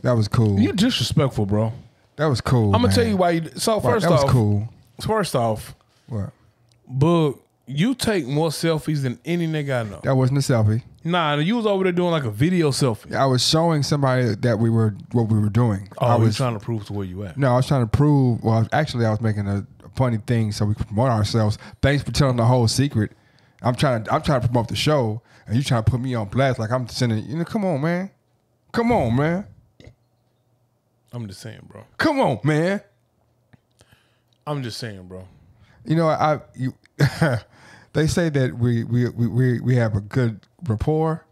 That was cool. You disrespectful, bro. That was cool. I'm gonna tell you why. So first that was off, cool. First off, What? Boog, you take more selfies than any nigga I know. That wasn't a selfie. Nah, you was over there doing like a video selfie. I was showing somebody that what we were doing. Oh, I was trying to prove to where you at. No, I was trying to prove. Well, actually, I was making a funny thing so we could promote ourselves. Thanks for telling the whole secret. I'm trying to promote the show, and you trying to put me on blast like I'm sending. Come on, man. Come on, man. I'm just saying, bro. Come on, man. I'm just saying, bro. They say that we have a good rapport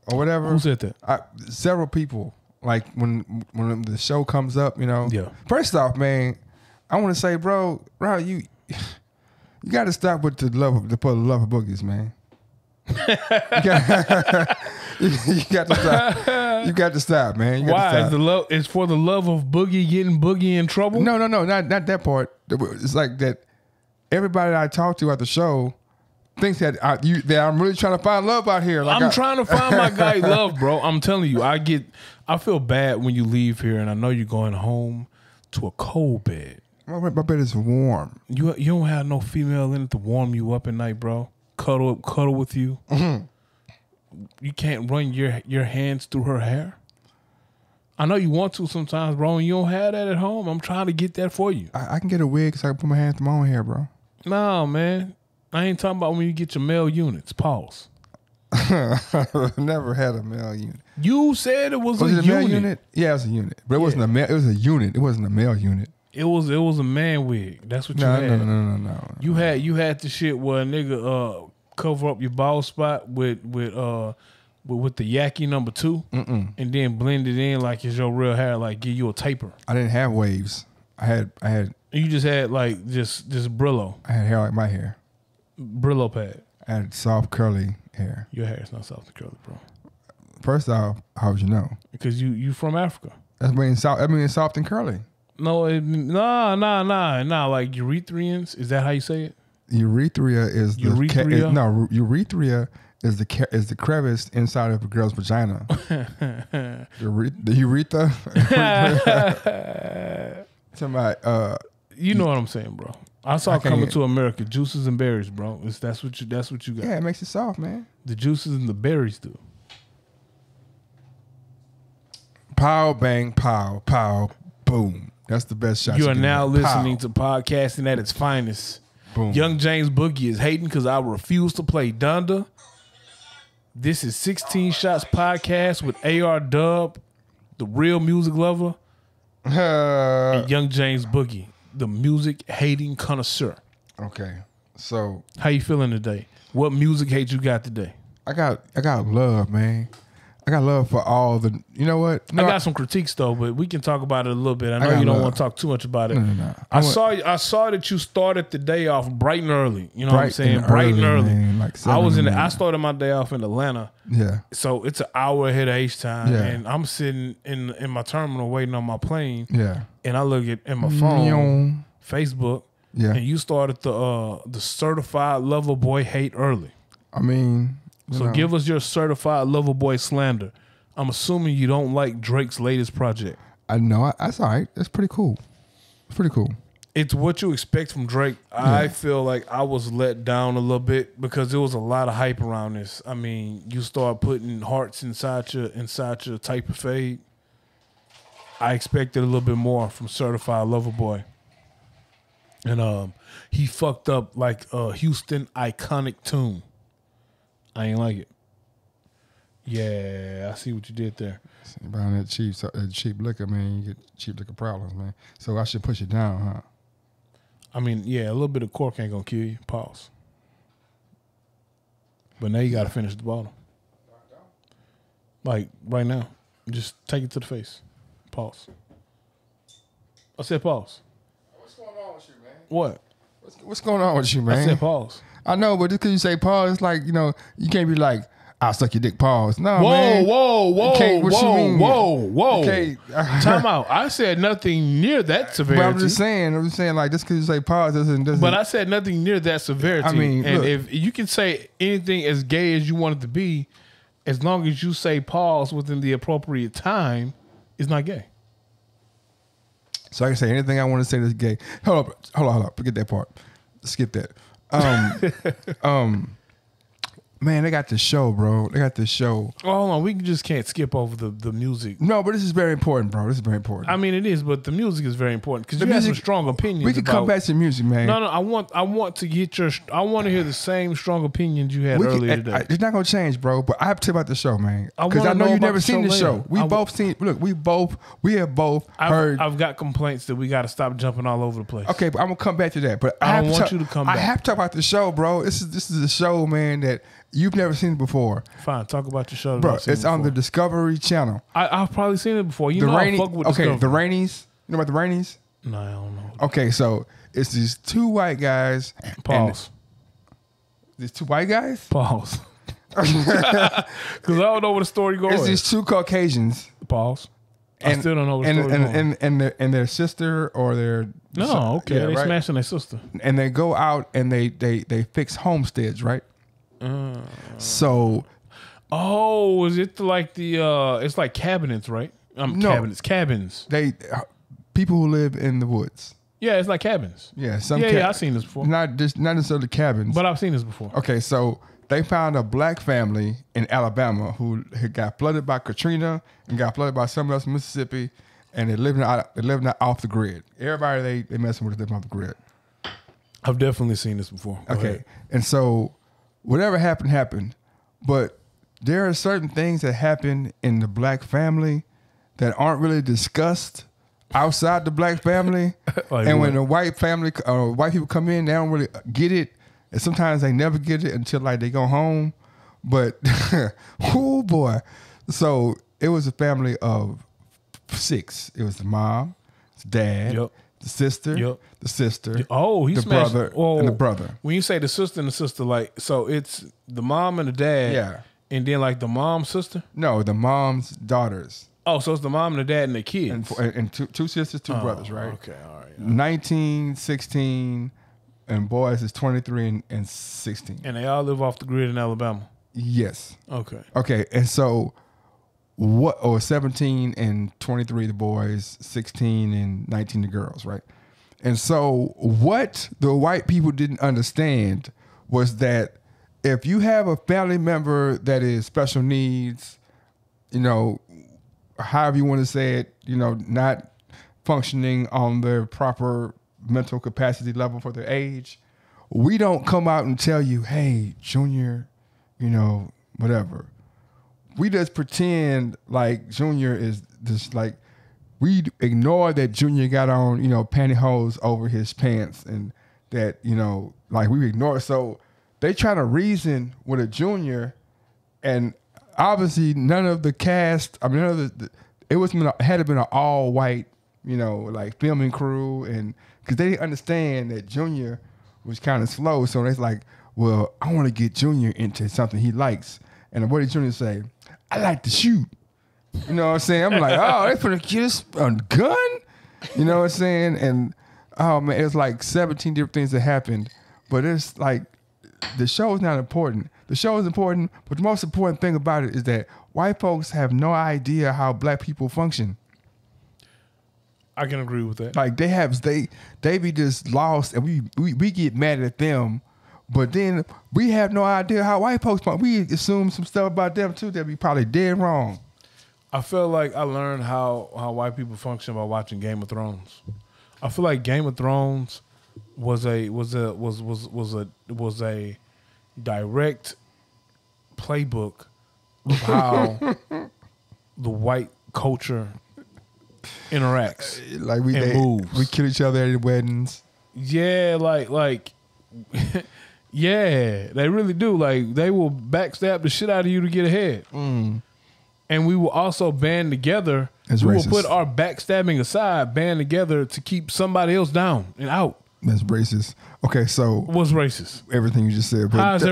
or whatever. Who said that? Several people. Like when the show comes up, Yeah. First off, man, I want to say, bro, you got to stop with the love of boogies, man. you got to stop. You got to stop, man. Why? Is for the love of Boogie getting Boogie in trouble? No, not that part. It's like that. Everybody that I talk to at the show thinks that I'm really trying to find love out here. Like I'm trying to find my guy love, bro. I'm telling you, I feel bad when you leave here, and I know you're going home to a cold bed. My bed is warm. You don't have no female in it to warm you up at night, bro. Cuddle with you. Mm-hmm. You can't run your hands through her hair. I know you want to sometimes, bro, and you don't have that at home. I'm trying to get that for you. I can get a wig so I can put my hands through my own hair, bro. No, man. I ain't talking about when you get your male units. Pause. Never had a male unit. You said it was a unit. Male unit? Yeah, it was a unit. But it wasn't a male. It was a unit. It wasn't a male unit. It was a man wig. That's what you had. No. You had the shit where a nigga cover up your bald spot with the Yaki number 2, and then blend it in like it's your real hair, like give you a taper. I didn't have waves. I had. You just had like just Brillo. I had hair like my hair. Brillo pad. I had soft curly hair. Your hair is not soft and curly, bro. First off, how would you know? Because you from Africa. That means soft and curly. No, nah. Like urethrians, is that how you say it? Urethra is urethria. Urethra is the crevice inside of a girl's vagina. The urethra. Somebody, you know what I'm saying, bro. I saw Coming to America, juices and berries, bro. That's what you got. Yeah, it makes it soft, man. The juices and the berries do. Pow, bang, pow, pow, boom. That's the best shot. You are now listening to podcasting at its finest. Boom. Young James Boogie is hating because I refuse to play Donda. This is 16 Shots Podcast with AR Dub, the real music lover, and Young James Boogie, the music hating connoisseur. Okay, so how you feeling today? What music hate you got today? I got love, man. I got love for all the. You know what? No, I got some critiques though, but we can talk about it a little bit. I know you don't want to talk too much about it. No. I saw that you started the day off bright and early. You know what I'm saying? Bright and early. Man, like I started my day off in Atlanta. Yeah. So it's an hour ahead of H time, yeah. and I'm sitting in my terminal waiting on my plane. Yeah. And I look at my phone, Facebook. Yeah. And you started the certified lover boy hate early. I mean. So give us your certified lover boy slander. I'm assuming you don't like Drake's latest project. I know. That's all right. That's pretty cool. It's pretty cool. It's what you expect from Drake. Yeah. I feel like I was let down a little bit because there was a lot of hype around this. I mean, you start putting hearts inside your type of fade. I expected a little bit more from Certified Lover Boy. And he fucked up like a Houston iconic tune. I ain't like it. Yeah, I see what you did there. Buying that cheap liquor, man, you get cheap liquor problems, man. So I should push it down, huh? I mean, yeah, a little bit of cork ain't gonna kill you. Pause. But now you gotta finish the bottle. Like right now, just take it to the face. Pause. I said pause. What's going on with you, man? What? What's going on with you, man? I said pause. I know, but just because you say pause, it's like, you can't be like, I'll suck your dick, pause. No, whoa, man. Whoa. Okay. Time out. I said nothing near that severity. But I'm just saying, like, just because you say pause doesn't. But I said nothing near that severity. I mean, and look, if you can say anything as gay as you want it to be, as long as you say pause within the appropriate time, It's not gay. So I can say anything I want to say that's gay. Hold up. Forget that part. Skip that. Man, they got the show, bro. They got the show. Oh, hold on. We just can't skip over the music. No, but this is very important, bro. This is very important. I mean, it is, but the music is very important because you have some strong opinions. We can come back to music, man. No. I want to get I want to hear the same strong opinions you had earlier today. It's not gonna change, bro. But I have to tell about the show, man. Because I know you've never seen the show. We have both heard. I've got complaints that we got to stop jumping all over the place. Okay, but I'm gonna come back to that. But I want you to come back. I have to talk about the show, bro. This is a show, man, that you've never seen it before. Fine, talk about your show. Bro, it's on the Discovery Channel. I've probably seen it before. You know, I fuck with Discovery. The Rainies. You know about the Rainies? No, I don't know. Okay, so it's these two white guys. Pause. These two white guys? Pause. Because I don't know where the story goes. It's these two Caucasians. Pause. I still don't know where the story goes. And their sister or their they smashing their sister. And they go out and they fix homesteads, right? So, is it like it's like cabinets, right? Cabins. They people who live in the woods. Yeah, it's like cabins. Yeah, I've seen this before. Not necessarily cabins, but I've seen this before. Okay, so they found a black family in Alabama who had got flooded by Katrina and got flooded by somewhere else in Mississippi, and they're living off the grid. Everybody they messing with is living off the grid. I've definitely seen this before. Okay, and so whatever happened, but there are certain things that happen in the black family that aren't really discussed outside the black family. When the white family, white people come in, they don't really get it. And sometimes they never get it until like they go home. But, oh boy. So it was a family of 6. It was the mom, the dad, the sister, the sister, the brother, and the brother. When you say the sister and the sister, like, so it's the mom and the dad. Yeah. And then like the mom's sister? No, the mom's daughters. Oh, so it's the mom and the dad and the kids. And two sisters, two brothers, right? Okay, all right. 19, 16, and boys is 23 and 16. And they all live off the grid in Alabama? Yes. Okay. Okay, and so 17 and 23 the boys, 16 and 19 the girls, right? And so what the white people didn't understand was that if you have a family member that is special needs, however you want to say it, not functioning on their proper mental capacity level for their age, we don't come out and tell you, hey, Junior, whatever. We just pretend like Junior is just like, we ignore that Junior got on, pantyhose over his pants and that, like we ignore it. So they try to reason with a Junior, and obviously none of the cast, it had to been an all white, like filming crew, and because they didn't understand that Junior was kind of slow. So they're like, well, I want to get Junior into something he likes. And what did Junior say? I like to shoot. You know what I'm saying? I'm like, oh, they put a kid on a gun? You know what I'm saying? And oh man, it's like 17 different things that happened. But it's like, the show is not important. The show is important, but the most important thing about it is that white folks have no idea how black people function. I can agree with that. Like they be just lost, and we get mad at them, but then we have no idea how white folks function. We assume some stuff about them too that we probably dead wrong. I feel like I learned how white people function by watching Game of Thrones. I feel like Game of Thrones was a direct playbook of how the white culture interacts. Like we kill each other at weddings. Yeah, like yeah, they really do. Like they will backstab the shit out of you to get ahead. And we will also band together. We will put our backstabbing aside, band together to keep somebody else down and out. That's racist. Okay, so what's racist? Everything you just said. But how's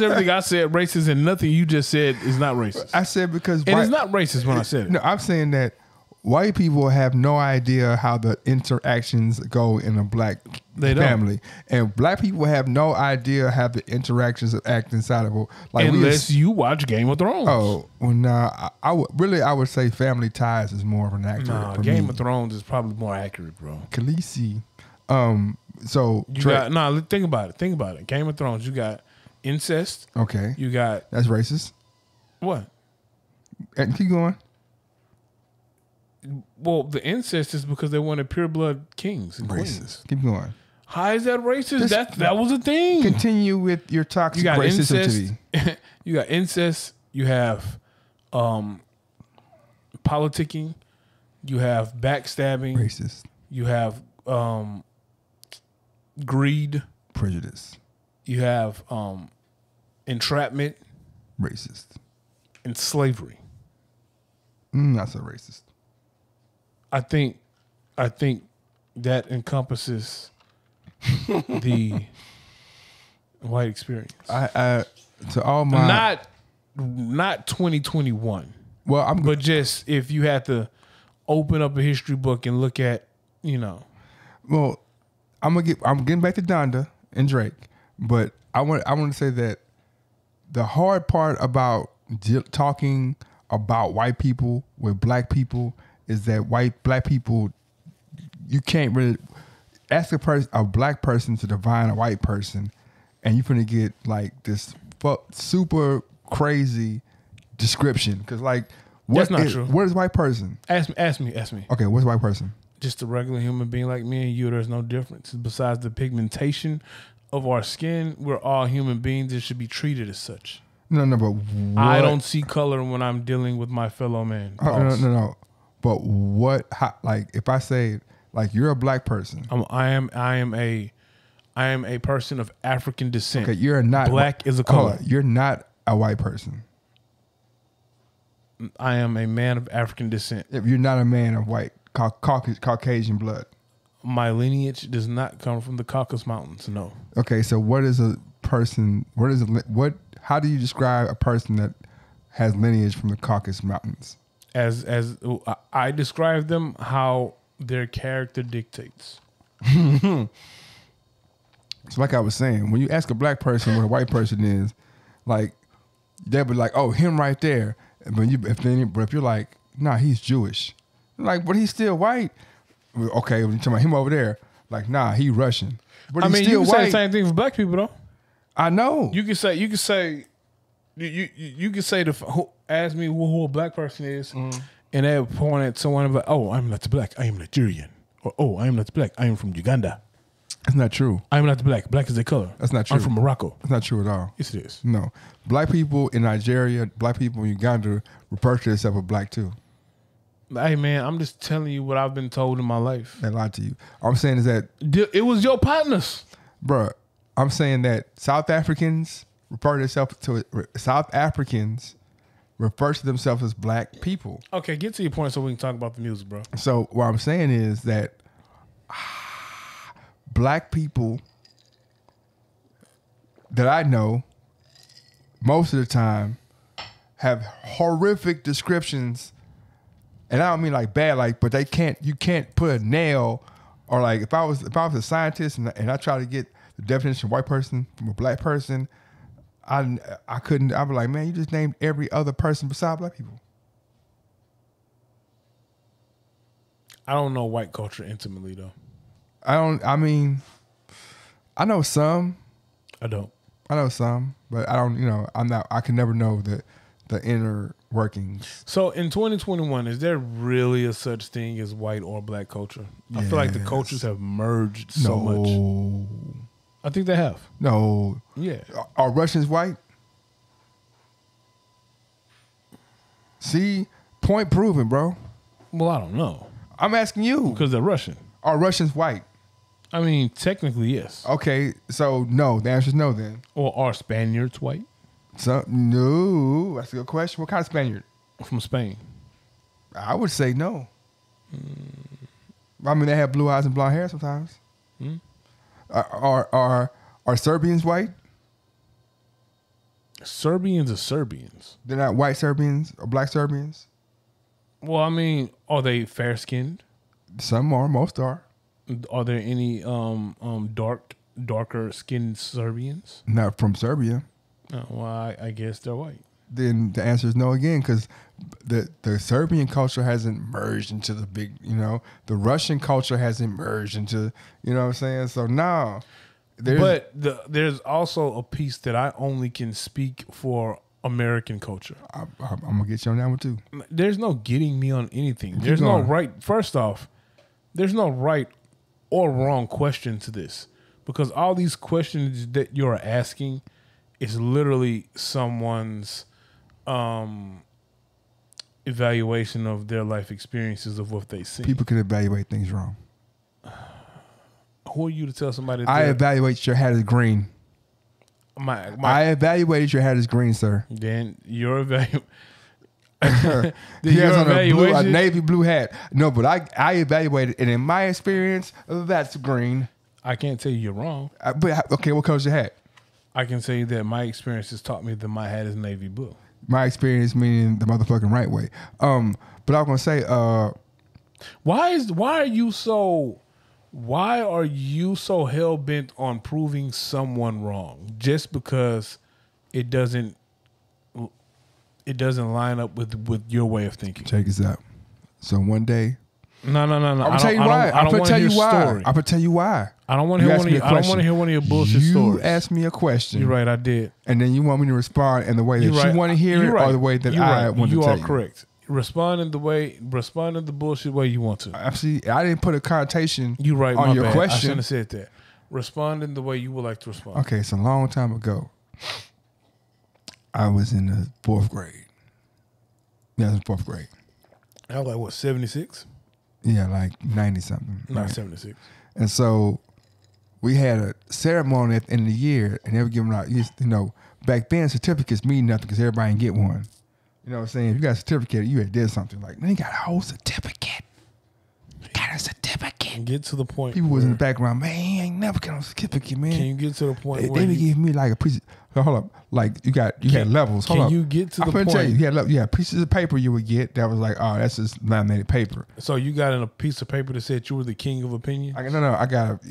everything I said racist and nothing you just said is not racist? I said because it's not racist when I said it. No, I'm saying that white people have no idea how the interactions go in a black family, and black people have no idea how the interactions act inside of unless you watch Game of Thrones. Oh, well, nah. I would say Family Ties is more of an accurate. Nah, Game of Thrones is probably more accurate, bro. Khaleesi. So you got think about it. Think about it. Game of Thrones, you got incest. Okay. You got that's racist. What? And keep going. Well, the incest is because they wanted pure blood kings and queens. Keep going. How is that racist? That was a thing. Continue with your toxic racism to me. You got incest. You have politicking. You have backstabbing. Racist. You have greed. Prejudice. You have entrapment. Racist. And slavery. Not so racist. I think that encompasses the white experience. To all my not 2021. Well, but just if you had to open up a history book and look at, Well, I'm getting back to Donda and Drake, but I want to say that the hard part about talking about white people with black people is that black people, you can't really ask a black person to divine a white person, and you're gonna get like this super crazy description. Because that's not true. What is white person? Ask me. Okay, what's white person? Just a regular human being like me and you. There's no difference besides the pigmentation of our skin. We're all human beings and should be treated as such. No, but what? I don't see color when I'm dealing with my fellow man. No. But what? If I say you're a black person, I am a person of African descent. Okay, you're not black is a color. You're not a white person. I am a man of African descent. If you're not a man of white Caucasian blood, my lineage does not come from the Caucasus Mountains. No. Okay, so what is a person? How do you describe a person that has lineage from the Caucasus Mountains? As I describe them, how their character dictates. So like I was saying, when you ask a black person what a white person is, they'll be like, "Oh, him right there." But if you're like, "Nah, he's Jewish," but he's still white. Okay, when you're talking about him over there, nah, he Russian. But he's still you can white. say the same thing for black people though. I know. You can say ask me who a black person is, and they point at someone and be like, "Oh, I'm not black. I am Nigerian." Or, "Oh, I am not black. I am from Uganda." That's not true. I am not black. Black is a color. That's not true. I'm from Morocco. That's not true at all. Yes, it is. No. Black people in Nigeria, black people in Uganda refer to themselves as black too. Hey, man, I'm just telling you what I've been told in my life. They lied to you. All I'm saying is that... It was your partners. Bruh, I'm saying that South Africans refer to themselves as black people. Okay, get to your point so we can talk about the music, bro. So what I'm saying is that black people that I know most of the time have horrific descriptions, and I don't mean bad, but you can't put a nail, or if I was a scientist and I try to get the definition of white person from a black person, I couldn't. I'd be like, man, you just named every other person besides black people. I don't know white culture intimately though. I mean, I know some. I know some, but I don't. I can never know the inner workings. So in 2021, is there really a such thing as white or black culture? Yes. I feel like the cultures have merged so much. I think they have. No. Yeah. Are Russians white? See, point proven, bro. Well, I don't know. I'm asking you. Because they're Russian. Are Russians white? I mean, technically, yes. Okay, so no. The answer is no then. Or are Spaniards white? No. That's a good question. What kind of Spaniard? From Spain. I would say no. I mean, they have blue eyes and blonde hair sometimes. Are Serbians white? Serbians are Serbians. They're not white Serbians or black Serbians? Well, I mean, are they fair skinned? Some are, most are. Are there any darker skinned Serbians? Not from Serbia. Oh, well, I guess they're white. Then the answer is no again, because the Serbian culture hasn't merged into the big, the Russian culture hasn't merged into, you know what I'm saying? So no. There's also a piece that I only can speak for American culture. I'm going to get you on that one too. There's no getting me on anything. There's no right. First off, there's no right or wrong question to this, because all these questions that you're asking is literally someone's evaluation of their life experiences of what they see. People can evaluate things wrong. Who are you to tell somebody? I evaluate your hat is green. I evaluated your hat is green, sir. Then your evaluation. He has on a navy blue hat. No, but I evaluated, and in my experience, that's green. I can't tell you you're wrong. But okay, what color's your hat? I can say that my experience has taught me that my hat is navy blue. My experience meaning the motherfucking right way. But I was gonna say, why are you so hell bent on proving someone wrong just because it doesn't line up with your way of thinking? Check this out. So one day, no. I'm gonna tell you why. I'm gonna tell you why. I'm gonna tell you why. I don't want to hear one of your. I don't want to hear one of your bullshit stories. You asked me a question. You're right. I did. And then you want me to respond in the way that you want to hear it, or the way that I want to tell you. You are correct. Respond in the bullshit way you want to. Absolutely. I didn't put a connotation you right, on your bad. question. I shouldn't have said that. Respond in the way you would like to respond. Okay, so a long time ago, I was in the 4th grade. Yeah, I was in 4th grade. I was like, what, 76? Yeah, like 90-something. Not right? 76. And so we had a ceremony at the end of the year, and they were giving out, back then certificates mean nothing because everybody didn't get one. You know what I'm saying? If you got a certificate, you had did something. Like, man, you got a whole certificate. You got a certificate. And get to the point. People was in the background, man, he ain't never got a certificate, man. Can you get to the point They be giving me like a piece. Hold up, like you had levels. Hold up. Can you get to the point? I'm gonna tell you, you had pieces of paper you would get that was like, oh, that's just laminated paper. So you got in a piece of paper that said you were the king of opinion? I got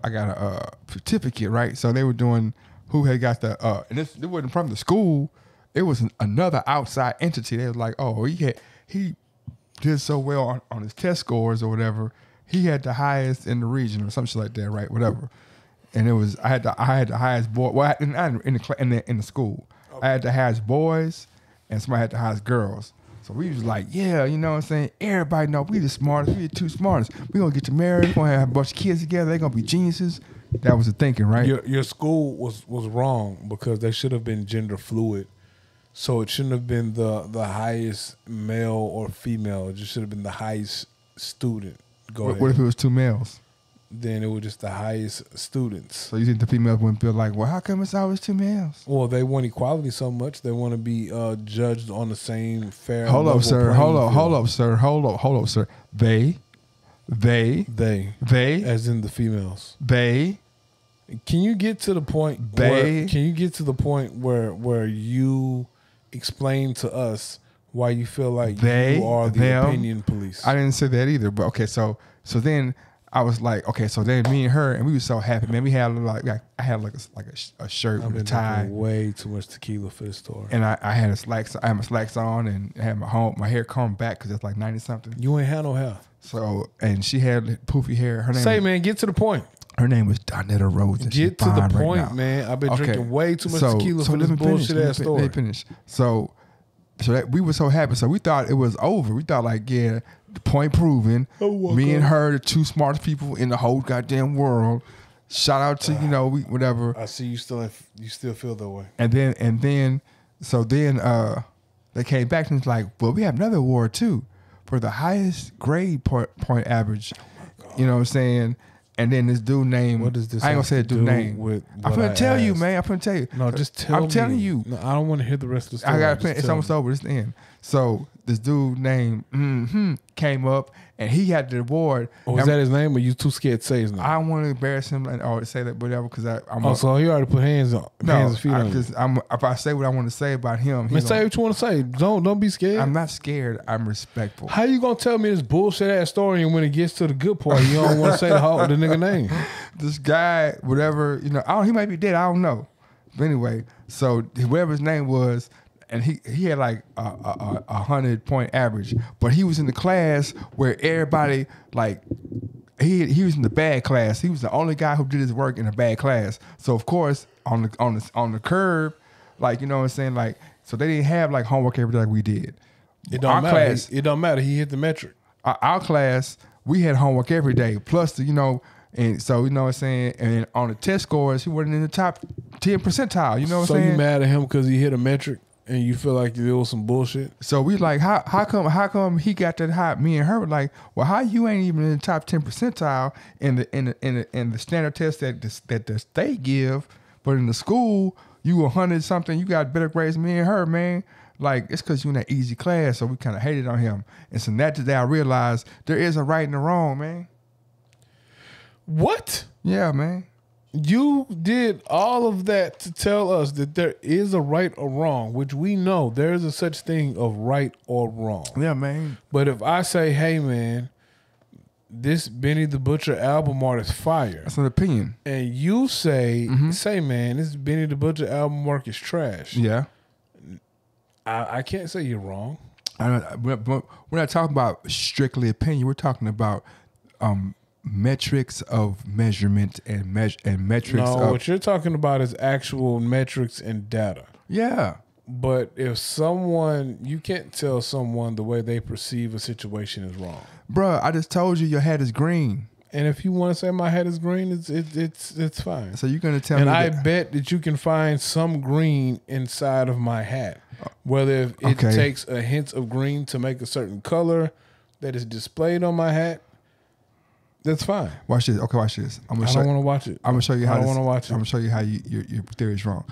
a certificate, right? So they were doing who had got the and it wasn't from the school. It was another outside entity. They was like, oh, he did so well on his test scores or whatever. He had the highest in the region or something like that, right? Whatever. And it was I had the highest boy. Well, in the school, okay. I had the highest boys, and somebody had the highest girls. So we was like, yeah, you know what I'm saying? Everybody know we the smartest. We the 2 smartest. We gonna get to marry. We gonna have a bunch of kids together. They gonna be geniuses. That was the thinking, right? Your school was wrong because they should have been gender fluid. So it shouldn't have been the highest male or female. It just should have been the highest student. What if it was 2 males? Then it was just the highest students. So you think the females wouldn't feel like, well, how come it's always 2 males? Well, they want equality so much. They want to be judged on the same fair. Hold up, sir. Hold up, sir. They, as in the females. They. Can you get to the point? Can you get to the point where you explain to us why you feel like you are the opinion police? I didn't say that either. But okay, so then I was like, okay, so then me and her, and we were so happy, man. We had I had a shirt with a tie. Way too much tequila for this story. And I had I had my slacks on, and I had my hair combed back because it's like 90 something. You ain't had no hair. So and she had poofy hair. Her name. Man, get to the point. Her name was Donetta Rose. Get to the point, right, man. I've been drinking way too much tequila for this bullshit ass story. Let me finish. So that we were so happy. So we thought it was over. We thought like, yeah, the point proven. Me and her, the 2 smartest people in the whole goddamn world. Shout out to whatever. I see you still feel that way. And then they came back and was like, well, we have another award too for the highest grade point average. Oh, you know what I'm saying? And then this dude named, what does this I ain't gonna say the dude name. I'm gonna tell you, man. I'm gonna tell you. No, just tell me. I'm telling you. No, I don't want to hear the rest of the story. It's almost over. It's the end. So this dude named came up and he had the award. Oh, is that his name, or you too scared to say his name? I don't want to embarrass him or say that whatever because I'm. Oh, so he already put hands and feet on you. If I say what I want to say about him, say what you want to say. Don't be scared. I'm not scared. I'm respectful. How you gonna tell me this bullshit ass story, and when it gets to the good part, you don't want to say the nigga name? This guy, whatever, he might be dead. I don't know. But anyway, so whoever his name was. And he had like a 100-point average, but he was in the class where everybody like he was in the bad class. He was the only guy who did his work in a bad class. So of course on the curve, like what I'm saying, like so they didn't have like homework every day like we did. It don't matter. It don't matter. He hit the metric. Our class, we had homework every day. Plus and so what I'm saying, and on the test scores, he wasn't in the top 10 percentile. You know what I'm saying? So you mad at him because he hit a metric? And you feel like there was some bullshit. So we like, how come he got that high? Me and her were like, well, how you ain't even in the top 10 percentile in the standard test that the state give, but in the school you 100 something, you got better grades than me and her, man. Like it's because you in that easy class, so we kind of hated on him. And so that today I realized there is a right and a wrong, man. What? Yeah, man. You did all of that to tell us that there is a right or wrong, which we know there is a such thing of right or wrong. Yeah, man. But if I say, hey, man, this Benny the Butcher album art is fire. That's an opinion. And you say, man, this Benny the Butcher album work is trash. Yeah. I can't say you're wrong. But we're not talking about strictly opinion. We're talking about metrics of measurement and metrics. No, what you're talking about is actual metrics and data. Yeah. But if you can't tell someone the way they perceive a situation is wrong. Bruh, I just told you your hat is green. And if you want to say my hat is green, it's fine. So you're going to tell me And I bet that you can find some green inside of my hat. Whether it takes a hint of green to make a certain color that is displayed on my hat, that's fine. Watch this. Okay, watch this. I don't want to watch it. I'm gonna show you how. I don't want to watch it. I'm gonna show you how your theory is wrong.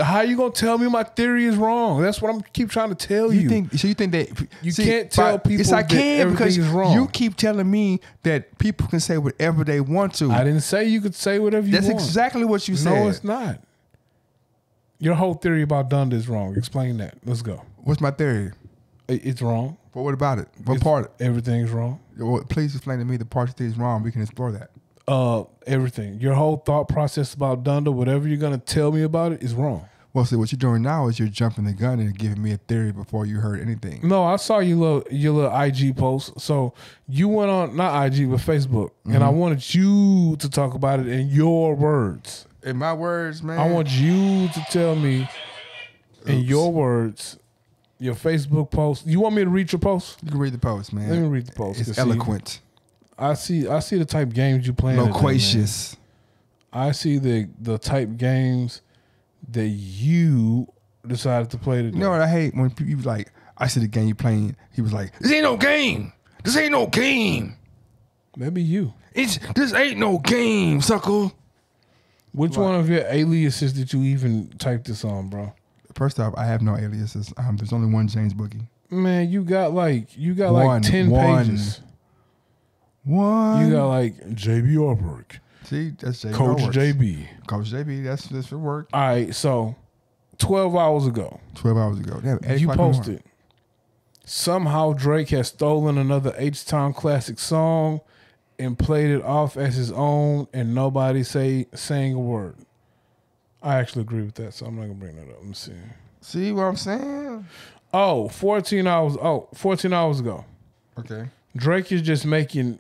How you gonna tell me my theory is wrong? That's what I'm keep trying to tell you. You think that you can't tell people that everything is wrong? You keep telling me that people can say whatever they want to. I didn't say you could say whatever you want. That's exactly what you said. No, it's not. Your whole theory about Donda is wrong. Explain that. Let's go. What's my theory? It's wrong. But what about it? What part? Everything's wrong. Well, please explain to me the part that is wrong. We can explore that. Everything. Your whole thought process about Donda, whatever you're gonna tell me about it, is wrong. Well, see, what you're doing now is you're jumping the gun and giving me a theory before you heard anything. No, I saw your little IG post. So you went on, not IG, but Facebook, and I wanted you to talk about it in your words. In my words, man. I want you to tell me in your words. Your Facebook post. You want me to read your post? You can read the post, man. Let me read the post. It's eloquent. I see the type of games you playing. Loquacious. I see the type games that you decided to play today. You know what I hate? When people like, I see the game you playing. He was like, "This ain't no game. This ain't no game." Maybe you. This ain't no game, sucker. Which one of your aliases did you even type this on, bro? First off, I have no aliases. There's only one James Boogie. Man, you got like 10 pages. One. You got like JB Artwork. See, that's JB Coach Artworks. JB. Coach JB, that's for work. All right, so 12 hours ago. 12 hours ago. Damn, you posted. Somehow Drake has stolen another H-Town classic song and played it off as his own and nobody saying a word. I actually agree with that, so I'm not going to bring that up. Let me see. See what I'm saying? 14 hours ago. Okay. Drake is just making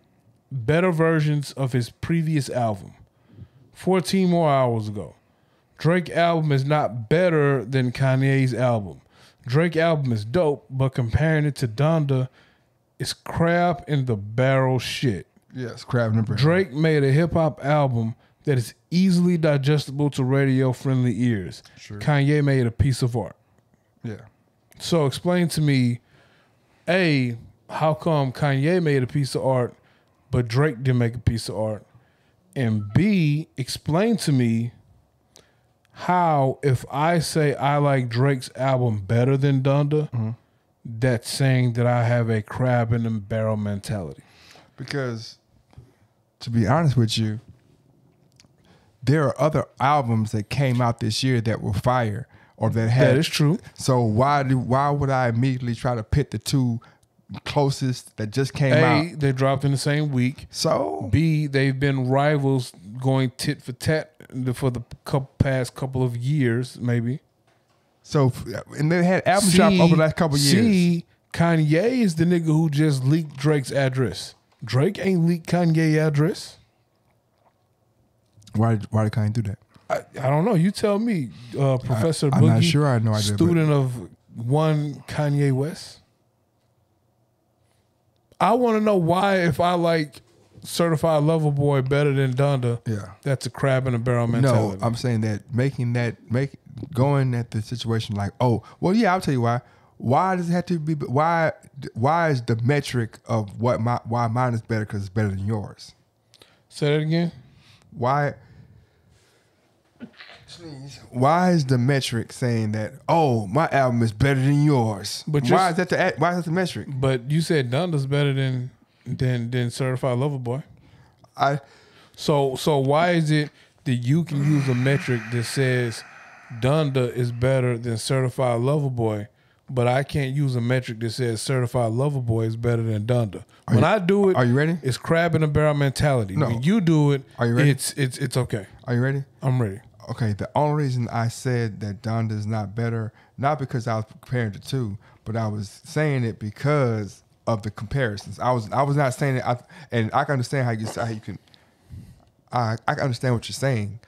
better versions of his previous album. 14 more hours ago. Drake album is not better than Kanye's album. Drake album is dope, but comparing it to Donda is crab in the barrel shit. Yes, crab in the barrel. Drake made a hip-hop album that is easily digestible to radio-friendly ears. Sure. Kanye made a piece of art. Yeah. So explain to me, A, how come Kanye made a piece of art, but Drake didn't make a piece of art? And B, explain to me how, if I say I like Drake's album better than Donda, that's saying that I have a crab in the barrel mentality? Because, to be honest with you, there are other albums that came out this year that were fire or that had. That is true. So why would I immediately try to pit the two closest that just came out? A, they dropped in the same week. So B, they've been rivals going tit for tat for the past couple of years, maybe. So, and they had album drop over the last couple of years. C, Kanye is the nigga who just leaked Drake's address. Drake ain't leaked Kanye's address. Why did Kanye do that? I don't know. You tell me, Professor Boogie. I'm not sure. I know. I did, student of one Kanye West. I want to know why, if I like Certified Lover Boy better than Donda, that's a crab in a barrel mentality. No, I'm saying that going at the situation like, oh, well, yeah, I'll tell you why. Why does it have to be? Why is the metric of why mine is better because it's better than yours? Say that again. Why is the metric saying that, oh, my album is better than yours? But why is that the metric? But you said Donda's better than Certified Lover Boy. So why is it that you can use a metric that says Donda is better than Certified Lover Boy, but I can't use a metric that says Certified Lover Boy is better than Donda? When I do it, are you ready? It's crab in a barrel mentality. No. When you do it, are you ready? It's okay. Are you ready? I'm ready. Okay, the only reason I said that Donda is not better, not because I was comparing the two, but I was saying it because of the comparisons. I was not saying it, and I can understand how you can. I can understand what you're saying.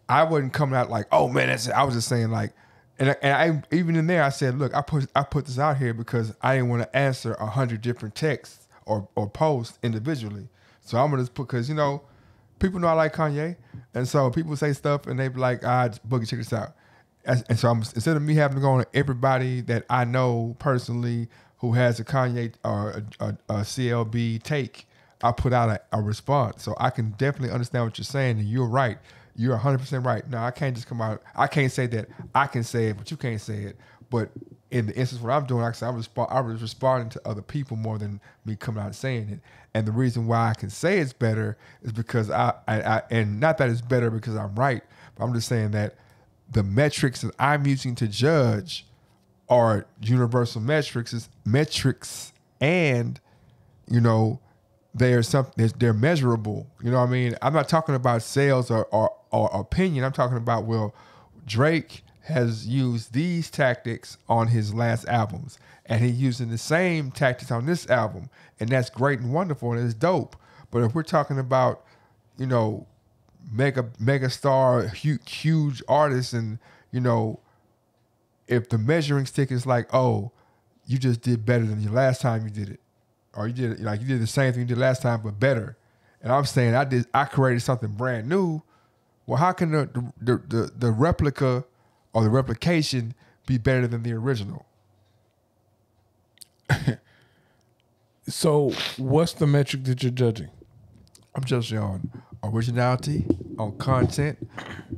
I wasn't coming out like, oh man, that's it. I was just saying like, and I even in there I said, look, I put this out here because I didn't want to answer 100 different texts or posts individually. So I'm gonna just put, because people know I like Kanye, and so people say stuff and they be like, Boogie, check this out. And so instead of me having to go on everybody that I know personally who has a Kanye or a CLB take, I put out a response. So I can definitely understand what you're saying, and you're right. You're 100% right. No, I can't just come out. I can't say that I can say it, but you can't say it. But in the instance what I'm doing, like I said, I was responding to other people more than me coming out and saying it. And the reason why I can say it's better is because I and not that it's better because I'm right, but I'm just saying that the metrics that I'm using to judge are universal metrics, and they're measurable. You know what I mean? I'm not talking about sales or opinion. I'm talking about, well, Drake has used these tactics on his last albums, and he's using the same tactics on this album, and that's great and wonderful, and it's dope. But if we're talking about, mega star, huge artists, and if the measuring stick is like, oh, you just did better than the last time you did it, or you did the same thing you did last time but better, and I'm saying I created something brand new. Well, how can the replica or the replication be better than the original? So what's the metric that you're judging? I'm judging on originality, on content,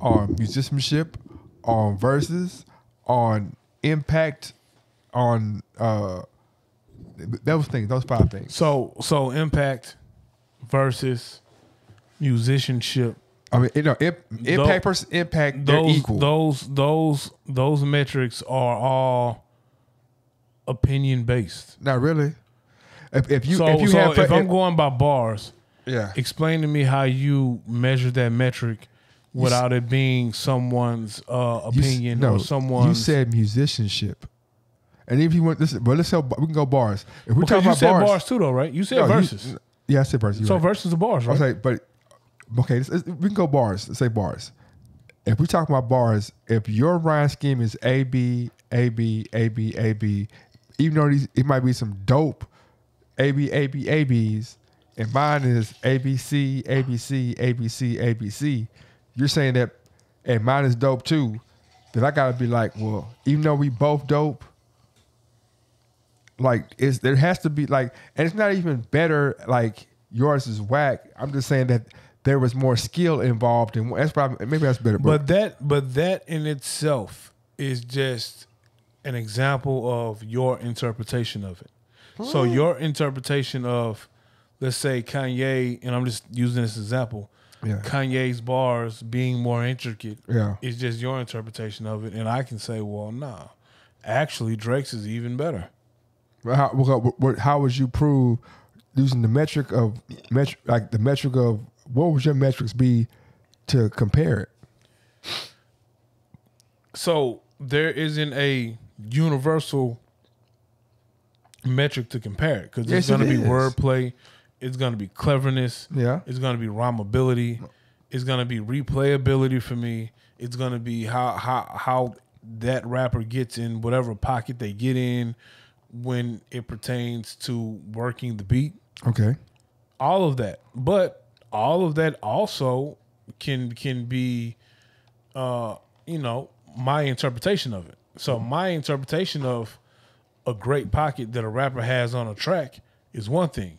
on musicianship, on verses, on impact, on those 5 things. So impact, versus, musicianship. I mean, impact versus impact, they're equal. Those metrics are all opinion based. Not really. If I'm going by bars, explain to me how you measure that metric without it being someone's opinion or someone's. You said musicianship, and if you want this, but let's say we can go bars. If we're talking about you said bars too, though, right? You said verses. I said verses. So verses are bars, right? Okay, but okay, we can go bars. Let's say bars. If we talk about bars, if your rhyme scheme is A B A B A B A B, even though it might be some dope A B A B A B's, and mine is A B C A B C A B C A B C, you're saying that, and mine is dope too, then I gotta be like, well, even though we both dope, like there has to be like, and it's not even better like yours is whack. I'm just saying that there was more skill involved, and that's probably maybe that's better. But that in itself is just an example of your interpretation of it. So your interpretation of, let's say, Kanye, and I'm just using this example, Kanye's bars being more intricate is just your interpretation of it. And I can say, well, nah, actually Drake's is even better. How would you prove using the metric of what would your metrics be to compare it? So there isn't a universal metric to compare it because it's going to be wordplay, it's going to be cleverness, it's going to be rhymability, it's going to be replayability for me, it's going to be how that rapper gets in whatever pocket they get in when it pertains to working the beat. Okay. All of that. But all of that also can be my interpretation of it. So my interpretation of a great pocket that a rapper has on a track is one thing.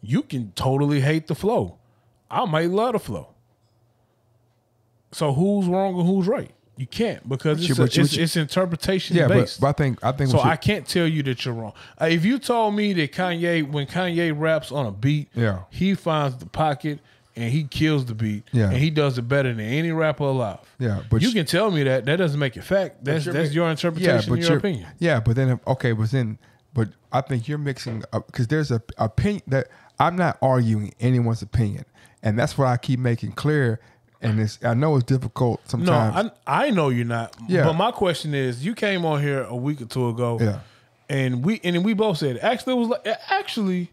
You can totally hate the flow. I might love the flow. So who's wrong and who's right? You can't because it's interpretation based. But I think so. I can't tell you that you're wrong. If you told me that when Kanye raps on a beat, he finds the pocket and he kills the beat, and he does it better than any rapper alive. Yeah, but you can tell me that doesn't make it fact. That's your interpretation, your opinion. Yeah, but then but I think you're mixing up because there's a opinion that I'm not arguing anyone's opinion, and that's what I keep making clear. And I know it's difficult sometimes. No, I know you're not. Yeah. But my question is, you came on here a week or two ago, and we both said actually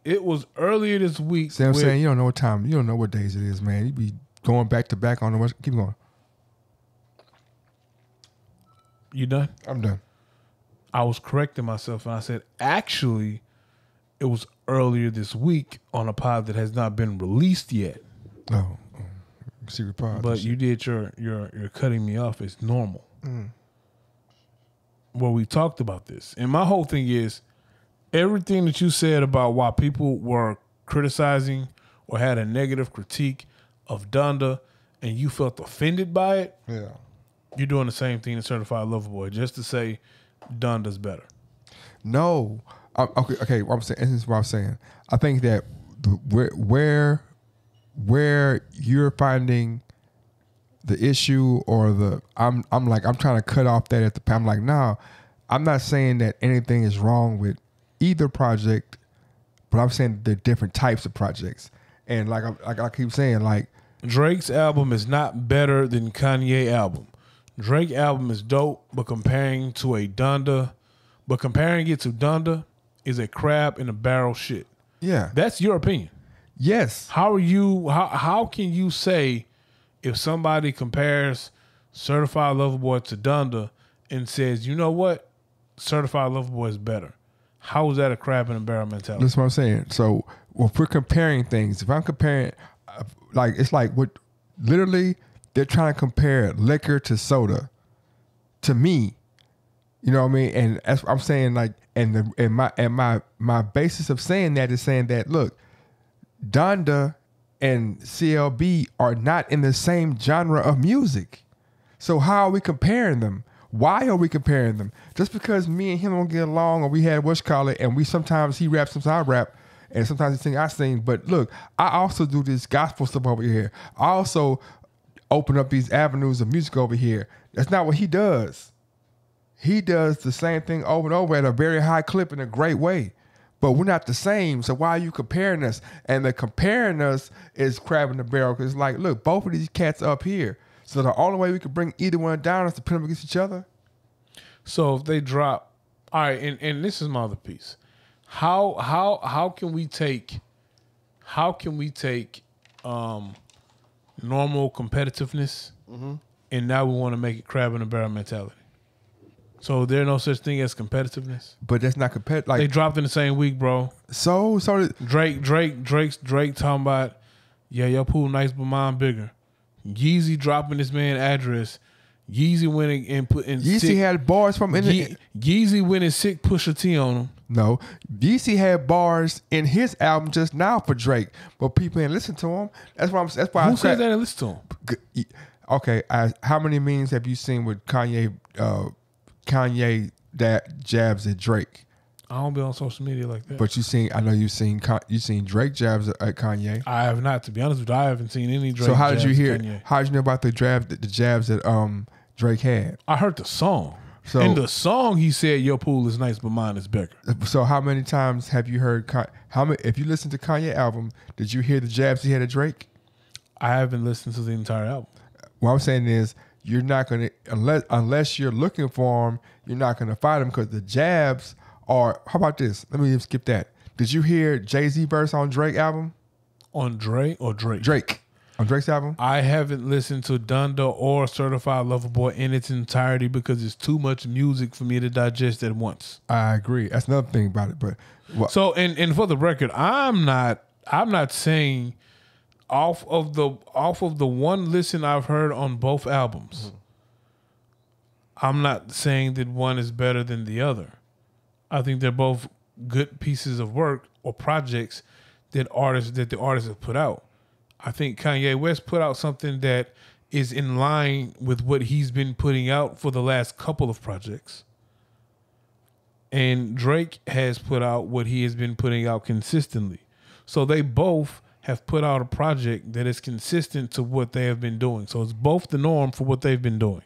it was earlier this week. See what I'm saying? You don't know what time. You don't know what days it is, man. You be going back to back on the West. Keep going. You done? I'm done. I was correcting myself, and I said actually it was earlier this week on a pod that has not been released yet. Oh, secret pod. But you did your cutting me off. It's normal. Well, we talked about this, and my whole thing is everything that you said about why people were criticizing or had a negative critique of Donda, and you felt offended by it. Yeah, you're doing the same thing to Certified Lover Boy, just to say Donda's better. No, okay. What I'm saying, this is what I'm saying. I think that where you're finding the issue or I'm trying to cut off that at the I'm like, no, I'm not saying that anything is wrong with either project, but I'm saying they're different types of projects. And like I keep saying, like Drake's album is not better than Kanye album. Drake album is dope, but comparing it to Donda is a crab in a barrel shit. Yeah. That's your opinion. Yes. How can you say if somebody compares Certified Lover Boy to Donda and says, you know what, Certified Lover Boy is better? How is that a crab in a barrel mentality? That's what I'm saying. So if we're comparing things, if I'm comparing, it's like what literally they're trying to compare liquor to soda. To me, you know what I mean? And that's what I'm saying. Like, and my basis of saying that is saying that look, Donda and CLB are not in the same genre of music. So how are we comparing them? Why are we comparing them? Just because me and him don't get along or we had and sometimes he raps, sometimes I rap, and sometimes he sing, I sing. But look, I also do this gospel stuff over here. I also open up these avenues of music over here. That's not what he does. He does the same thing over and over at a very high clip in a great way. But we're not the same, so why are you comparing us? And the comparing us is crab in the barrel, because it's like, look, both of these cats up here. So the only way we could bring either one down is to put them against each other. So if they drop, all right, and this is my other piece. How can we take normal competitiveness and now we want to make it crab in the barrel mentality? So there's no such thing as competitiveness. But that's not competitive. Like, they dropped in the same week, bro. So Drake talking about, yeah, your pool nice, but mine bigger. Yeezy dropping this man address. Yeezy winning and putting. Yeezy had bars from Yeezy winning sick Pusha T on him. No, Yeezy had bars in his album just now for Drake, but people didn't listen to him. That's why. Who said that? Listen to him. Okay, how many memes have you seen with Kanye Kanye that jabs at Drake. I don't be on social media like that. But I know you've seen Drake jabs at Kanye. I have not, to be honest with you. I haven't seen any Drake. So how did you jabs hear? at Kanye. How did you know about the jabs that Drake had? I heard the song. So in the song, he said, "Your pool is nice, but mine is bigger." So how many times have you heard? If you listen to Kanye album, did you hear the jabs he had at Drake? I haven't listened to the entire album. What I'm saying is, you're not gonna unless you're looking for them, you're not gonna find them because the jabs are. How about this? Let me skip that. Did you hear Jay-Z verse on Drake album? On Drake or Drake? Drake. On Drake's album? I haven't listened to Donda or Certified Lover Boy in its entirety because it's too much music for me to digest at once. I agree. That's another thing about it. But so, and for the record, I'm not saying off of the one listen I've heard on both albums, I'm not saying that one is better than the other. I think they're both good pieces of work or projects that the artists have put out. I think Kanye West put out something that is in line with what he's been putting out for the last couple of projects. And Drake has put out what he has been putting out consistently. So they both have put out a project that is consistent to what they have been doing. So it's both the norm for what they've been doing.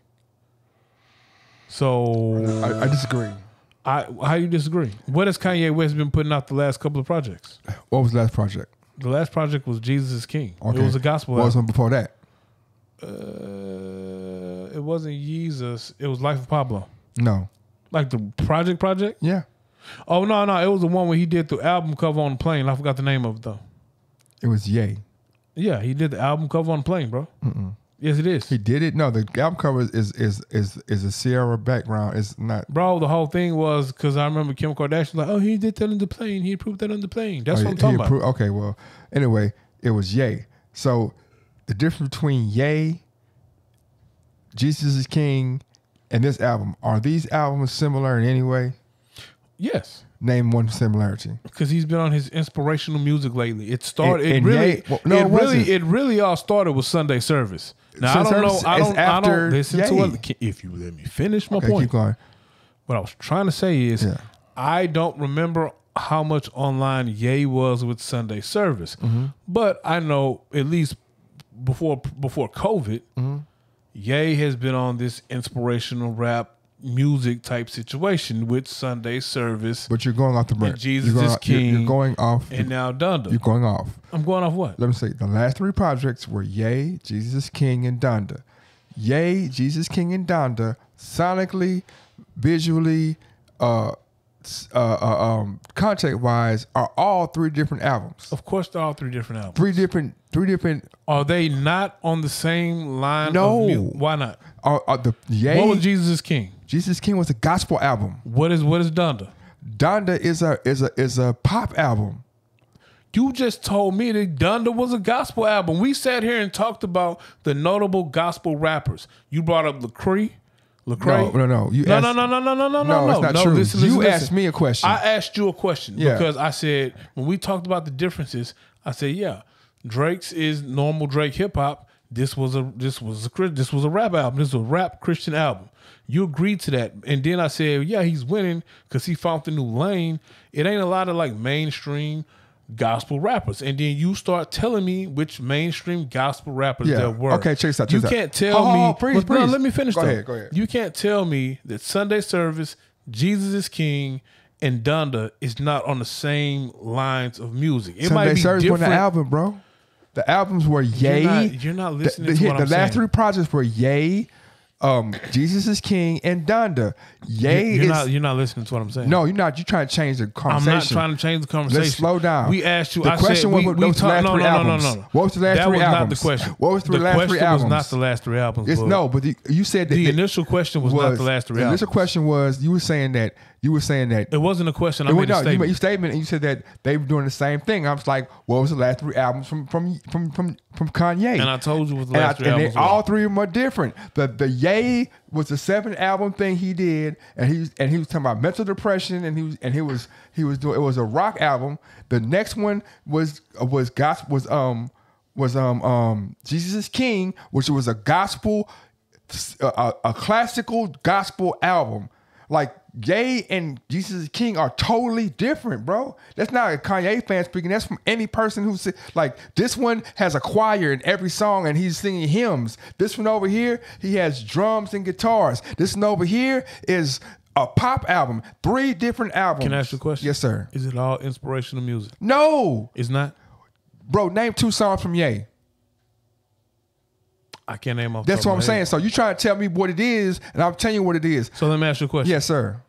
So I disagree. How you disagree? What has Kanye West been putting out the last couple of projects? What was the last project? The last project was Jesus is King. Okay. It was a gospel What was album. one before that? It wasn't Jesus. It was Life of Pablo. No. Like the project? Yeah. Oh, no. It was the one where he did the album cover on the plane. I forgot the name of it, though. It was Ye. Yeah, he did the album cover on the plane, bro. Yes, it is. He did it? No, the album cover is a Sierra background. It's not. Bro, the whole thing was because I remember Kim Kardashian was like, oh, he did that on the plane. He approved that on the plane. That's what I'm talking about. Okay, well, anyway, it was Ye. So the difference between Ye, Jesus is King, and this album, are these albums similar in any way? Yes. Name one similarity. Because he's been on his inspirational music lately. It started. And It Ye, really all started with Sunday service. Now I don't know. I don't listen Ye. to it. If you let me finish my point. Keep going. What I was trying to say is, I don't remember how much online Ye was with Sunday service, but I know at least before COVID, Ye has been on this inspirational rap music type situation with Sunday service. But you're going off the break. Jesus is King. You're going off. And now Donda. You're going off. I'm going off what? Let me say, the last three projects were Ye, Jesus King, and Donda. Ye, Jesus King, and Donda, sonically, visually, content-wise, are all three different albums. Of course, they're all three different albums. Three different. Are they not on the same line? No. Why not? Ye, what was Jesus is King? Jesus King was a gospel album. What is Donda? Donda is a pop album. You just told me that Donda was a gospel album. We sat here and talked about the notable gospel rappers. You brought up Lecrae. No. No, it's not true. Listen. Asked me a question. I asked you a question because I said, when we talked about the differences, I said, yeah, Drake's is normal Drake hip hop. This was a rap album. This was a rap Christian album. You agreed to that. And then I said, yeah, he's winning because he found the new lane. It ain't a lot of like mainstream gospel rappers. And then you start telling me which mainstream gospel rappers there were. Okay, check this out. You can't tell me. Please. No, let me finish. Go ahead. You can't tell me that Sunday Service, Jesus is King, and Donda is not on the same lines of music. It might be Service different. On the album, bro. The albums were Ye. You're not listening to what I'm saying. The last three projects were Ye, Jesus is King, and Donda. You're not listening to what I'm saying. No, you're not. You're trying to change the conversation. I'm not trying to change the conversation. Let's slow down. We asked you. The question was, what was the last three albums? No. What was the last three albums? That was not the question. What was the last three albums? The question was not the last three albums. But you said that the initial question was not the last three albums. The initial question was, you were saying that it wasn't a question. I made a statement. You made a statement and you said that they were doing the same thing. I was like, what was the last three albums from Kanye? And I told you what the last three albums were. All three of them are different. The Ye was the 7 album thing he did, and he was talking about mental depression, and he was doing, it was a rock album. The next one was Jesus is King, which was a gospel, a classical gospel album. Like Ye and Jesus is King are totally different, bro. That's not a Kanye fan speaking. That's from any person who's like, this one has a choir in every song and he's singing hymns. This one over here, he has drums and guitars. This one over here is a pop album. 3 different albums. Can I ask you a question? Yes, sir. Is it all inspirational music? No. It's not? Bro, name 2 songs from Ye. I can't name off. That's what I'm saying. So you trying to tell me what it is, and I'm telling you what it is. So let me ask you a question. Yes, sir.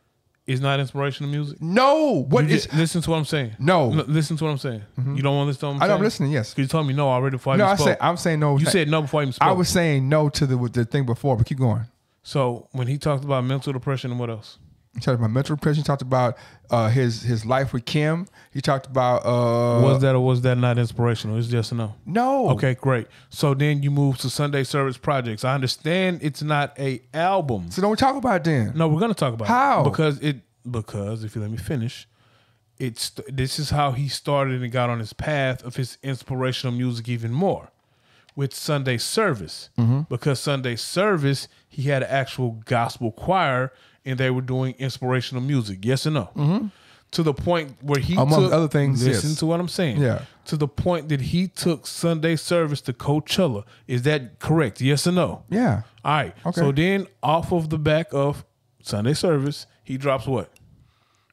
It's not inspirational music? No. What is? Listen to what I'm saying. No. Listen to what I'm saying. You don't want to listen to what I'm saying? I know I'm listening, yes. Because you told me no already before No, I spoke. I'm saying no. You said no before I even spoke. I was saying no to the thing before, but keep going. So when he talked about mental depression and what else? He talked about mental depression. He talked about his life with Kim. He talked about was that or was that not inspirational? It's just a no. No. Okay, great. So then you move to Sunday Service Projects. I understand it's not a album. So don't we talk about it then? No, we're gonna talk about How? it. Because if you let me finish, this is how he started and got on his path of his inspirational music even more with Sunday Service. Because Sunday Service, he had an actual gospel choir and they were doing inspirational music. Yes or no? To the point where he among took, other things. listen Yes. to what I'm saying. Yeah. To the point that he took Sunday Service to Coachella. Is that correct? Yes or no? Yeah. All right. Okay. So then off of the back of Sunday Service, he drops what?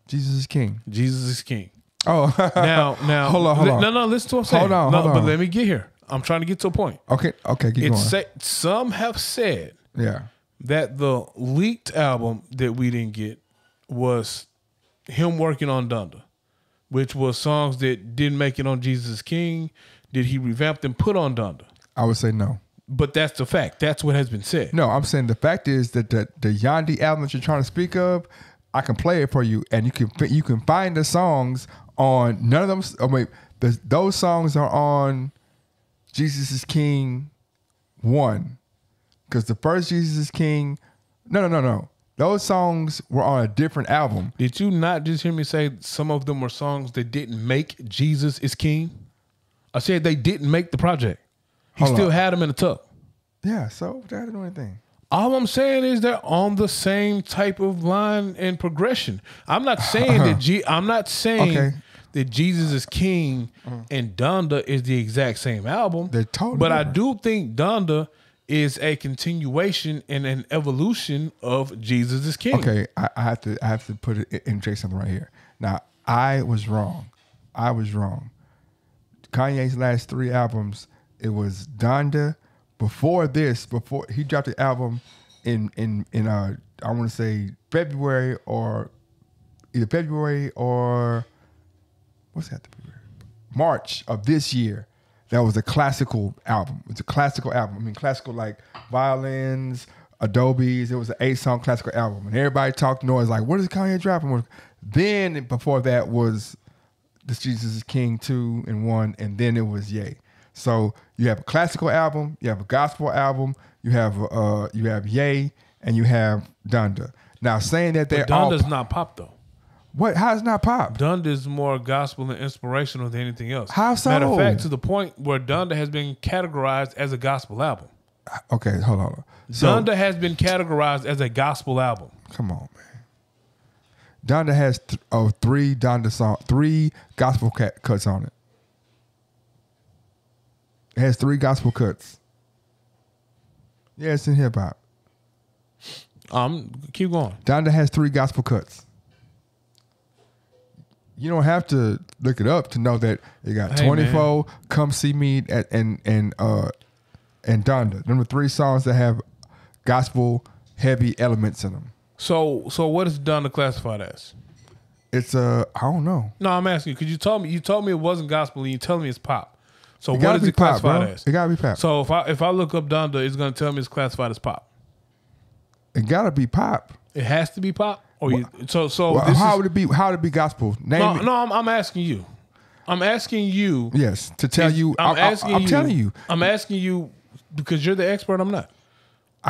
Jesus is King. Jesus is King. Oh. Now, Hold on. No, listen to what I'm saying. Hold on. But let me get here. I'm trying to get to a point. Okay. Keep going. Some have said Yeah. that the leaked album that we didn't get was him working on Donda, which was songs that didn't make it on Jesus is King. Did he revamp and put on Donda? I would say no. But that's the fact. That's what has been said. No, I'm saying the fact is that the Yandi album that you're trying to speak of, I can play it for you, and you can find the songs on none of them. Oh wait, those songs are on Jesus is King 1, because the first Jesus is King. No. Those songs were on a different album. Did you not just hear me say some of them were songs that didn't make Jesus is King? I said they didn't make the project. He Hold still on. had them in the tuck. Yeah, so that didn't do anything. All I'm saying is they're on the same type of line and progression. I'm not saying Okay. that Jesus is King and Donda is the exact same album. They're totally But I different. do think Donda is a continuation and an evolution of Jesus is King. Okay, I have to put it in something right here. Now, I was wrong. Kanye's last 3 albums, it was Donda. Before he dropped the album in I want to say February or what's that? March of this year. That was a classical album. It's a classical album. I mean, classical like violins, Adobes. It was an 8-song classical album, and everybody talked noise like, "What is Kanye dropping?" Then before that was this Jesus is King 2 and 1, and then it was Ye. So you have a classical album, you have a gospel album, you have Ye, and you have Donda. Now saying that they're Donda's all not pop though. what? How is not pop? Donda is more gospel and inspirational than anything else. How so? Matter of fact, to the point where Donda has been categorized as a gospel album. Okay, hold on. So, Donda has been categorized as a gospel album. come on, man. Donda has 3 gospel cuts on it. It has 3 gospel cuts. Yeah, it's in hip hop. Keep going. Donda has 3 gospel cuts. You don't have to look it up to know that it got Hey, 24, Come See Me, and Donda. Them are 3 songs that have gospel heavy elements in them. So what is Donda classified as? It's I don't know. No, I'm asking you because you told me it wasn't gospel and you telling me it's pop. So It what gotta is be it pop, classified bro. as? It gotta be pop. So if I look up Donda, it's gonna tell me it's classified as pop. It gotta be pop. It has to be pop. Or Well, how would it be? How would it be gospel? Name it. No, I'm asking you. I'm asking you. Yes, to tell you. I'm telling you. I'm asking you because you're the expert. I'm not.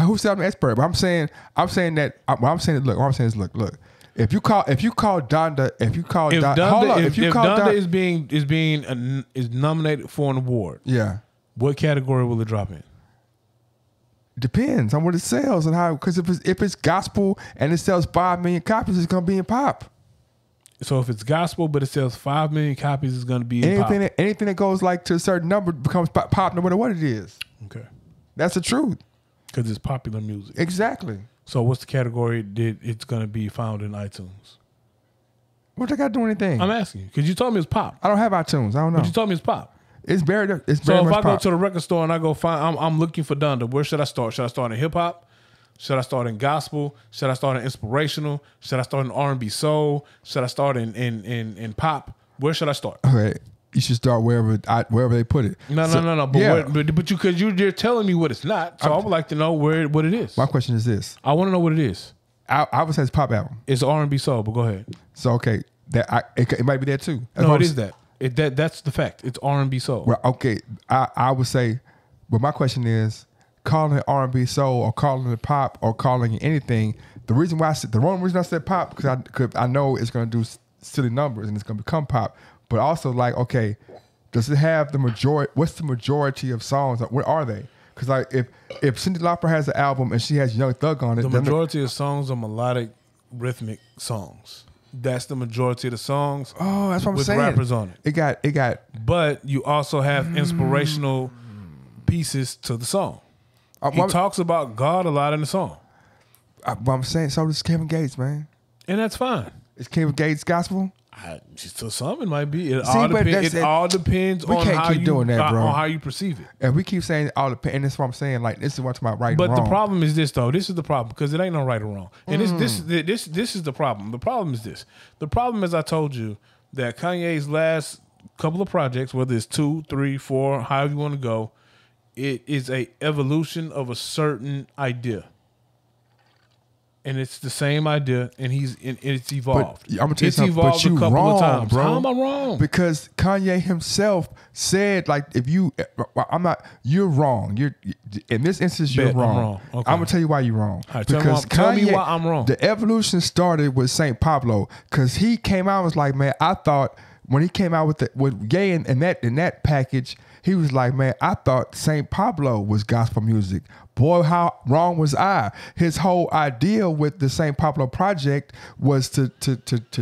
Who said I'm an expert? But I'm saying that. What I'm saying is, look. If you call Donda, Donda is nominated for an award, yeah, what category will it drop in? Depends on what it sells and how. Because if it's gospel and it sells 5 million copies, it's gonna be in pop. So if it's gospel, but it sells 5 million copies, it's going to be in pop. Anything that goes like to a certain number becomes pop no matter what it is. Okay. That's the truth. Because it's popular music. Exactly. So what's the category that it's going to be found in iTunes? What they got to do anything? I'm asking you. Because you told me it's pop. I don't have iTunes. I don't know. But you told me it's pop. It's very So much if I go to the record store and I go find, I'm looking for Donda, where should I start? Should I start in hip hop? Should I start in gospel? Should I start in inspirational? Should I start in R&B soul? Should I start in pop? Where should I start? Okay, you should start wherever they put it. No. But you're telling me what it's not. So I would like to know what it is. My question is this: I want to know what it is. I would say it's pop album. It's R&B soul, but go ahead. So okay, it might be that too. No, it is that. That's the fact. It's R&B soul. Well, okay, I would say, but my question is, calling it R&B soul or calling it pop or calling it anything. The wrong reason I said pop because I know it's gonna do silly numbers and it's gonna become pop. But also like, okay, does it have the majority? What's the majority of songs? What are they? Because like if Cyndi Lauper has an album and she has Young Thug on it, the majority of songs are melodic, rhythmic songs. That's the majority of the songs. Oh, that's what I'm saying. With rappers on it. It got. But you also have inspirational pieces to the song. He talks about God a lot in the song. I'm saying, so does Kevin Gates, man. And that's fine. Is Kevin Gates gospel? To some, it might be. It all depends on how you perceive it. And we keep saying all depends, and that's what I'm saying. Like, this is what I'm about right and wrong. But the problem is this, though. This is the problem, because it ain't no right or wrong. And this is the problem. The problem is this. The problem is, I told you, that Kanye's last couple of projects, whether it's 2, 3, 4, however you want to go, it is a evolution of a certain idea. And it's the same idea, and it's evolved. But I'm gonna tell you something, but you wrong, bro. How am I wrong? Because Kanye himself said, like, you're wrong. You're in this instance, you're wrong. I'm wrong. Okay. I'm gonna tell you why you're wrong. Right, because tell me why I'm wrong. The evolution started with Saint Pablo, because he came out and was like, man, I thought when he came out with Ye in that package, he was like, man, I thought Saint Pablo was gospel music. Boy, how wrong was I? His whole idea with the Saint Pablo project was to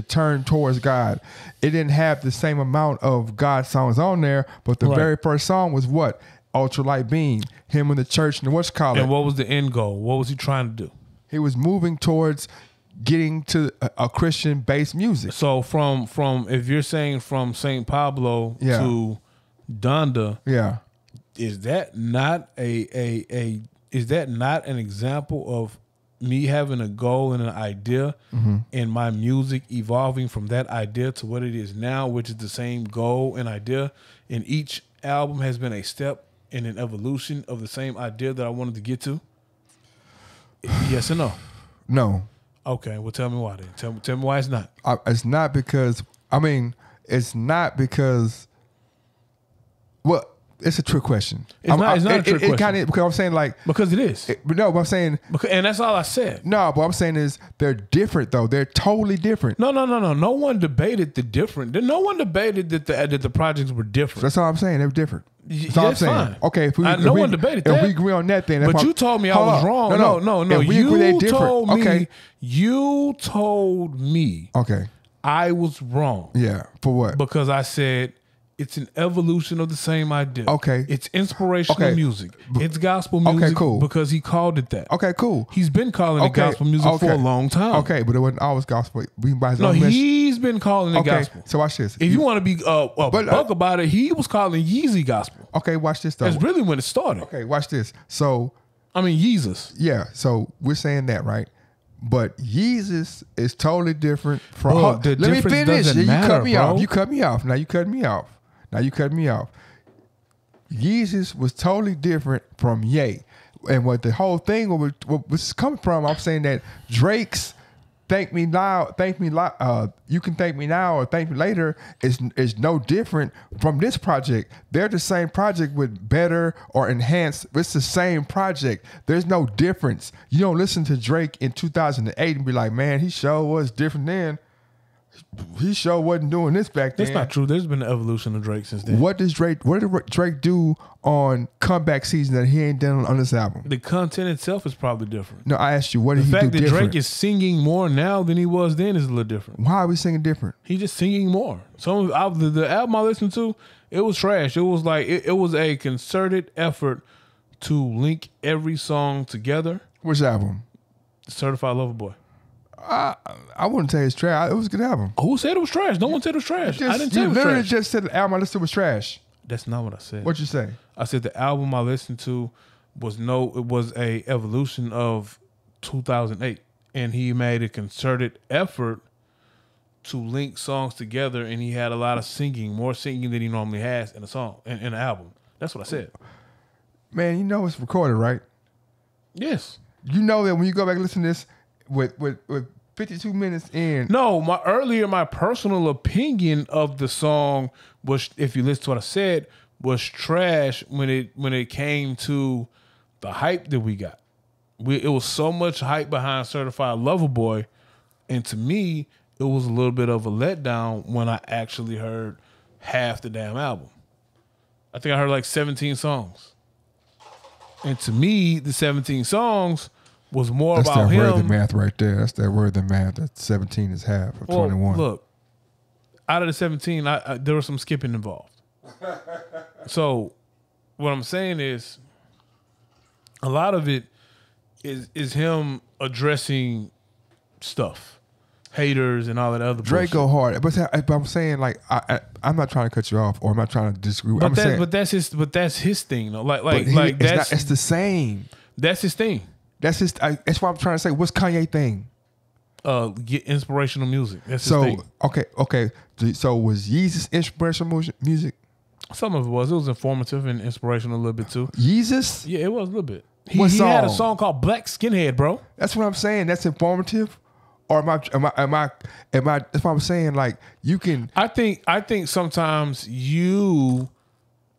turn towards God. It didn't have the same amount of God songs on there, but the very first song was what? Ultralight Beam, him in the church and what's called. And what was the end goal? What was he trying to do? He was moving towards getting to a Christian-based music. So from if you're saying from Saint Pablo to Donda, is that not an example of me having a goal and an idea and my music evolving from that idea to what it is now, which is the same goal and idea, and each album has been a step in an evolution of the same idea that I wanted to get to? Yes or no? No. Okay, well, tell me why then. Tell me why it's not. It's not because, well, it's a trick question. It's not a trick question. Kind of, because I'm saying like. Because it is. But I'm saying. And that's all I said. No, what I'm saying is they're different though. They're totally different. No. No one debated the different. No one debated that the projects were different. That's all I'm saying. They're different. That's all I'm saying. Fine. Okay, no one debated that. If we agree on that, then. But you told me I was wrong. No. If we agree they're different. You told me. Okay. I was wrong. Yeah. For what? Because I said it's an evolution of the same idea. Okay. It's inspirational music. It's gospel music. Okay, cool. Because he called it that. Okay, cool. He's been calling it gospel music for a long time. Okay, but it wasn't always gospel. He's been calling it gospel. So watch this. If you want to be buck about it, he was calling Yeezy gospel. Okay, watch this though. That's really when it started. Okay, watch this. So Yeezus. Yeah, so we're saying that, right? But Yeezus is totally different from. Let me finish. You cut me off. You cut me off. Now you cut me off. Yeezus was totally different from Ye. And what the whole thing was coming from, I'm saying that Drake's "Thank Me Now," you can thank me now or thank me later is no different from this project. They're the same project with better or enhanced. It's the same project. There's no difference. You don't listen to Drake in 2008 and be like, man, he sure was different then. he sure wasn't doing this back then. That's not true. There's been an evolution of Drake since then. What did Drake do on comeback season that he ain't done on this album? The content itself is probably different. No, I asked you, what did he do The fact that different? Drake is singing more now than he was then is a little different. Why are we singing different? He's just singing more. Some of the album I listened to, it was trash. It was like it was a concerted effort to link every song together. Which album? Certified Lover Boy. I wouldn't say it's trash. It was a good album. Who said it was trash? No one said it was trash. I didn't say it was literally trash. just said the album I listened to was trash. That's not what I said. What'd you say? I said the album I listened to was a evolution of 2008, and he made a concerted effort to link songs together, and he had a lot of singing, more singing than he normally has in a song in an album. That's what I said. Man, you know it's recorded, right? Yes. You know that when you go back and listen to this with 52 minutes in. No, my personal opinion of the song was, if you listen to what I said, was trash when it came to the hype that we got. It was so much hype behind Certified Lover Boy, and to me, it was a little bit of a letdown when I actually heard half the damn album. I think I heard like 17 songs. And to me, the 17 songs was more That's about that him. word of the math right there. That's that word of the math. That 17 is half of 21. Look, out of the 17, there was some skipping involved. So what I'm saying is a lot of it is him addressing stuff, haters and all that other Drake bullshit. go hard, but I'm saying like I'm not trying to cut you off, or I'm not trying to disagree. But that's his thing though. It's the same. That's his thing. That's what I'm trying to say. What's Kanye thing? Get inspirational music. That's his thing. Okay. So was Yeezus inspirational music? Some of it was. It was informative and inspirational a little bit too. Yeezus? Yeah, it was a little bit. He had a song called Black Skinhead, bro. That's what I'm saying. That's informative. Or am I? That's what I'm saying. Like you can. I think sometimes you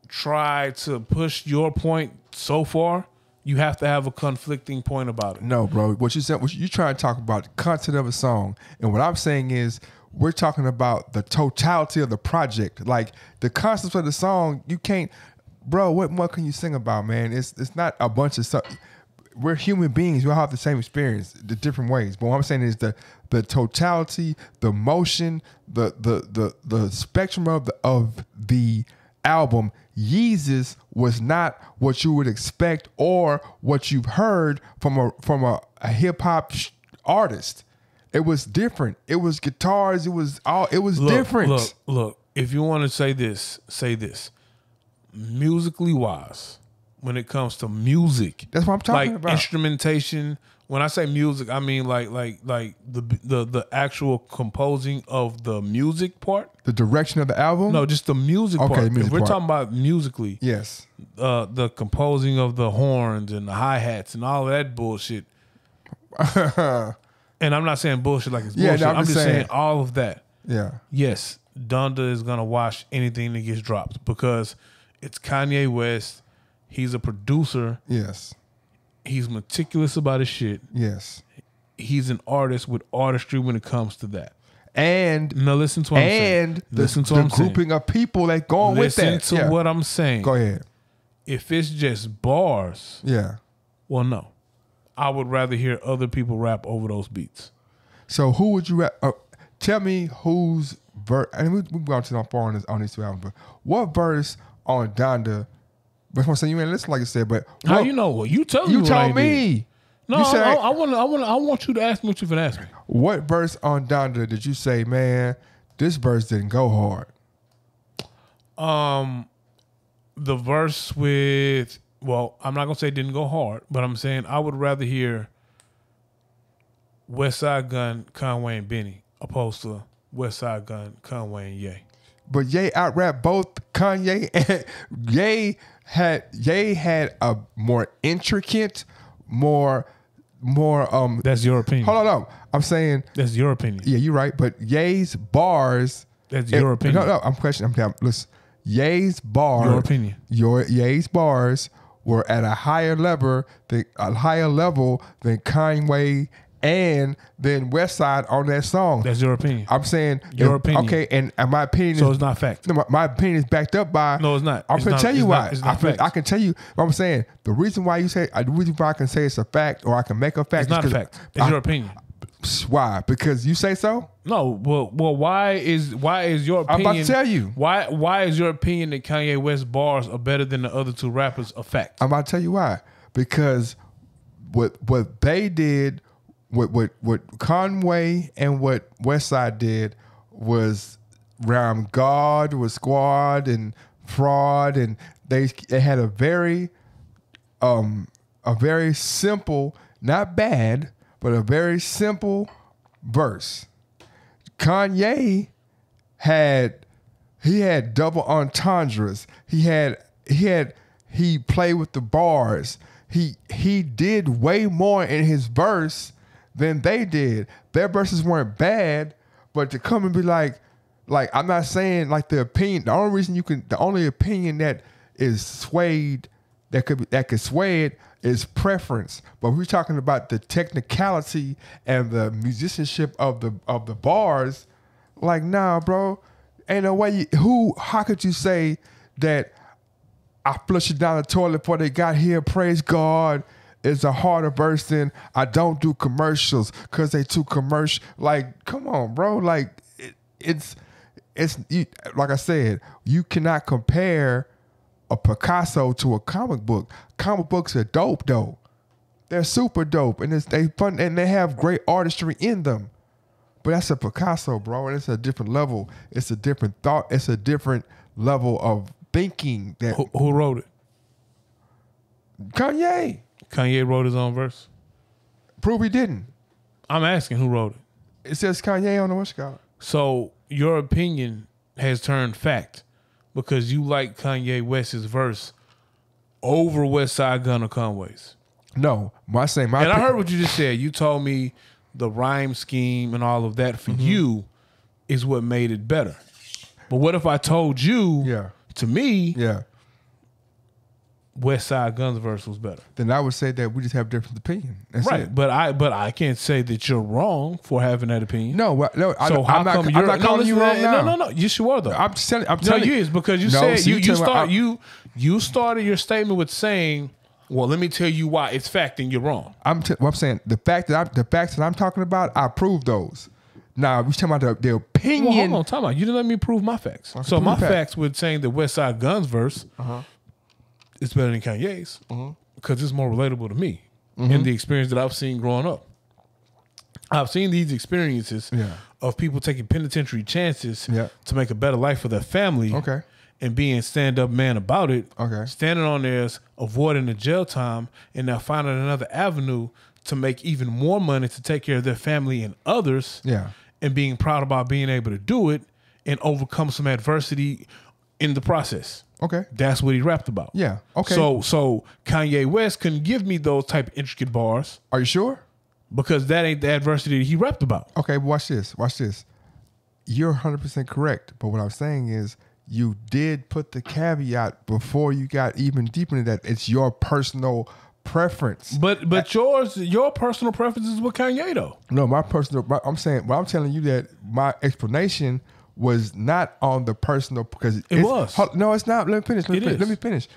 try to push your point so far, you have to have a conflicting point about it. No, bro. What you trying to talk about the content of a song, and what I'm saying is we're talking about the totality of the project, like the concept of the song. You can't, bro. What more can you sing about, man? It's not a bunch of stuff. We're human beings. We all have the same experience, the different ways. But what I'm saying is the totality, the motion, the spectrum of the album. Yeezus was not what you would expect or what you've heard from a hip hop artist. It was different. It was guitars. It was different. Look. If you want to say this. Musically wise, when it comes to music, that's what I'm talking like about. Instrumentation. When I say music, I mean like the actual composing of the music part. The direction of the album? No, just the music part. The music if we're part. talking about musically, yes. The composing of the horns and the hi-hats and all of that bullshit. And I'm not saying bullshit like it's bullshit. No, I'm just saying all of that. Yeah. Yes, Donda is gonna watch anything that gets dropped because it's Kanye West. He's a producer. Yes. He's meticulous about his shit. Yes. He's an artist with artistry when it comes to that. And now listen to what I'm saying. And the grouping of people that go on with that. Listen to what I'm saying. Go ahead. If it's just bars, yeah. Well, no. I would rather hear other people rap over those beats. So who would you rap? Tell me whose verse. And we've gone too far on these two albums, but what verse on Donda? But I'm saying you ain't listen like I said, but how you know? You tell me. You told me. No, I want you to ask me what you've been asking. What verse on Donda did you say, man? This verse didn't go hard. The verse with I'm not gonna say it didn't go hard, but I'm saying I would rather hear West Side Gun, Conway and Benny, opposed to West Side Gun, Conway and Ye. But Ye out-rapped both Kanye and Ye had a more intricate, more. That's your opinion. Hold on. I'm saying that's your opinion. Yeah, you're right. But Ye's bars. That's your opinion. No. I'm questioning. Listen. Ye's bars. Your opinion. Ye's bars were at a higher level than Kanye and then West Side on that song. That's your opinion. I'm saying Your opinion. Okay, and my opinion So is it's not fact. No, my opinion is backed up by. No, it's not. I'm It's gonna not- tell you it's why. not- it's not facts. I can tell you what I'm saying. The reason why you say the reason why I can say it's a fact or I can make a fact. It's not a is 'cause fact. It's your opinion. Why? Because you say so. No, well, why is your opinion? I'm about to tell you. Why is your opinion that Kanye West bars are better than the other two rappers a fact? I'm about to tell you why. Because what they did, what Conway and what Westside did was around God, was Squad and Fraud, and they had a very simple, not bad, but a very simple verse. Kanye had double entendres. He played with the bars. He did way more in his verse than they did. Their verses weren't bad, but to come and be like I'm not saying like the opinion. The only opinion that is swayed that could sway it is preference. But we're talking about the technicality and the musicianship of the bars. Like, nah, bro, ain't no way. How could you say that? I flushed it down the toilet before they got here. Praise God. It's a harder verse than I don't do commercials because they too commercial. Like, come on, bro. Like, it's like I said, you cannot compare a Picasso to a comic book. Comic books are dope, though. They're super dope, and they fun, and they have great artistry in them. But that's a Picasso, bro, and it's a different level. It's a different thought. It's a different level of thinking. That Who wrote it? Kanye. Kanye wrote his own verse. Prove he didn't. I'm asking who wrote it. It says Kanye on the what's called. So your opinion has turned fact because you like Kanye West's verse over West Side Gun or Conway's. No, and I heard what you just said. You told me the rhyme scheme and all of that for you is what made it better. But what if I told you, to me, West Side Gun's verse was better? Then I would say that we just have different opinion. That's right, it. but I can't say that you're wrong for having that opinion. No, So I'm not calling you wrong now. No. Yes, you are though. I'm telling you is because you said you started your statement with saying, "Well, let me tell you why it's fact and you're wrong." I'm saying the facts that I'm talking about, I prove those. Now we talking about the opinion. Well, hold on, time out. You didn't let me prove my facts. So my facts with saying that West Side Gun's verse is better than Kanye's because it's more relatable to me and the experience that I've seen growing up. I've seen these experiences of people taking penitentiary chances to make a better life for their family. Okay. And being stand-up man about it. Okay. Standing on there, avoiding the jail time, and now finding another avenue to make even more money to take care of their family and others. Yeah. And being proud about being able to do it and overcome some adversity in the process. Okay. That's what he rapped about. Yeah. Okay. So Kanye West couldn't give me those type of intricate bars. Are you sure? Because that ain't the adversity that he rapped about. Okay, watch this. You're 100% correct. But what I'm saying is you did put the caveat before you got even deeper into that. It's your personal preference. But your personal preference is with Kanye though. No, I'm saying, well, I'm telling you that my explanation was not on the personal because it was. No, it's not. Let me finish.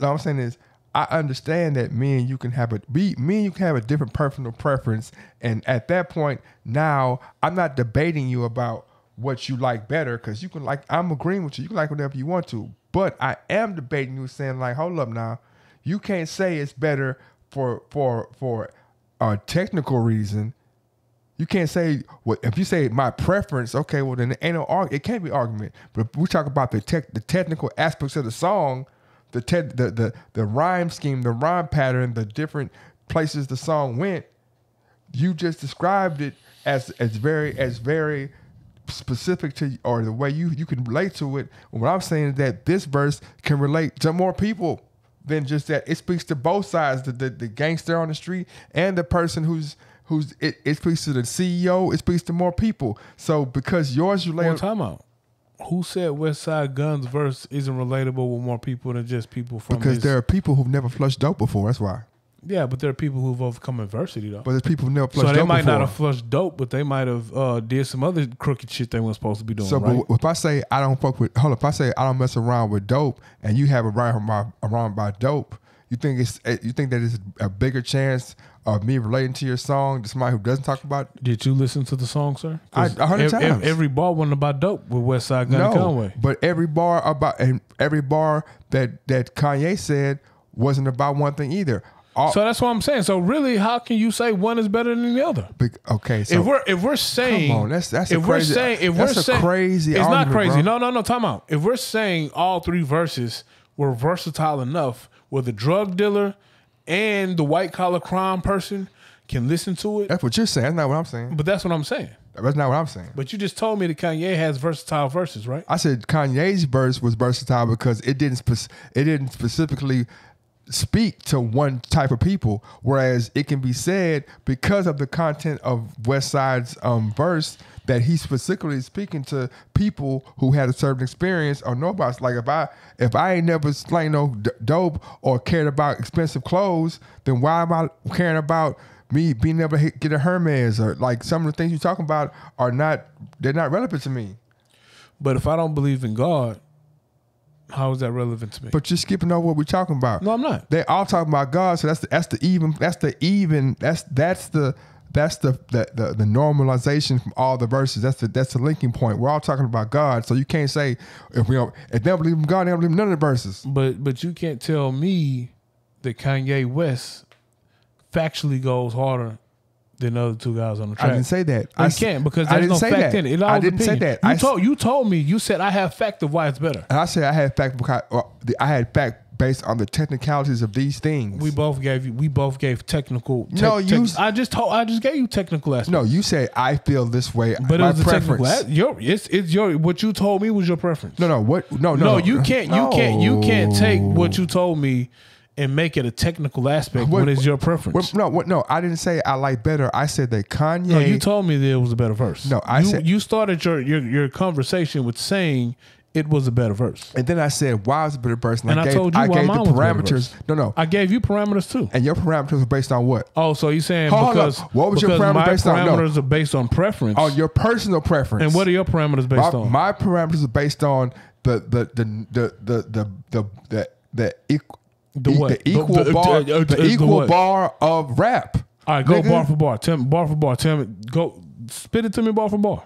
All I'm saying is I understand that me and you can have a different personal preference, and at that point now I'm not debating you about what you like better because you can like. I'm agreeing with you. You can like whatever you want to, but I am debating you, saying like, hold up now, you can't say it's better for a technical reason. You can't say if you say my preference. Okay, well then ain't no it can't be argument. But if we talk about the technical aspects of the song, the rhyme scheme, the rhyme pattern, the different places the song went. You just described it as very specific to, or the way you can relate to it. What I'm saying is that this verse can relate to more people than just that. It speaks to both sides, the gangster on the street and the person who's it speaks to the CEO. It speaks to more people. So because yours relate. One time out. Who said West Side Gun's verse isn't relatable with more people than just people from? Because there are people who've never flushed dope before. That's why. Yeah, but there are people who've overcome adversity though. But there's people who never flushed So dope they might before. not have flushed dope, but they might have did some other crooked shit they weren't supposed to be doing. So, right? but if I say I don't fuck with, hold up, if I say I don't mess around with dope, and you have around by dope, you think that it's a bigger chance of me relating to your song to somebody who doesn't talk about? Did you listen to the song, sir? 100 times. Every bar wasn't about dope with Westside Gun and Conway. But every bar that Kanye said wasn't about one thing either. So that's what I'm saying. So really, how can you say one is better than the other? Okay, so if we're saying, come on, that's a crazy. It's not crazy. Bro. No. Time out. If we're saying all three verses were versatile enough, where the drug dealer and the white collar crime person can listen to it. That's what you're saying. That's not what I'm saying. But that's what I'm saying. That's not what I'm saying. But you just told me that Kanye has versatile verses, right? I said Kanye's verse was versatile because it didn't specifically speak to one type of people, whereas it can be said because of the content of Westside's verse that he's specifically speaking to people who had a certain experience or know about. Like if I ain't never slang no dope or cared about expensive clothes, then why am I caring about me being able to get a Hermes? Or like some of the things you're talking about they're not relevant to me. But if I don't believe in God, how is that relevant to me? But you're skipping over what we're talking about. No, I'm not. They all talking about God, so that's the normalization from all the verses. That's the linking point. We're all talking about God, so you can't say if they don't believe in God, they don't believe in none of the verses. But you can't tell me that Kanye West factually goes harder than the other two guys on the track. I didn't say that. You can't because there's no fact in it. It all I didn't say that. You told me. You said I have fact of why it's better. And I said I had fact because I had fact based on the technicalities of these things. We both gave technical. I just gave you technical aspects. No, you said I feel this way. But my it was preference. It's your what you told me was your preference. No. You can't take what you told me and make it a technical aspect when it's your preference. No, I didn't say I like better. I said that Kanye. No, you told me that it was a better verse. No, you started your conversation with saying it was a better verse. And then I said, why is it a better verse? And I told you why mine was a better verse. No. I gave you parameters too. And your parameters were based on what? Oh, so you're saying what was your parameters based on? My parameters are based on preference. Oh, your personal preference. And what are your parameters based on? My parameters are based on the equal bar of rap. All right, go bar for bar. Bar for bar. Tell me, go spit it to me bar for bar.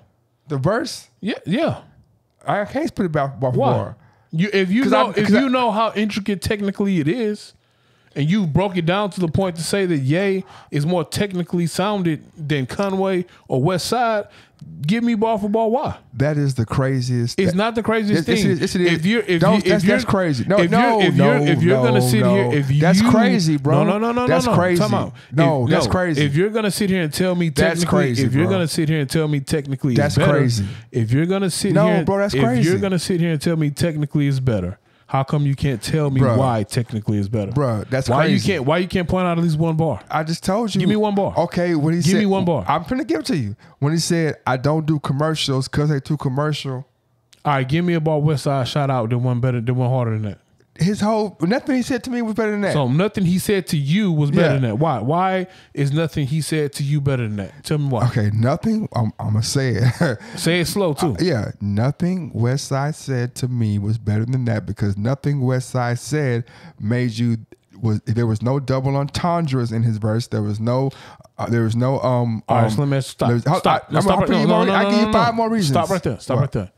The verse? Yeah. I can't spit it bar for Why? bar. If you know how intricate technically it is, and you broke it down to the point to say that Ye is more technically sounded than Conway or West Side, give me bar for bar. Why? That is the craziest. It's not the craziest thing. That's crazy. If you're gonna sit here, that's crazy, bro. No. That's crazy. Time out. That's crazy. If you're gonna sit here and tell me that's crazy, if you're gonna sit here and tell me technically, that's it's better, crazy. If you're gonna sit here, bro, that's crazy. If you're gonna sit here and tell me technically it's better, how come you can't tell me why technically is better? Bro, that's crazy. Why you can't point out at least one bar? I just told you. Give me one bar. Okay, when he said. Give me one bar. I'm finna give it to you. When he said, I don't do commercials because they too commercial. All right, give me a bar West Side shout out that one harder than that. Nothing he said to me was better than that. So nothing he said to you was better than that. Why? Why is nothing he said to you better than that? Tell me why. Okay, nothing. I'm gonna say it. Say it slow too. Nothing Westside said to me was better than that because nothing Westside said made you there was no double entendres in his verse. There was no. All right, so let me stop. I give you 5 more reasons. Stop right there.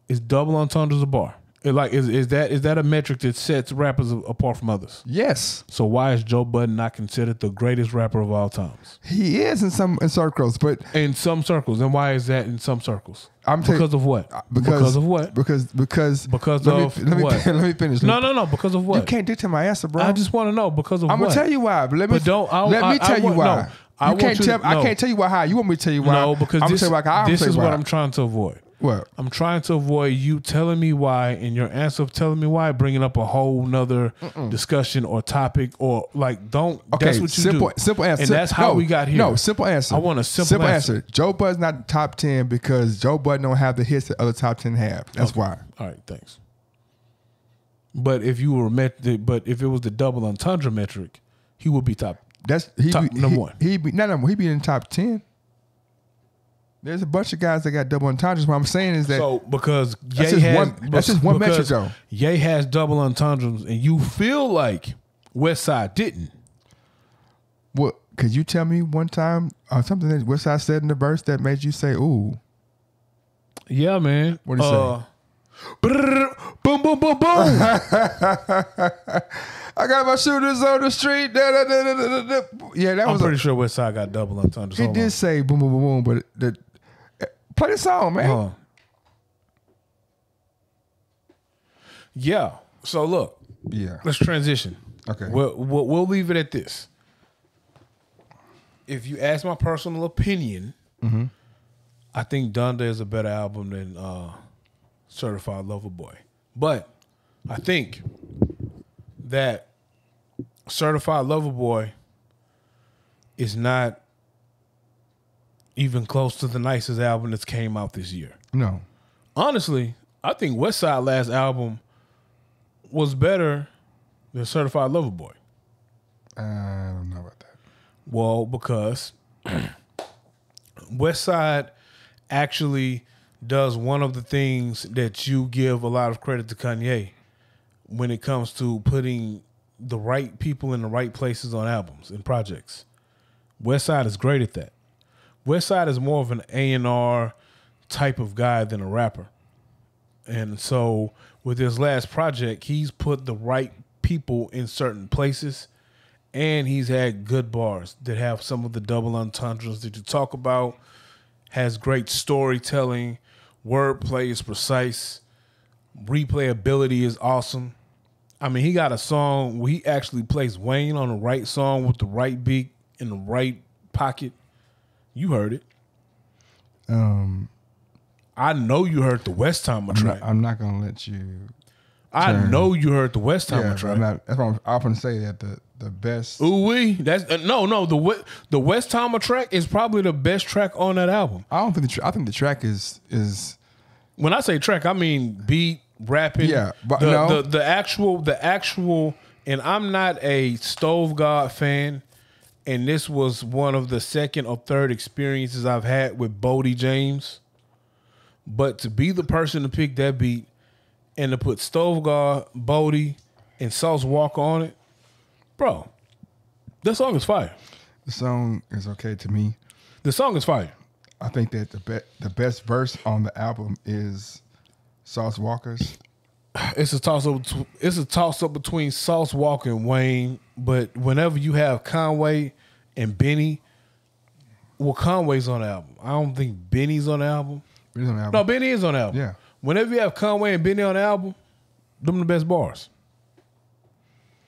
Is double entendres a bar? Is that a metric that sets rappers apart from others? Yes. So why is Joe Budden not considered the greatest rapper of all times? He is in circles, but in some circles. And why is that in some circles? Because of what? Because of what? Let me finish. No. Because of what? You can't dictate my answer, bro. I just want to know because of what. I'm gonna tell you why, but let me tell you why. I can't tell you why. How you want me to tell you why? No, because this is what I'm trying to avoid. What? I'm trying to avoid you telling me why, and your answer of telling me why, bringing up a whole nother discussion or topic or don't. Okay, that's what you do. Simple answer. And that's how we got here. No, simple answer. I want a simple answer. Joe Budden's not top 10 because Joe Budden don't have the hits that other top 10 have. That's why. All right, thanks. But if it was the double entendre metric, he would be top Top number one. He'd be not number. He'd be in the top 10. There's a bunch of guys that got double entendres. What I'm saying is that because that's just one metric though. Ye has double entendres, and you feel like Westside didn't. What? Could you tell me one time something that Westside said in the verse that made you say, "Ooh"? Yeah, man. What did he say? Boom, boom, boom, boom. I got my shooters on the street. Yeah, that I'm was. pretty sure Westside got double entendres. He did say boom, boom, boom, boom, but play the song, man. Yeah. So look. Yeah. Let's transition. Okay. We'll leave it at this. If you ask my personal opinion, I think Donda is a better album than Certified Lover Boy. But I think that Certified Lover Boy is not even close to the nicest album that's came out this year. No. Honestly, I think Westside last album was better than Certified Lover Boy. I don't know about that. Well, because Westside actually does one of the things that you give a lot of credit to Kanye when it comes to putting the right people in the right places on albums and projects. Westside is great at that. Westside is more of an A&R type of guy than a rapper. And so with his last project, he's put the right people in certain places, and he's had good bars that have some of the double entendres that you talk about, has great storytelling, wordplay is precise, replayability is awesome. I mean, he got a song where he actually plays Wayne on the right song with the right beat in the right pocket. You heard it. I know you heard the Westheimer track. I'm not gonna let you. I know you heard the Westheimer track. That's what I'm often say that the best. Ooh wee, that's no. The Westheimer track is probably the best track on that album. I don't think I think the track is. When I say track, I mean beat, rapping. Yeah, but the actual. And I'm not a Stove God fan, and this was one of the second or third experiences I've had with Bodie James. But to be the person to pick that beat and to put Stove God, Bodie, and Sauce Walker on it, bro, that song is fire. The song is okay to me. The song is fire. I think that the best verse on the album is Sauce Walker's. It's a toss up. It's a toss up between Sauce Walker and Wayne. But whenever you have Conway and Benny, well, Conway's on the album. I don't think Benny's on the album. Benny's on the album. No, Benny is on the album. Yeah. Whenever you have Conway and Benny on the album, them the best bars,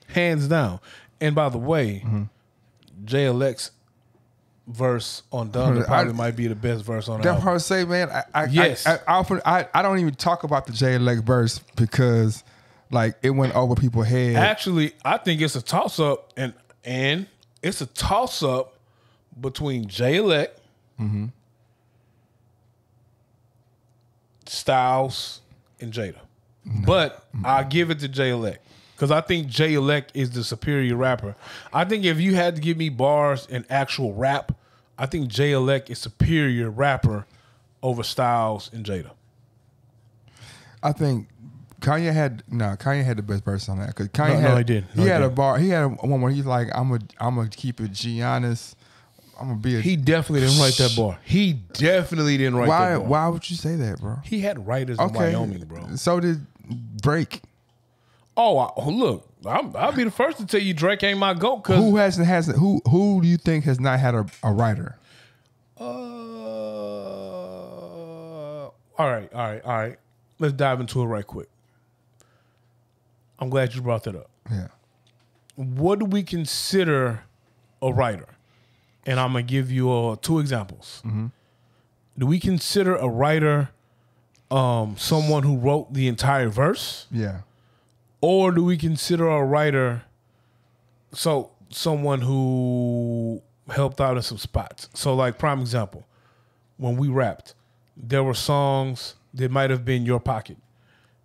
hands down. And by the way, JLX verse on Donda probably might be the best verse on the album. That's what I say, man. Yes. I don't even talk about the JLX verse because like it went over people's head. Actually, I think it's a toss up, and it's a toss up between JLX, Styles, and Jada. But I give it to JLX because I think JLX is the superior rapper. I think if you had to give me bars and actual rap, I think JLX is superior rapper over Styles and Jada. I think Kanye had the best verse on that because Kanye No, he didn't. No, he had a bar. He had one where he's like, I'm gonna keep it G honest. I'm gonna be. He definitely didn't write that bar. He definitely didn't write that bar. Why would you say that, bro? He had writers in Wyoming, bro. So did Drake. Oh, look, I'll be the first to tell you Drake ain't my GOAT. Cause who do you think has not had a writer? All right. Let's dive into it right quick. I'm glad you brought that up. Yeah. What do we consider a writer? And I'm gonna give you 2 examples. Do we consider a writer someone who wrote the entire verse? Yeah. Or do we consider a writer someone who helped out in some spots? So, like, prime example, when we rapped, there were songs that might have been your pocket,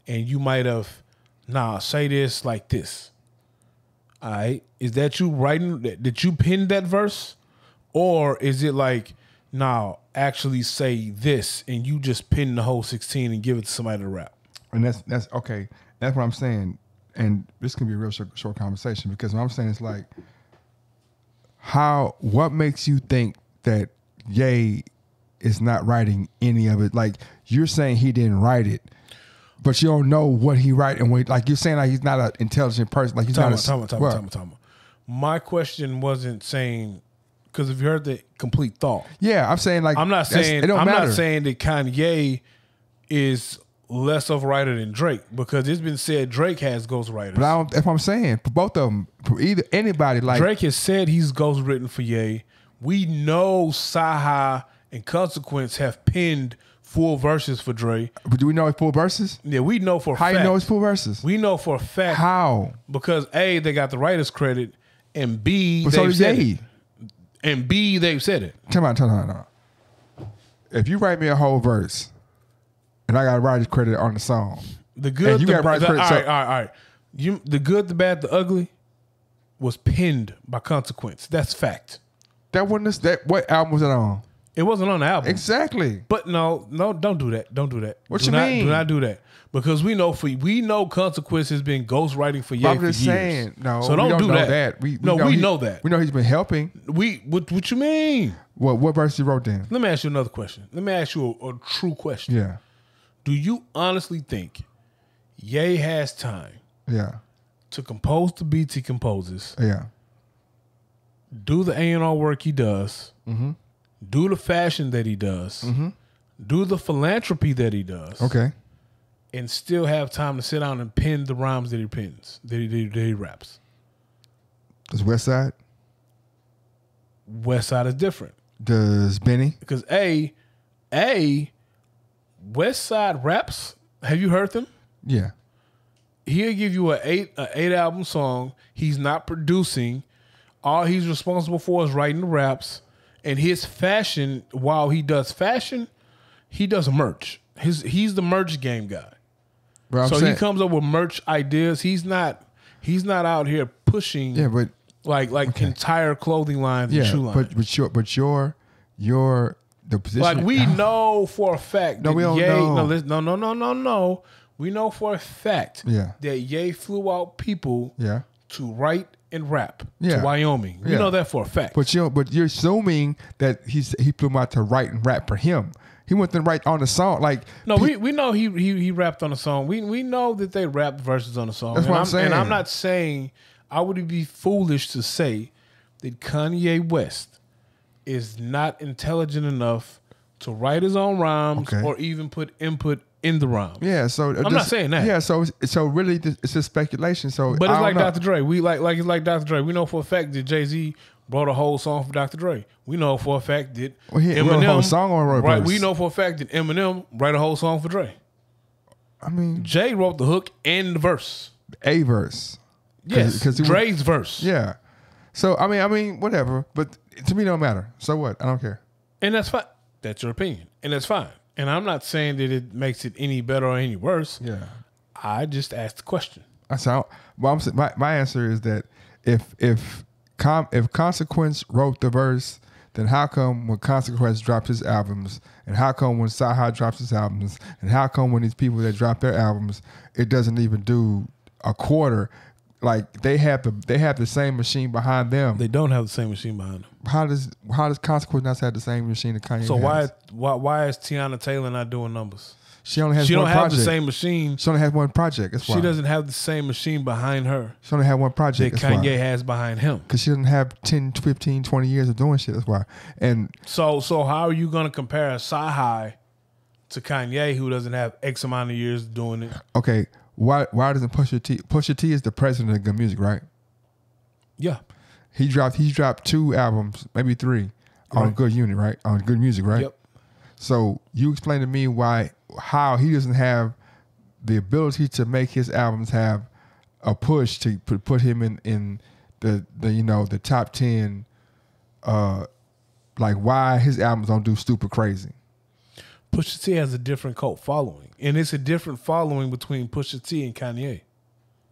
and you might have, say this like this. All right. Is that you writing? Did you pen that verse? Or is it like, nah, actually say this and you just pin the whole 16 and give it to somebody to rap? And that's okay. That's what I'm saying. And this can be a real short conversation because what I'm saying is like, what makes you think that Ye is not writing any of it? Like you're saying he didn't write it, but you don't know what he write and what, like you're saying like he's not an intelligent person. Like he's not. My question wasn't saying, because if you heard the complete thought. Yeah, I'm saying like I'm not saying that Kanye is less of a writer than Drake, because it's been said Drake has ghostwriters. But that's what I'm saying. For both of them, for either anybody, like Drake has said he's ghostwritten for Ye. We know Saha and Consequence have penned full verses for Dre. But do we know it's full verses? Yeah, we know for a fact. How you know it's full verses? We know for a fact. How? Because A, they got the writer's credit, and B, but they've so said Ye. it. And B, they've said it. Tell me. If you write me a whole verse, and I got to write credit on the song, the good, and you got to write credit. All right. The good, the bad, the ugly was penned by Consequence. That's fact. That wasn't that. What album was it on? It wasn't on the album. Exactly. But no, don't do that. Don't do that. What you mean? Do not do that. Because we know Consequence has been ghostwriting for Ye for years. Saying, no. So don't do that. We know that. We know he's been helping. What you mean? What verse he wrote then? Let me ask you another question. Let me ask you a true question. Yeah. Do you honestly think Ye has time? Yeah. To compose the beats he composes? Yeah. Do the A&R work he does? Mm-hmm. Do the fashion that he does? Mm-hmm. Do the philanthropy that he does? Okay. And still have time to sit down and pen the rhymes that he pens, that he raps. Does West Side? West Side is different. Does Benny? Because West Side raps. Have you heard them? Yeah. He'll give you an eight album song. He's not producing. All he's responsible for is writing the raps. And his fashion, while he does fashion, he does merch. He's the merch game guy. So he comes up with merch ideas. He's not out here pushing like entire clothing lines and shoe lines. But your the position, like we know for a fact. No, we don't know. No. We know for a fact that Ye flew out people to write and rap to Wyoming. We know that for a fact. But you're assuming that he flew him out to write and rap for him. He went to write on the song. Like we know he rapped on the song. We know that they rapped verses on the song. That's what I'm saying. And I'm not saying, I would be foolish to say that Kanye West is not intelligent enough to write his own rhymes or even put input in the rhymes. Yeah, so I'm not saying that. Yeah, so really it's just speculation. So, but it's like Dr. Dre. It's like Dr. Dre. We know for a fact that Jay-Z brought a whole song for Dr. Dre. We know for a fact that Eminem wrote a whole song or a verse. We know for a fact that Eminem wrote a whole song for Dre. I mean, Jay wrote the hook and the verse. A verse. Yes, Dre's verse. Yeah. So I mean, whatever. But to me, it don't matter. So what? I don't care. And that's fine. That's your opinion, and that's fine. And I'm not saying that it makes it any better or any worse. Yeah. I just asked the question. My answer is that if Consequence wrote the verse, then how come when Consequence dropped his albums, and how come when Saha drops his albums, and how come when these people that drop their albums, it doesn't even do a quarter? Like they have the same machine behind them. They don't have the same machine behind them. How does Consequence not have the same machine that Kanye? So why is Tiana Taylor not doing numbers? She only has one project. She don't have the same machine. She only has one project. That's why. She doesn't have the same machine behind her. She only has one project. That Kanye has behind him. Because she doesn't have 10, 15, 20 years of doing shit. That's why. And so how are you going to compare Sahai to Kanye, who doesn't have X amount of years doing it? Okay, why doesn't Pusha T is the president of good music, right? Yeah. He dropped 2 albums, maybe 3, on Good Unit, right? On Good Music, right? Yep. So you explain to me how he doesn't have the ability to make his albums have a push to put him in the top 10. Like why his albums don't do stupid crazy. Pusha T has a different cult following, and it's a different following between Pusha T and Kanye.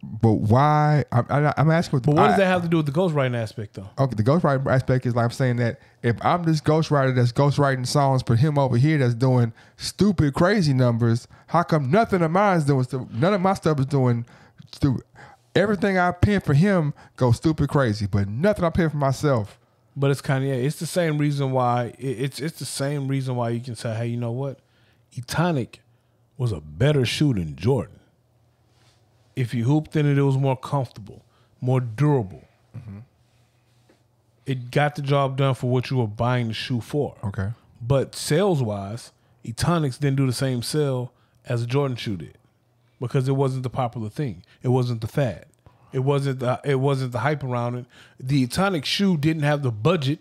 But why? I'm asking. But what does that have to do with the ghostwriting aspect, though? Okay, the ghostwriting aspect is like I'm saying that if I'm this ghostwriter that's ghostwriting songs, but him over here that's doing stupid, crazy numbers, how come nothing of mine's doing? None of my stuff is doing stupid. Everything I pen for him goes stupid, crazy, but nothing I pen for myself. But it's Kanye. It's the same reason why. It's the same reason why you can say, hey, you know what? Etonic was a better shoe than Jordan. If you hooped in it, it was more comfortable, more durable. Mm-hmm. It got the job done for what you were buying the shoe for. Okay. But sales-wise, Etonics didn't do the same sale as a Jordan shoe did because it wasn't the popular thing. It wasn't the fad. It wasn't the hype around it. The Etonic shoe didn't have the budget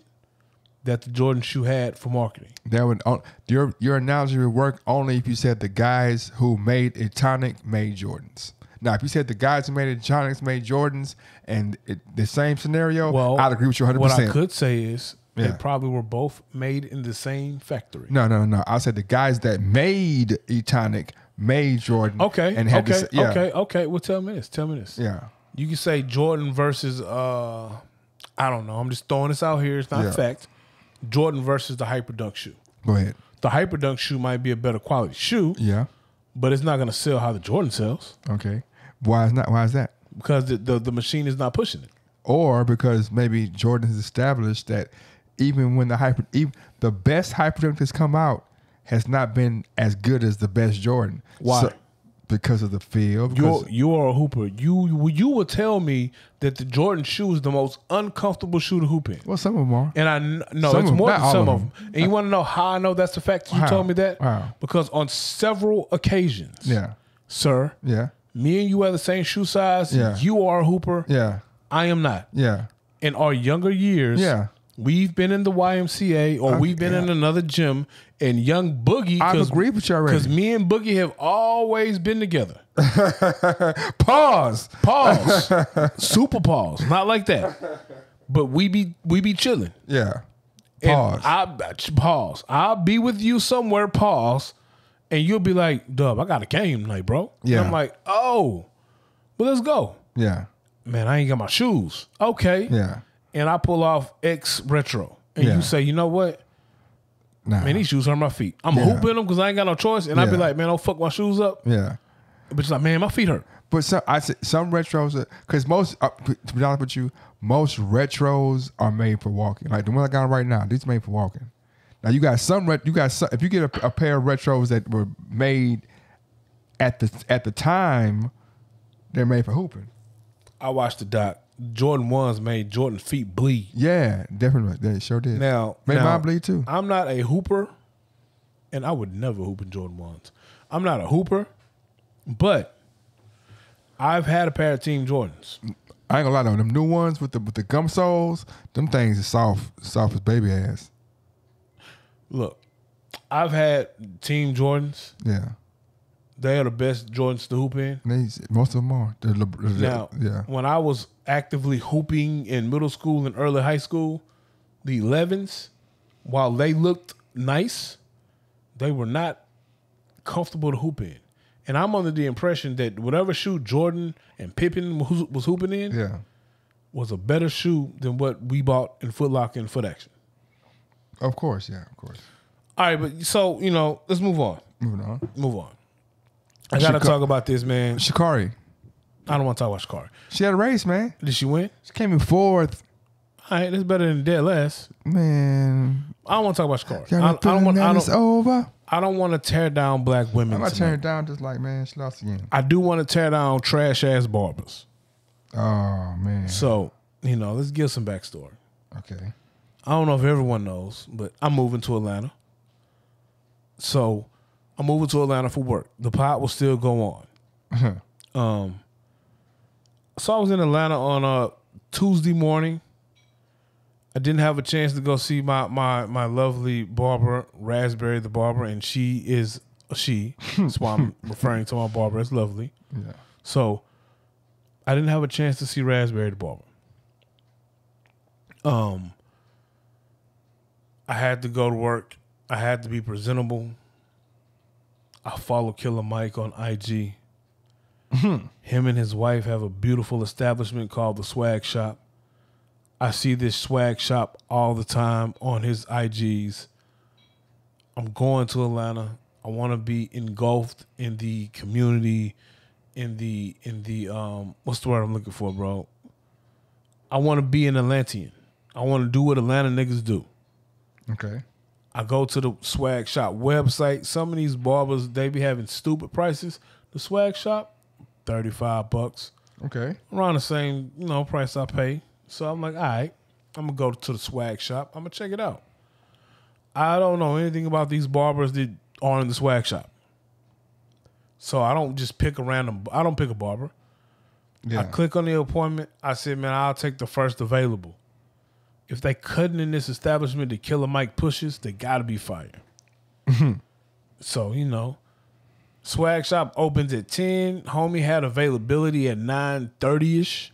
that the Jordan shoe had for marketing. That would your analogy would work only if you said the guys who made Etonic made Jordans. Now, if you said the guys who made Etonics made Jordans and the same scenario, well, I'd agree with you 100%. What I could say is they probably were both made in the same factory. No. I said the guys that made Etonic made Jordan. Okay. And had Okay. Well, tell me this. Yeah. You can say Jordan versus I don't know. I'm just throwing this out here. It's not a fact. Jordan versus the Hyperdunk shoe. Go ahead. The Hyperdunk shoe might be a better quality shoe. Yeah. But it's not going to sell how the Jordan sells. Okay. Why is that? Because the machine is not pushing it. Or because maybe Jordan has established that even when the best Hyperdunk that's come out has not been as good as the best Jordan. Why? Because of the feel. You're a hooper. You will tell me that the Jordan shoe is the most uncomfortable shoe to hoop in. Well, some of them are. And it's more than some of them. And you want to know how I know that's the fact? You told me that? Wow. Because on several occasions, sir, yeah, me and you are the same shoe size. Yeah. You are a hooper. Yeah. I am not. Yeah. In our younger years, we've been in the YMCA or we've been in another gym. And young Boogie, I agree with you already. Because me and Boogie have always been together. Pause. Super pause. Not like that. But we be chilling. Yeah. Pause. Pause. I'll be with you somewhere, pause, and you'll be like, Dub, I got a game tonight, bro. Yeah. And I'm like, oh, well, let's go. Yeah. Man, I ain't got my shoes. Okay. Yeah. And I pull off X Retro. And you say, you know what? Nah. Man, these shoes hurt my feet. I'm hooping them because I ain't got no choice. And I'd be like, man, don't fuck my shoes up. Yeah. But she's like, man, my feet hurt. But some retros, because most, to be honest with you, most retros are made for walking. Like the one I got on right now, these are made for walking. Now you got some, if you get a pair of retros that were made at the time, they're made for hooping. I watched the doc. Jordan 1s made Jordan feet bleed. Yeah, definitely. They sure did. Made mine bleed too. I'm not a hooper, and I would never hoop in Jordan 1s. I'm not a hooper, but I've had a pair of Team Jordans. I ain't gonna lie though, them new ones with the gum soles, them things are soft as baby ass. Look, I've had Team Jordans. Yeah. They are the best Jordans to hoop in. Most of them are. When I was actively hooping in middle school and early high school, the 11s, while they looked nice, they were not comfortable to hoop in. And I'm under the impression that whatever shoe Jordan and Pippen was hooping in was a better shoe than what we bought in Foot Locker and Foot Action. Of course, yeah, of course. All right, but so, let's move on. Move on. I got to talk about this, man. Sha'Carri. I don't want to talk about Sha'Carri. She had a race, man. Did she win? She came in fourth. All right, that's better than dead last. Man. I don't want to talk about Sha'Carri. I don't want to tear down black women. I'm not tearing down just like, man, she lost again. I do want to tear down trash-ass barbers. Oh, man. So, let's give some backstory. Okay. I don't know if everyone knows, but I'm moving to Atlanta. So, I'm moving to Atlanta for work. The pod will still go on. So I was in Atlanta on a Tuesday morning. I didn't have a chance to go see my lovely barber, Raspberry the barber, and she is a she. That's why I'm referring to my barber as lovely. Yeah. So I didn't have a chance to see Raspberry the barber. I had to go to work. I had to be presentable. I follow Killer Mike on IG. Him and his wife have a beautiful establishment called the Swag Shop. I see this Swag Shop all the time on his IGs. I'm going to Atlanta. I want to be engulfed in the community, in the what's the word I'm looking for, bro? I want to be an Atlantean. I want to do what Atlanta niggas do. Okay. I go to the Swag Shop website. Some of these barbers, they be having stupid prices. The Swag Shop, $35. Okay. Around the same, price I pay. So I'm like, all right, I'm going to go to the Swag Shop. I'm going to check it out. I don't know anything about these barbers that are in the Swag Shop. So I don't just pick a I don't pick a barber. Yeah. I click on the appointment. I said, man, I'll take the first available. If they cutting in this establishment that Killer Mike pushes, they got to be fired. So, Swag Shop opens at 10. Homie had availability at 9:30-ish.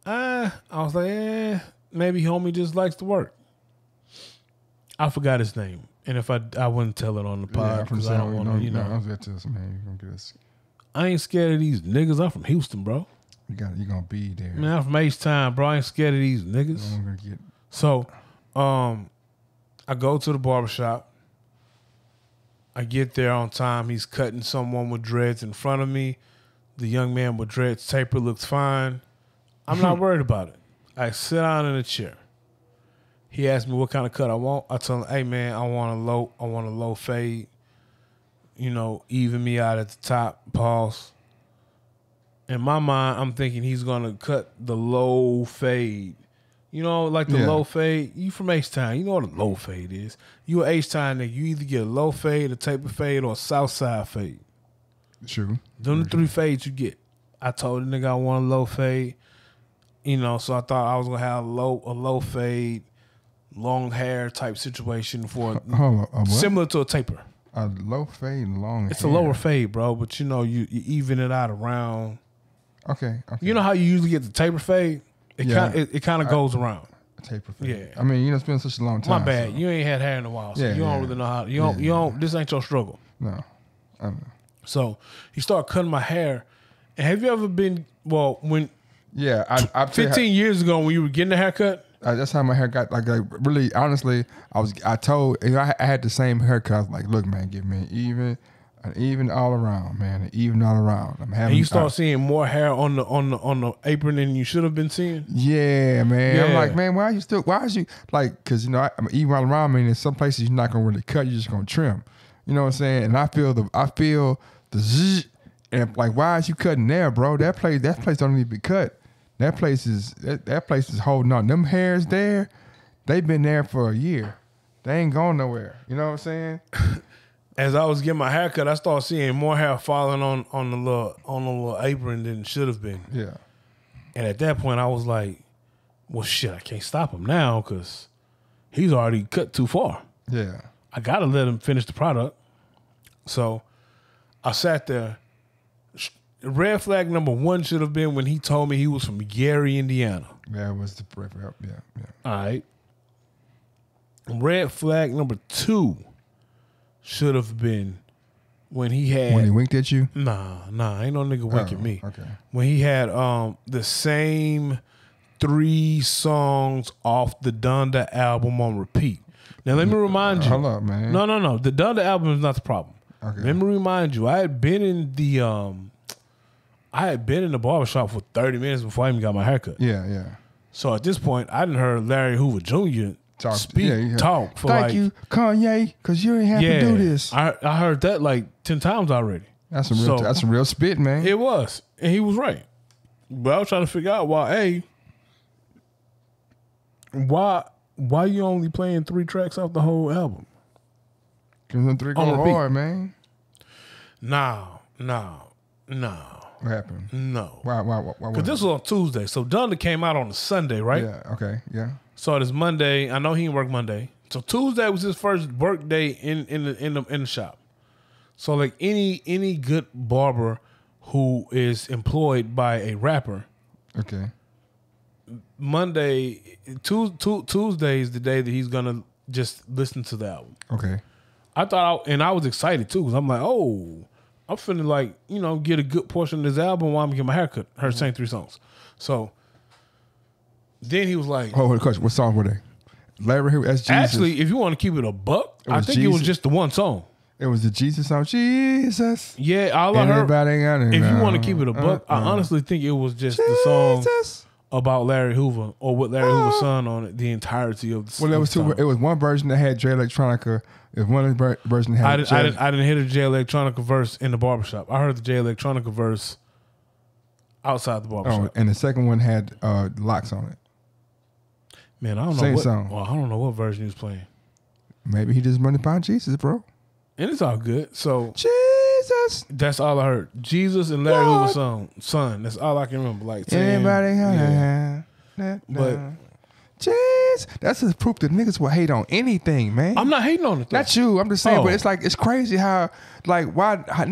I was like, maybe homie just likes to work. I forgot his name. And if I wouldn't tell it on the pod because I don't want to, I was going to tell some, man, you're going to get us. I ain't scared of these niggas. I'm from Houston, bro. You're going to be there. Man, I'm from H-Town, bro. I ain't scared of these niggas. I'm going to get. So, I go to the barbershop. I get there on time. He's cutting someone with dreads in front of me. The young man with dreads taper looks fine. I'm not worried about it. I sit down in a chair. He asked me what kind of cut I want. I told him, hey man, I want a low fade. Even me out at the top, pause. In my mind, I'm thinking he's gonna cut the low fade. Like the low fade. You from H-Town, you know what a low fade is. You a H-Town nigga, you either get a low fade, a taper fade, or a south side fade. True. Them the three fades you get. I told the nigga I want a low fade. So I thought I was gonna have a low fade, long hair type situation for similar to a taper. A low fade, long It's hair. a lower fade, bro, but you even it out around. Okay. You know how you usually get the taper fade? It kind of goes around. Taper fade. Yeah. I mean, it's been such a long time. My bad. So. You ain't had hair in a while, so you don't really know how. You don't. This ain't your struggle. No. I know. So he started cutting my hair. And have you ever been? Well, when Yeah, I 15 years ago when you were getting a haircut. That's how my hair got. Like really, honestly, I told I had the same haircut. I was like, look, man, give me an even all around, man, an even all around. I'm having. And you start seeing more hair on the apron than you should have been seeing. Yeah, man. Yeah. I'm like, man, why is you like? Because I'm even all around. I mean, in some places you're not gonna really cut. You're just gonna trim. You know what I'm saying? And I feel the zzz, and like, why is you cutting there, bro? That place don't need to be cut. That place is holding on. Them hairs there, they've been there for a year. They ain't going nowhere. You know what I'm saying? As I was getting my hair cut, I started seeing more hair falling on the little apron than it should have been. Yeah. And at that point, I was like, well, shit, I can't stop him now because he's already cut too far. Yeah. I got to let him finish the product. So I sat there. Red flag number 1 should have been when he told me he was from Gary, Indiana. That was the yeah. All right. Red flag number 2 should have been when he winked at you. Nah, ain't no nigga wink at me. Okay. When he had the same 3 songs off the Donda album on repeat. Now let me remind you. Hold up, man. No. The Donda album is not the problem. Okay. Let me remind you. I had been in the barbershop for 30 minutes before I even got my haircut. Yeah. So at this point, I didn't heard Larry Hoover Jr. talk for Thank you, Kanye, because you ain't have to do this. I heard that like 10 times already. That's some real spit, man. It was, and he was right. But I was trying to figure out why you only playing 3 tracks off the whole album? Because them 3 go hard, man. No. What happened? No. Why? Because this was on Tuesday. So Donda came out on a Sunday, right? Yeah, okay, yeah. So this Monday, I know he didn't work Monday. So Tuesday was his first work day in the shop. So like any good barber who is employed by a rapper, okay, Monday, Tuesday is the day that he's gonna just listen to the album. okay. I thought, and I was excited too, because I'm like, oh, I'm finna like, get a good portion of this album while I'm getting my haircut. Heard same 3 songs. So then he was like, Oh, question. What song were they? Larry Hoover, that's Jesus. Actually, if you want to keep it a buck, I think it was just the one song. It was the Jesus song, Jesus. Yeah, all I heard. If you want to keep it a buck, I honestly think it was just the song about Larry Hoover or with Larry Hoover's son on it, the entirety of the Well, there was two. It was one version that had Jay Electronica. If one version had I didn't hear the Jay Electronica verse in the barbershop. I heard the Jay Electronica verse outside the barbershop. And the second one had locks on it. Man, I don't know Same what song. Well, I don't know what version he was playing. Maybe he just running by Jesus, bro. And it's all good. So Jesus. That's all I heard. Jesus and Larry Hoover's son. That's all I can remember. Like anybody But jeez, that's just proof that niggas will hate on anything, man. I'm not hating on it though. Not you. I'm just saying, but it's like it's crazy how niggas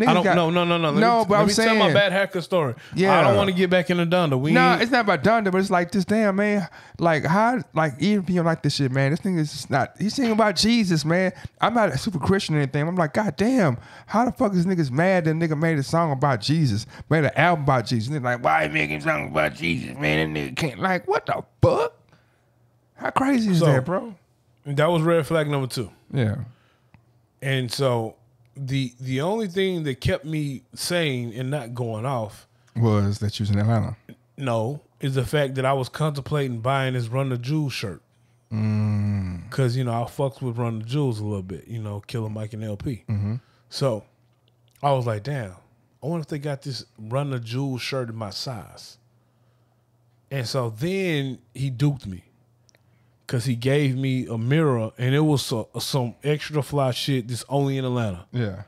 I don't, got no. Let me tell my bad hacker story. Yeah. I don't want to get back into Donda. It's not about Donda, but it's like this damn man. Like how, like even if you don't like this shit, man, this thing is just not. He's singing about Jesus, man. I'm not a super Christian or anything. I'm like, God damn, how the fuck is niggas mad that nigga made a song about Jesus, made an album about Jesus? And they're like, why you making a song about Jesus, man? That nigga can't. Like, what the fuck? How crazy is that, bro? That was red flag number 2. Yeah. And so the only thing that kept me sane and not going off was that you was in Atlanta. No, is the fact that I was contemplating buying this Run the Jewels shirt. Because, I fucks with Run the Jewels a little bit, Killer Mike and LP. Mm-hmm. So I was like, damn, I wonder if they got this Run the Jewels shirt in my size. And so then he duped me. Because he gave me a mirror, and it was some extra fly shit that's only in Atlanta. Yeah.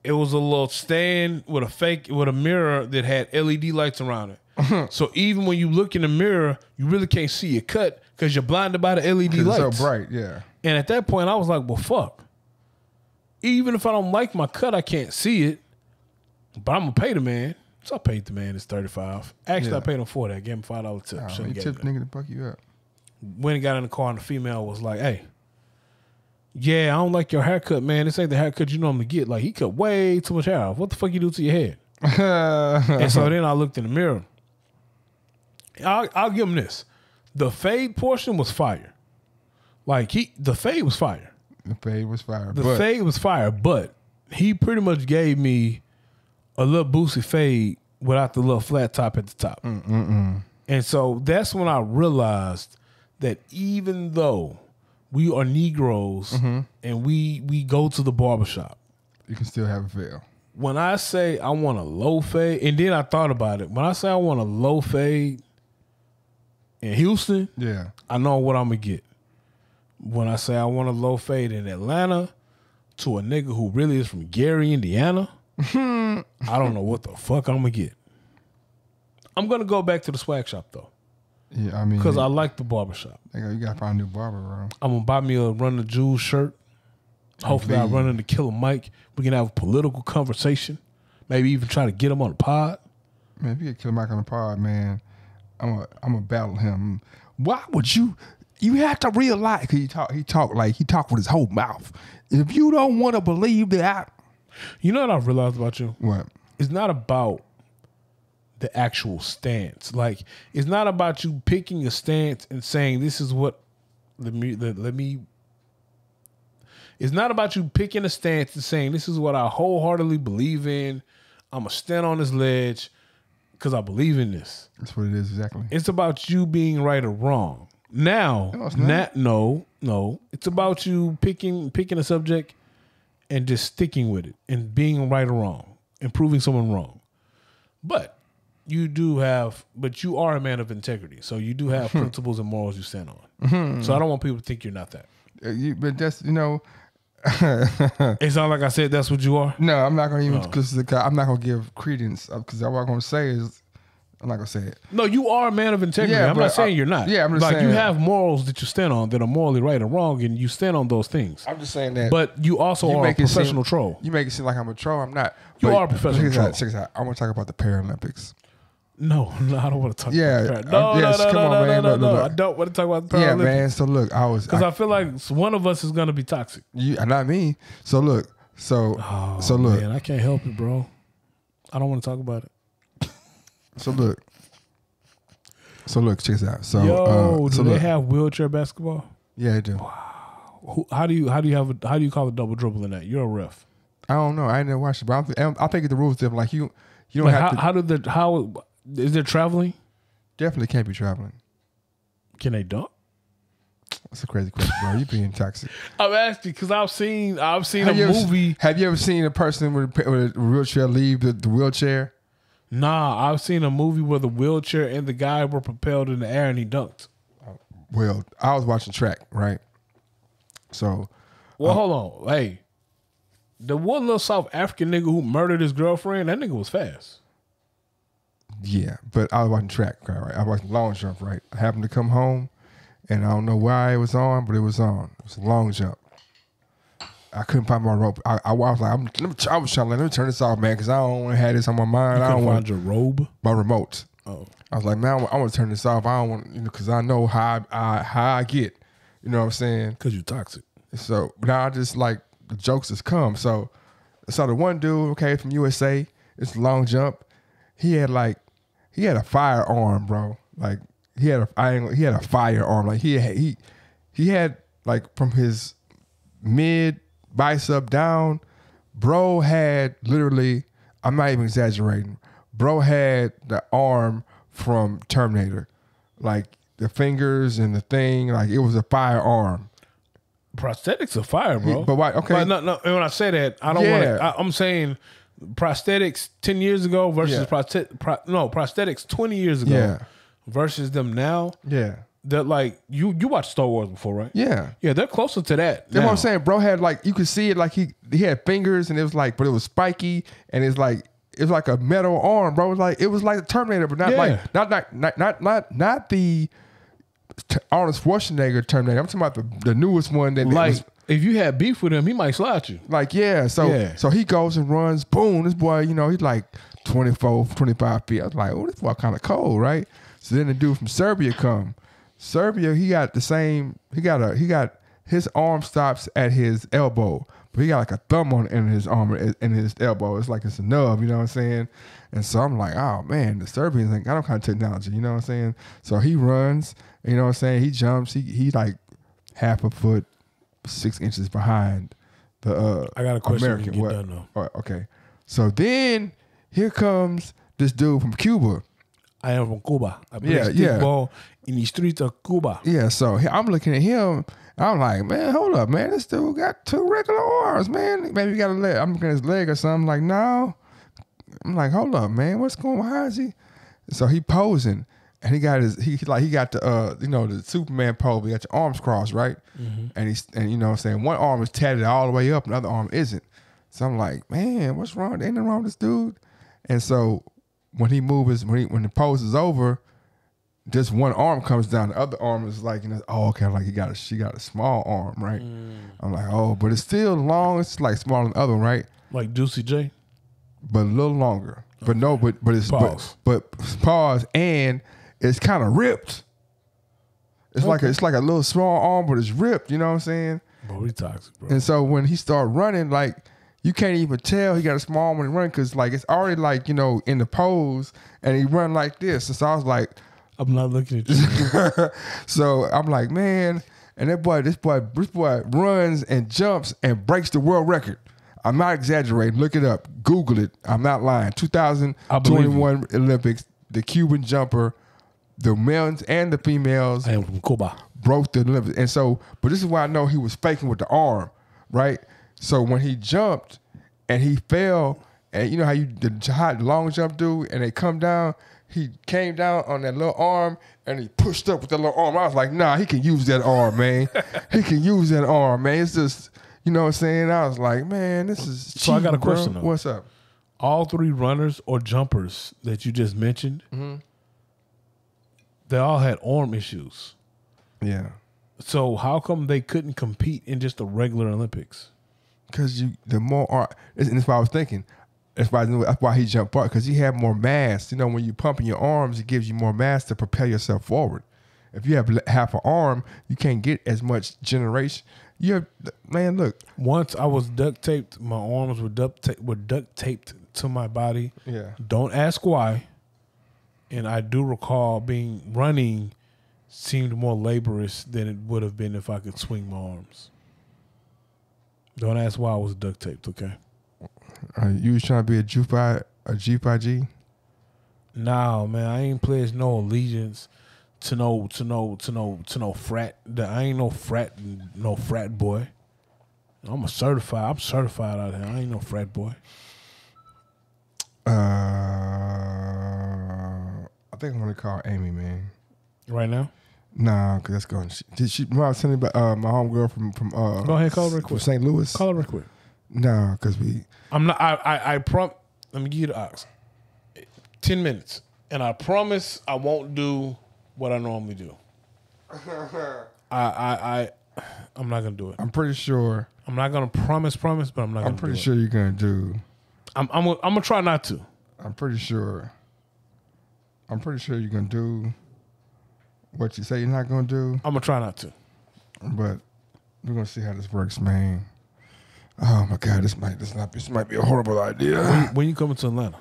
It was a little stand with a mirror that had LED lights around it. So even when you look in the mirror, you really can't see your cut because you're blinded by the LED lights. It's so bright, yeah. And at that point, I was like, well, fuck. Even if I don't like my cut, I can't see it. But I'm going to pay the man. So I paid the man his $35. Actually, I paid him $40. I gave him $5 tip. He tipped nigga to buck you up. When he got in the car and the female was like, hey, yeah, I don't like your haircut, man. This ain't the haircut you normally get. Like, he cut way too much hair off. What the fuck you do to your head? And so then I looked in the mirror. I'll give him this. The fade portion was fire. Like, the fade was fire. The fade was fire. The fade was fire, but he pretty much gave me a little boosty fade without the little flat top at the top. And so that's when I realized that even though we are Negroes and we go to the barbershop, you can still have a veil. When I say I want a low fade, and then I thought about it. When I say I want a low fade in Houston, I know what I'm going to get. When I say I want a low fade in Atlanta to a nigga who really is from Gary, Indiana, I don't know what the fuck I'm going to get. I'm going to go back to the swag shop, though. Yeah, I mean, because I like the barbershop. You got to find a new barber, bro. I'm going to buy me a Run the Jewels shirt. Hopefully I run into Killer Mike. We can have a political conversation. Maybe even try to get him on the pod. Man, if you get Killer Mike on the pod, man, I'm gonna battle him. Why would you? You have to realize, because he talk with his whole mouth. If you don't want to believe that, you know what I've realized about you? What? It's not about the actual stance. Like, it's not about you picking a stance and saying this is what let me. It's not about you picking a stance and saying this is what I wholeheartedly believe in. I'm gonna stand on this ledge because I believe in this. That's what it is, exactly. It's about you being right or wrong. Now, no. It's about you picking a subject and just sticking with it and being right or wrong and proving someone wrong. But you are a man of integrity. So you do have principles and morals you stand on. So I don't want people to think you're not that. But that's, It's not like I said that's what you are. No, I'm not gonna even because I'm not gonna give credence because what I'm gonna say is I'm not gonna say it. No, you are a man of integrity. Yeah, I'm not saying you're not. Yeah, I'm just saying you have morals that you stand on that are morally right or wrong, and you stand on those things. I'm just saying that. But you also are a professional troll. You make it seem like I'm a troll. I'm not. You are a professional troll. Check this out. I want to talk about the Paralympics. No, I don't want to talk about the Paralympics. No, I don't want to talk about the Paralympics. Yeah, man. So look, because I feel like one of us is going to be toxic. Not me. So look, So Oh, so look. man, I can't help it, bro. I don't want to talk about it. So look, check this out. So do they have wheelchair basketball? Yeah, they do. How do you call a double dribble in that? You're a ref. I don't know. I ain't never watched it, but I think the rules different. Like you don't But have to. how is there traveling? Definitely can't be traveling. Can they dunk? That's a crazy question, bro. You being toxic. I'm asking because I've seen a movie. Have you ever seen a person with a wheelchair leave the wheelchair? Nah, I've seen a movie where the wheelchair and the guy were propelled in the air and he dunked. Well, I was watching track, right? So, hold on. Hey, the one little South African nigga who murdered his girlfriend, that nigga was fast. Yeah, but I was watching track, right? I was watching long jump, right? I happened to come home, and I don't know why it was on, but it was on. It was a long jump. I couldn't find my rope. I was like, I was trying to let me turn this off, man, because I don't want to have this on my mind. I don't want your robe, my remote. Oh, I was like, man, I want to turn this off. I don't want, because I know how I get. You know what I'm saying? Because you're toxic. So now I just like the jokes has come. So the one dude, okay, from USA, it's a long jump. He had a firearm, bro. Like he had a firearm. Like he had like from his mid bicep down, bro had literally, I'm not even exaggerating, bro had the arm from Terminator. Like the fingers and the thing, like it was a firearm. Prosthetics are fire, bro. But why? Okay. But no, when I say that, I don't want to. I'm saying prosthetics 10 years ago versus prosthetics 20 years ago versus them now. Yeah. That like you watched Star Wars before, right? Yeah. Yeah, they're closer to that. That's what I'm saying. Bro had like, you could see it like he had fingers and it was like, but it was spiky and it's like, it was like a metal arm, bro. It was like the Terminator, but not like not the Arnold Schwarzenegger Terminator. I'm talking about the newest one that like if you had beef with him, he might slide you. Like so he goes and runs. Boom, this boy, he's like 24, 25 feet. I was like, oh, this boy kind of cold, right? So then the dude from Serbia come. Serbia, he got the same. He got his arm stops at his elbow, but he got like a thumb on in his arm and his elbow. It's like it's a nub, you know what I'm saying? And so I'm like, oh man, the Serbians ain't got no kind of technology, you know what I'm saying? So he runs, you know what I'm saying? He jumps, he like half a foot, 6 inches behind the I got a question American. when you get done, though. Okay. So then here comes this dude from Cuba. I am from Cuba. I play stickball in the streets of Cuba. Yeah, so I'm looking at him. I'm like, man, hold up, man. This dude got 2 regular arms, man. Maybe he got a leg. I'm looking at his leg or something. I'm like, no. I'm like, hold up, man. What's going on? How is he? So he posing, and he got the the Superman pose. He got your arms crossed, right? Mm-hmm. And you know what I'm saying, one arm is tatted all the way up, and the other arm isn't. So I'm like, man, what's wrong? Ain't nothing wrong with this dude. And so when he moves, when the pose is over, just one arm comes down. The other arm is like, okay, like she got a small arm, right? I'm like, oh, but it's still long. It's like smaller than the other one, right? Like Juicy J, but a little longer. But no, but it's pause. But pause, and it's kind of ripped. It's like a little small arm, but it's ripped. You know what I'm saying? Bro, he toxic, bro. And so when he started running, like, you can't even tell he got a small arm when he run because like it's already like in the pose, and he run like this. And so I was like, I'm not looking at you. So I'm like, man, and this boy runs and jumps and breaks the world record. I'm not exaggerating. Look it up. Google it. I'm not lying. 2021 Olympics, the Cuban jumper, the males and the females, I am from Cuba, broke the Olympics. And so, but this is why I know he was faking with the arm, right? So when he jumped and he fell, and you know how the long jump do, and they come down, he came down on that little arm and he pushed up with that little arm. I was like, nah, he can use that arm, man. He can use that arm, man. It's just, you know what I'm saying? I was like, man, this is cheap, so I got a question, though. What's up? All 3 runners or jumpers that you just mentioned, they all had arm issues. Yeah. So how come they couldn't compete in just the regular Olympics? Because the more art, and that's what I was thinking. That's why he jumped part, because he had more mass. You know, when you pumping your arms, it gives you more mass to propel yourself forward. If you have half an arm, you can't get as much generation. Man, look. Once I was duct taped. My arms were duct taped to my body. Yeah. Don't ask why. And I do recall running seemed more laborious than it would have been if I could swing my arms. Don't ask why I was duct taped, okay? You was trying to be a G5G? No, man, I ain't pledged no allegiance to no frat. I ain't no frat boy. I'm certified out here. I ain't no frat boy. I think I'm gonna call Amy, man. Right now? Nah, cause that's going. She I was telling you about my homegirl from Go ahead, call her real quick. From St. Louis. Call her real quick. Nah, cause I'm not. I let me give you the ox. 10 minutes, and I promise I won't do what I normally do. I'm not gonna do it. I'm pretty sure. I'm not gonna promise, but I'm not. Gonna I'm pretty do sure you're gonna do. I'm gonna try not to. I'm pretty sure you're gonna do what you say you're not gonna do. I'm gonna try not to. But we're gonna see how this works, man. Oh my God, this might be a horrible idea. When you coming to Atlanta?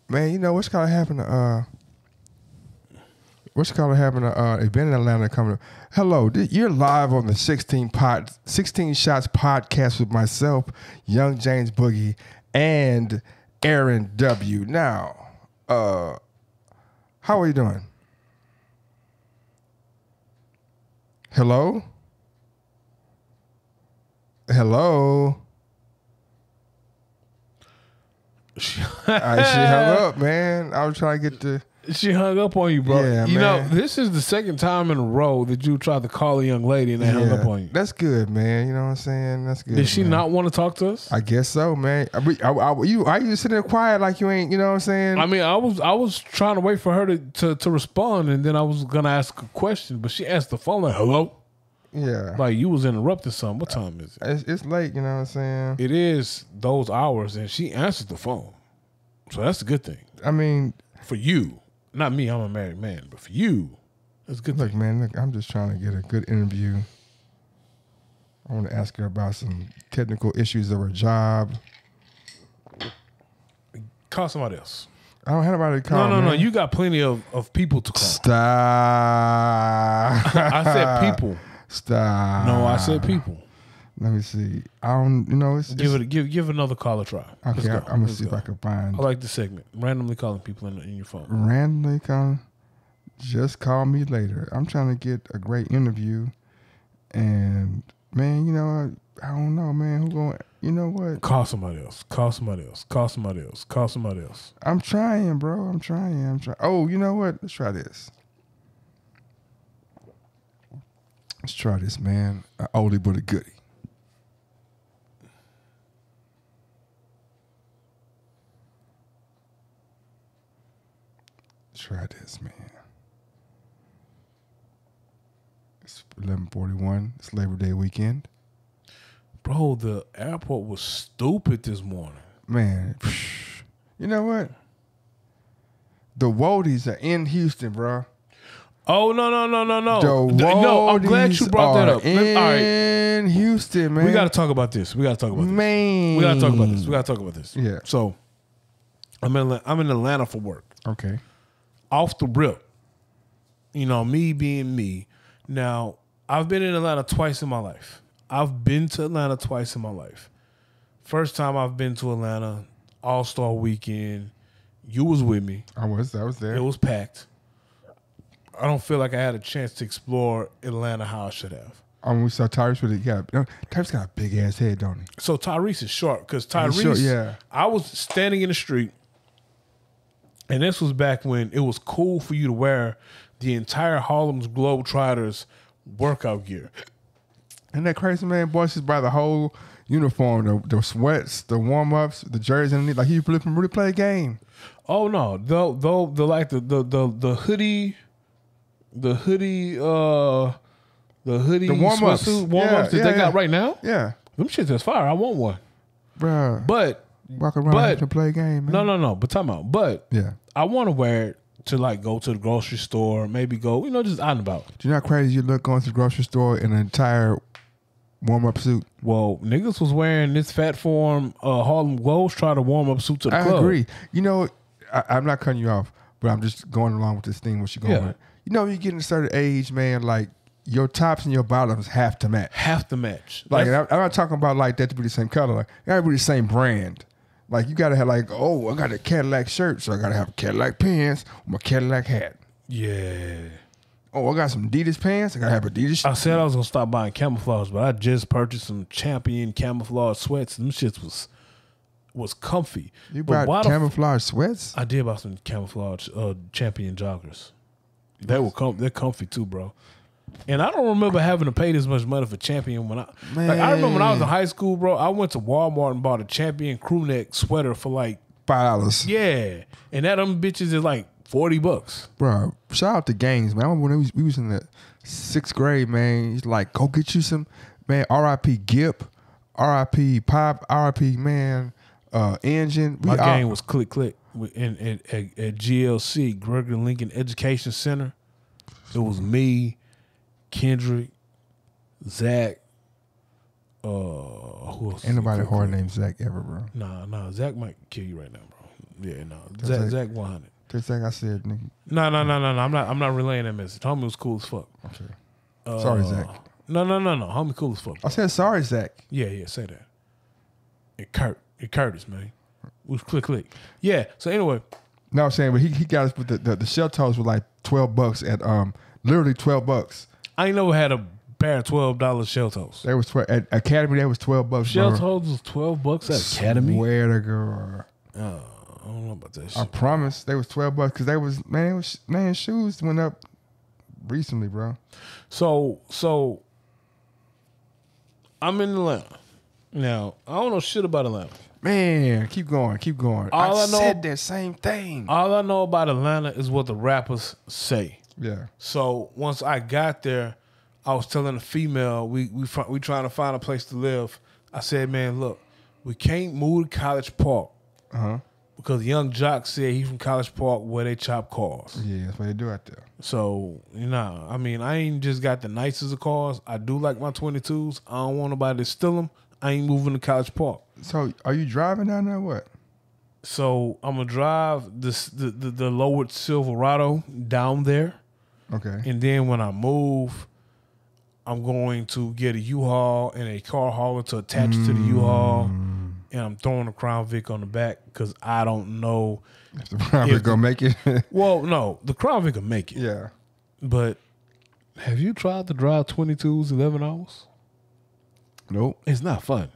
Man, you know what's gonna happen to event in Atlanta coming up. Hello, you're live on the 16 Shots podcast with myself, Young James Boogie, and Aaron W. Now, how are you doing? Hello? She hung up, man. I was trying to get the... She hung up on you, bro. Yeah, you man. know, this is the second time in a row that you tried to call a young lady and they hung up on you. That's good, man. You know what I'm saying? That's good. Did she man. not want to talk to us? I guess so, man. You sitting there quiet like you ain't, you know what I'm saying? I mean, I was trying to wait for her to respond, and then I was gonna ask a question, but she answered the phone like, "Hello." Yeah. Like you was interrupting something. What time is it? It's late, you know what I'm saying? It is those hours, and she answered the phone, so that's a good thing. I mean, for you, not me. I'm a married man, but for you, that's a good look, thing. man. Look, I'm just trying to get a good interview. I want to ask her about some technical issues of her job. Call somebody else. I don't have anybody to call. No. You got plenty of people to call. Stop. I said people. Stop. No, I said people. Let me see. I don't. You know, give another call a try. Okay, I'm gonna see if I can find. I like the segment. Randomly calling people in your phone. Randomly calling. Just call me later. I'm trying to get a great interview, and man, you know, I don't know, man. Who going? You know what? Call somebody else. Call somebody else. Call somebody else. Call somebody else. I'm trying, bro. I'm trying. Oh, you know what? Let's try this. Let's try this, man. An oldie but a goodie. Try this, man. It's 11:41. It's Labor Day weekend. Bro, the airport was stupid this morning. Man, you know what? The Woadies are in Houston, bro. Oh, no. The No, I'm glad you brought that up. In Houston, man. We got to talk about this. Man. We got to talk about this. Yeah. So, I'm in Atlanta for work. Okay. Off the rip, you know, me being me. Now, I've been in Atlanta twice in my life. First time I've been to Atlanta, All-Star Weekend. You was with me. I was there. It was packed. I don't feel like I had a chance to explore Atlanta how I should have. We saw Tyrese Tyrese got a big ass head, don't he? So Tyrese is short because Tyrese, short, yeah. I was standing in the street, and this was back when it was cool for you to wear the entire Harlem's Globetrotters workout gear. And that crazy, man, boy, just buy the whole uniform, the sweats, the warm-ups, the jerseys underneath, like he really play a game. Oh no, the like the hoodie, the warm-ups that they got right now. Yeah, them shits is fire. I want one, bro. But walk around to play a game, man. No. But time out. But yeah, I want to wear it to like go to the grocery store, maybe go, just out and about. Do you know how crazy you look going to the grocery store in an entire warm-up suit. Well, niggas was wearing this Fat Form Harlem Globetrotter warm-up suit to the club. I agree. You know, I'm not cutting you off, but I'm just going along with this thing. What you going with? You know, you get in a certain age, man. Like your tops and your bottoms have to match. Have to match. Like I'm not talking about like that to be the same color. Like it gotta be the same brand. Like you gotta have like, oh, I got a Cadillac shirt, so I gotta have Cadillac pants with my Cadillac hat. Yeah. Oh, I got some Adidas pants. I gotta have Adidas. I said I was gonna stop buying camouflage, but I just purchased some Champion camouflage sweats. Them shits was comfy. You bought camouflage sweats? I did buy some camouflage Champion joggers. They're comfy too, bro. And I don't remember having to pay this much money for Champion when I remember when I was in high school, bro. I went to Walmart and bought a Champion crew neck sweater for like $5. Yeah, and that them bitches is like $40. Bro, shout out to Gaines, man. I remember when we was in the 6th grade, man. He's like, go get you some, man. R.I.P. Gip, R.I.P. Pop, R.I.P. man. Engine. My game was Click Click at GLC, Gregory Lincoln Education Center. It was me, Kendrick, Zach. Who else? Ain't nobody hard named Zach ever, bro. Nah. Zach might kill you right now, bro. Yeah, no. Zach 100. Just like I said, nigga. No. I'm not relaying that message. Homie was cool as fuck. Okay. Sorry, Zach. No. Homie cool as fuck. I said sorry, Zach. Yeah. Say that. And Curtis, man. It was Click. Yeah. So anyway. No, I'm saying, but he got us with the shell toes were like $12 at literally $12. I ain't never had a pair of $12 shell toes. They was at Academy. That was $12. Shell toes was $12 at Academy. Swear to God. I don't know about that shit. I promise they was $12 because they was man shoes went up recently, bro. So I'm in Atlanta now. I don't know shit about Atlanta. Man, keep going. I said that same thing. All I know about Atlanta is what the rappers say. Yeah. So once I got there, I was telling a female we trying to find a place to live. I said, man, look, we can't move to College Park. Because Young Jock said he's from College Park where they chop cars. Yeah, that's what they do out there. So, I mean, I ain't just got the nicest of cars. I do like my 22s. I don't want nobody to steal them. I ain't moving to College Park. So, are you driving down there or what? So, I'm going to drive the lowered Silverado down there. Okay. And then when I move, I'm going to get a U-Haul and a car hauler to attach to the U-Haul. And I'm throwing a Crown Vic on the back because I don't know if the Crown Vic gonna make it. Well, no, the Crown Vic can make it. Yeah. But have you tried to drive 22s 11 hours? Nope. It's not fun.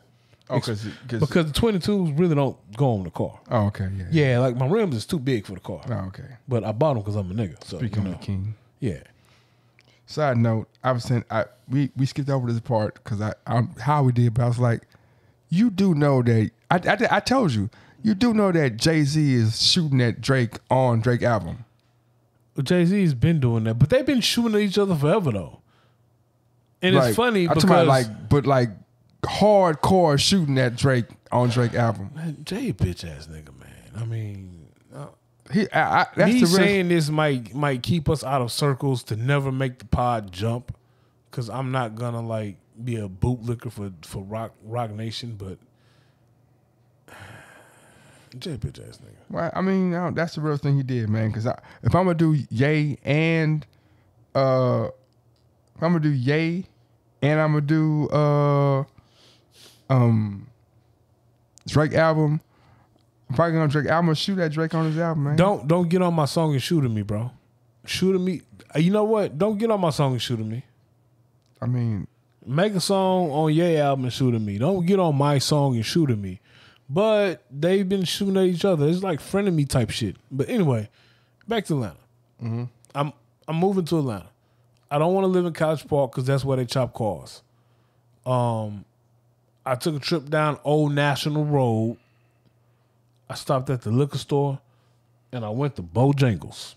Oh, because the 22s really don't go on the car. Oh, okay. Yeah, like my rims is too big for the car. Oh, okay. But I bought them because I'm a nigga. So, Speaking of the king. Yeah. Side note, I was saying we skipped over this part because how we did, but I was like, you do know that I told you do know that Jay-Z is shooting at Drake on Drake album. Well, Jay-Z's been doing that, but they've been shooting at each other forever though. And it's funny because hardcore shooting at Drake on Drake album. Man, Jay bitch ass nigga, man. I mean, me saying this might keep us out of circles to never make the pod jump, because I'm not gonna like be a bootlicker for Rock Nation, but Jay bitch ass nigga. Well, I mean, that's the real thing he did, man. Because if I'm gonna do Ye and I'm gonna do Drake album. I'm probably gonna Drake. I'm gonna shoot at Drake on his album, man. Don't get on my song and shoot at me, bro. Shoot at me. You know what? Don't get on my song and shoot at me. I mean, make a song on your album and shoot at me. Don't get on my song and shoot at me. But they've been shooting at each other. It's like frenemy type shit. But anyway, back to Atlanta. Mm-hmm. I'm moving to Atlanta. I don't want to live in College Park because that's where they chop cars. I took a trip down Old National Road. I stopped at the liquor store, and I went to Bojangles.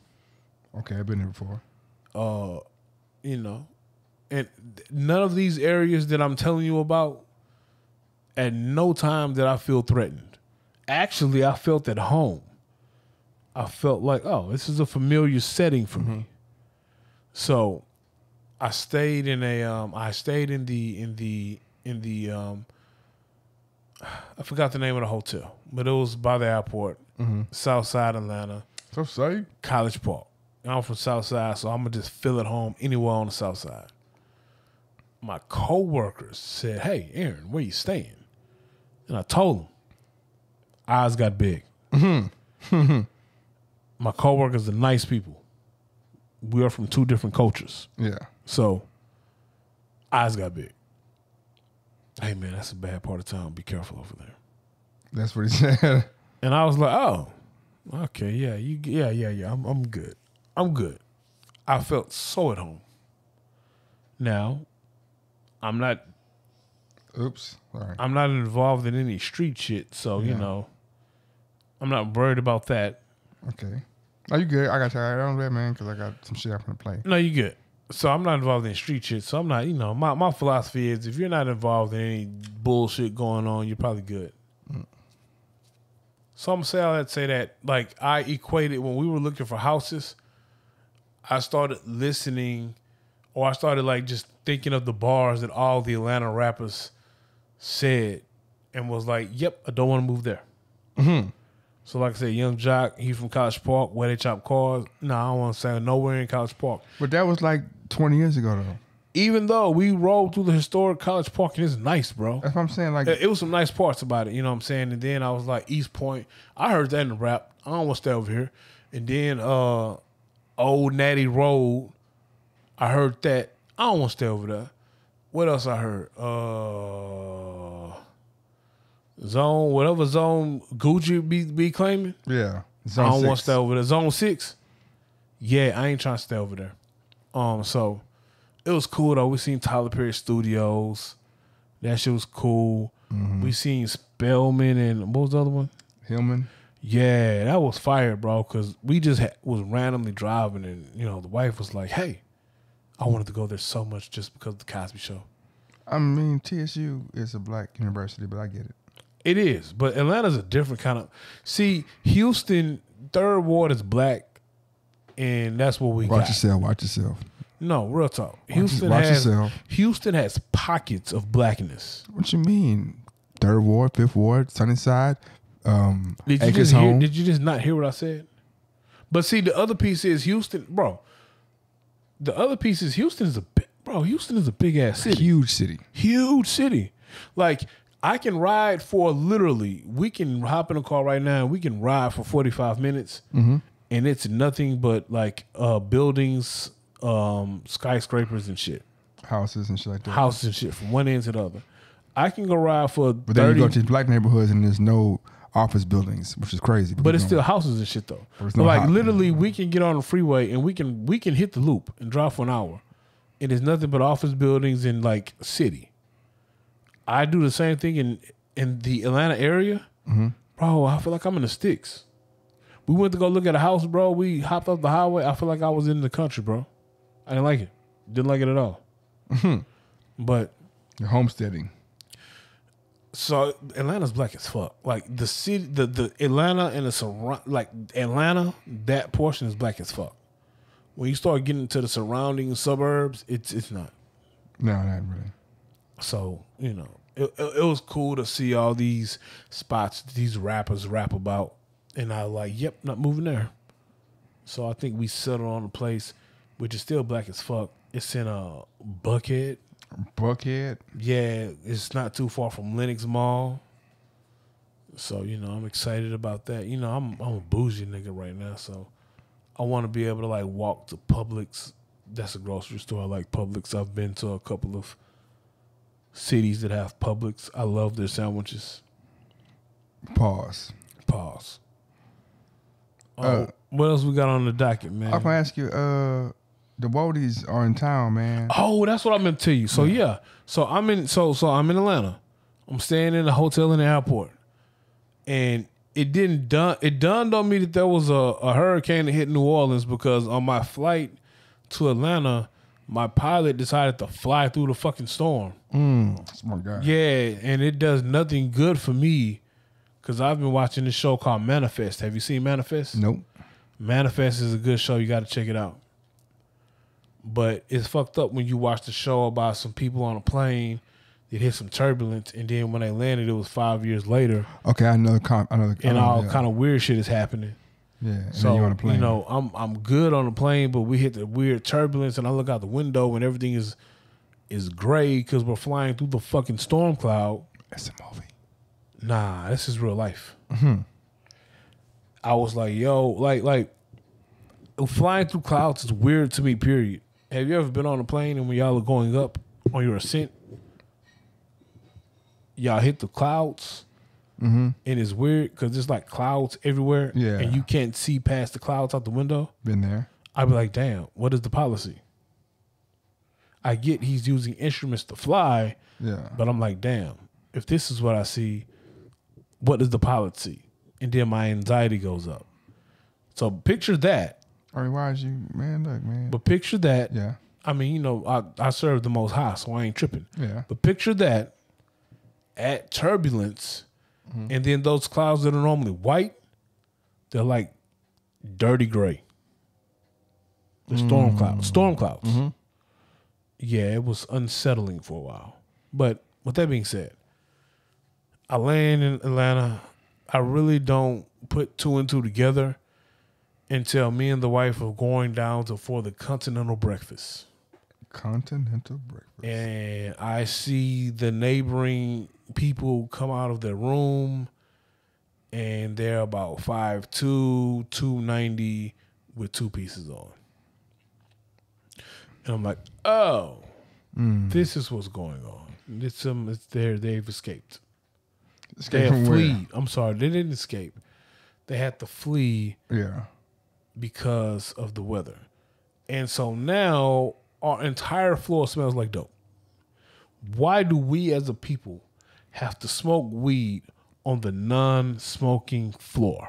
Okay, I've been there before. And none of these areas that I'm telling you about, at no time did I feel threatened. Actually, I felt at home. I felt like, oh, this is a familiar setting for me. So I stayed in the in the I forgot the name of the hotel, but it was by the airport, South Side Atlanta. So say College Park. I'm from South Side, so I'm gonna just feel at home anywhere on the South Side. My coworkers said, "Hey, Aaron, where you staying?" And I told them. Eyes got big. My coworkers are nice people. We are from two different cultures. Yeah. So, eyes got big. Hey, man, that's a bad part of town. Be careful over there. That's what he said. And I was like, oh, okay, yeah. I'm good. I'm good. I felt so at home. Now, I'm not. Oops. Sorry. I'm not involved in any street shit, so you know, I'm not worried about that. Okay. Oh, you good? I got tired on that, man, because I got some shit I'm gonna play. No, you good. So I'm not involved in street shit. So I'm not, you know, my philosophy is if you're not involved in any bullshit going on, you're probably good. So I'm gonna say all that to say that, like, I equated when we were looking for houses, I started listening, or I started like just thinking of the bars that all the Atlanta rappers said, and was like, yep, I don't want to move there. So like I said, Young Jock, he from College Park, where they chop cars. No, I don't want to say nowhere in College Park. But that was like 20 years ago, though. Even though we rolled through the historic College Park, and it's nice, bro. That's what I'm saying. Like, it was some nice parts about it, you know what I'm saying? And then I was like, East Point. I heard that in the rap. I don't want to stay over here. And then Old Natty Road, I heard that. I don't want to stay over there. What else I heard? Zone, whatever zone Gucci be claiming. yeah. I don't want to stay over there. Zone 6. Yeah, I ain't trying to stay over there. So it was cool though. We seen Tyler Perry Studios. That shit was cool. We seen Spellman and what was the other one? Hillman. Yeah, that was fire, bro. Cause we just was randomly driving, and you know the wife was like, "Hey, I wanted to go there so much just because of the Cosby Show." I mean, TSU is a black university, but I get it. It is, but Atlanta's a different kind of. See, Houston, Third Ward is black, and that's what we got. Watch yourself. No, real talk. Watch yourself. Houston has pockets of blackness. What you mean? Third Ward, Fifth Ward, Sunnyside, Did you just not hear what I said? But see, the other piece is Houston, bro. The other piece is Houston is a big ass city. Huge city. Like, I can ride for literally, we can hop in a car right now and we can ride for 45 minutes and it's nothing but like buildings, skyscrapers and shit. Houses and shit like that. Houses and shit from one end to the other. I can go ride for But then you go to black neighborhoods and there's no office buildings, which is crazy. But it's still houses and shit though. But like literally we can get on the freeway and we can hit the loop and drive for an hour. And there's nothing but office buildings in like city. I do the same thing in the Atlanta area. Bro, I feel like I'm in the sticks. We went to go look at a house, bro. We hopped up the highway. I feel like I was in the country, bro. I didn't like it. Didn't like it at all. But you're homesteading. So Atlanta's black as fuck. Like the city, the Atlanta and the surround, like Atlanta, that portion is black as fuck. When you start getting into the surrounding suburbs, it's not. No, not really. So, you know, it was cool to see all these spots these rappers rap about. And I was like, yep, not moving there. So I think we settled on a place which is still black as fuck. It's in Buckhead. Buckhead? Yeah, it's not too far from Lenox Mall. So, you know, I'm excited about that. You know, I'm a bougie nigga right now, so I want to be able to, like, walk to Publix. That's a grocery store. I like Publix. I've been to a couple of cities that have Publix. I love their sandwiches. Pause. What else we got on the docket, man? I was gonna ask you, the Wodies are in town, man. Oh, that's what I meant to tell you. So yeah. So I'm in Atlanta. I'm staying in a hotel in the airport. And it dawned on me that there was a hurricane that hit New Orleans because on my flight to Atlanta, my pilot decided to fly through the fucking storm. Smart guy. Yeah, and it does nothing good for me because I've been watching this show called Manifest. Have you seen Manifest? Nope. Manifest is a good show. You got to check it out. But it's fucked up when you watch the show about some people on a plane. it hit some turbulence, and then when they landed, it was 5 years later. Okay, I know. And all kind of weird shit is happening. Yeah. And So then you on a plane. you know, I'm good on the plane, but we hit the weird turbulence, and I look out the window, and everything is gray because we're flying through the fucking storm cloud. It's a movie. Nah, this is real life. Mm-hmm. I was like, yo, like flying through clouds is weird to me, period. Have you ever been on a plane and when y'all are going up on your ascent, y'all hit the clouds and it's weird because there's like clouds everywhere and you can't see past the clouds out the window? Been there. I'd be like, damn, what is the policy? I get he's using instruments to fly, but I'm like, damn, if this is what I see, what is the policy? And then my anxiety goes up. So picture that. I mean, why is you, man? Look, man. But picture that. Yeah. I mean, you know, I serve the Most High, so I ain't tripping. Yeah. But picture that at turbulence, and then those clouds that are normally white, they're like dirty gray. The storm clouds. Storm clouds. Yeah, it was unsettling for a while. But with that being said, I land in Atlanta. I really don't put two and two together until me and the wife are going down for the continental breakfast. Continental breakfast. And I see the neighboring people come out of their room, and they're about 5'2", 290 with two pieces on. And I'm like, oh, this is what's going on. It's there. They've escaped. They had flee. I'm sorry, they didn't escape. They had to flee. Yeah. Because of the weather. And so now our entire floor smells like dope. Why do we as a people have to smoke weed on the non-smoking floor?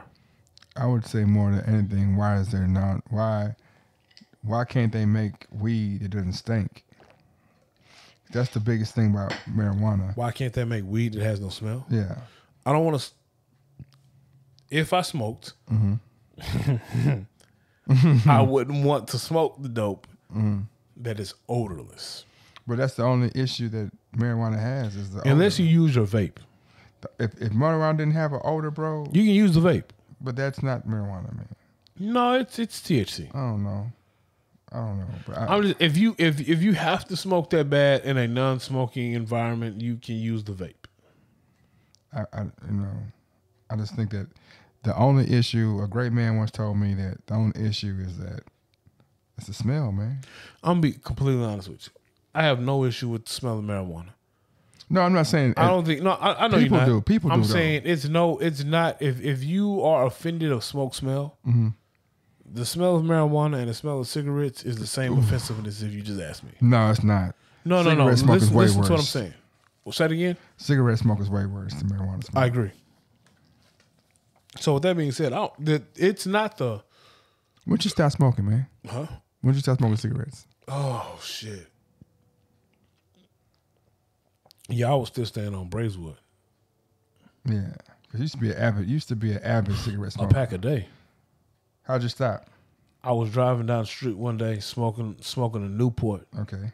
I would say more than anything, why is there not, why can't they make weed that doesn't stink? That's the biggest thing about marijuana. Why can't they make weed that has no smell? Yeah. I don't want to, if I smoked, I wouldn't want to smoke the dope that is odorless. But that's the only issue that marijuana has is the Unless odor. you use your vape. If marijuana didn't have an odor, bro. You can use the vape. But that's not marijuana, man. No, it's THC. I don't know. But I'm just, if you have to smoke that bad in a non-smoking environment, you can use the vape. I just think that the only issue, a great man once told me that the only issue is that it's the smell, man. I'm gonna be completely honest with you. I have no issue with the smell of marijuana. No, I'm not saying. I don't think. No, I know people you're not. do. People do. I'm saying it's not. If you are offended of smoke smell, the smell of marijuana and the smell of cigarettes is the same offensiveness. If you just ask me. No, it's not. No. Cigarette smoke is way listen worse. to what I'm saying. Well, say it again. Cigarette smoke is way worse than marijuana smoke. I agree. So with that being said, it's not the. When'd you stop smoking, man? Huh? When'd you stop smoking cigarettes? Oh shit. Yeah, I was still staying on Braeswood. Yeah, because used to be an avid cigarette smoker. A pack a day. How'd you stop? I was driving down the street one day smoking a Newport. Okay.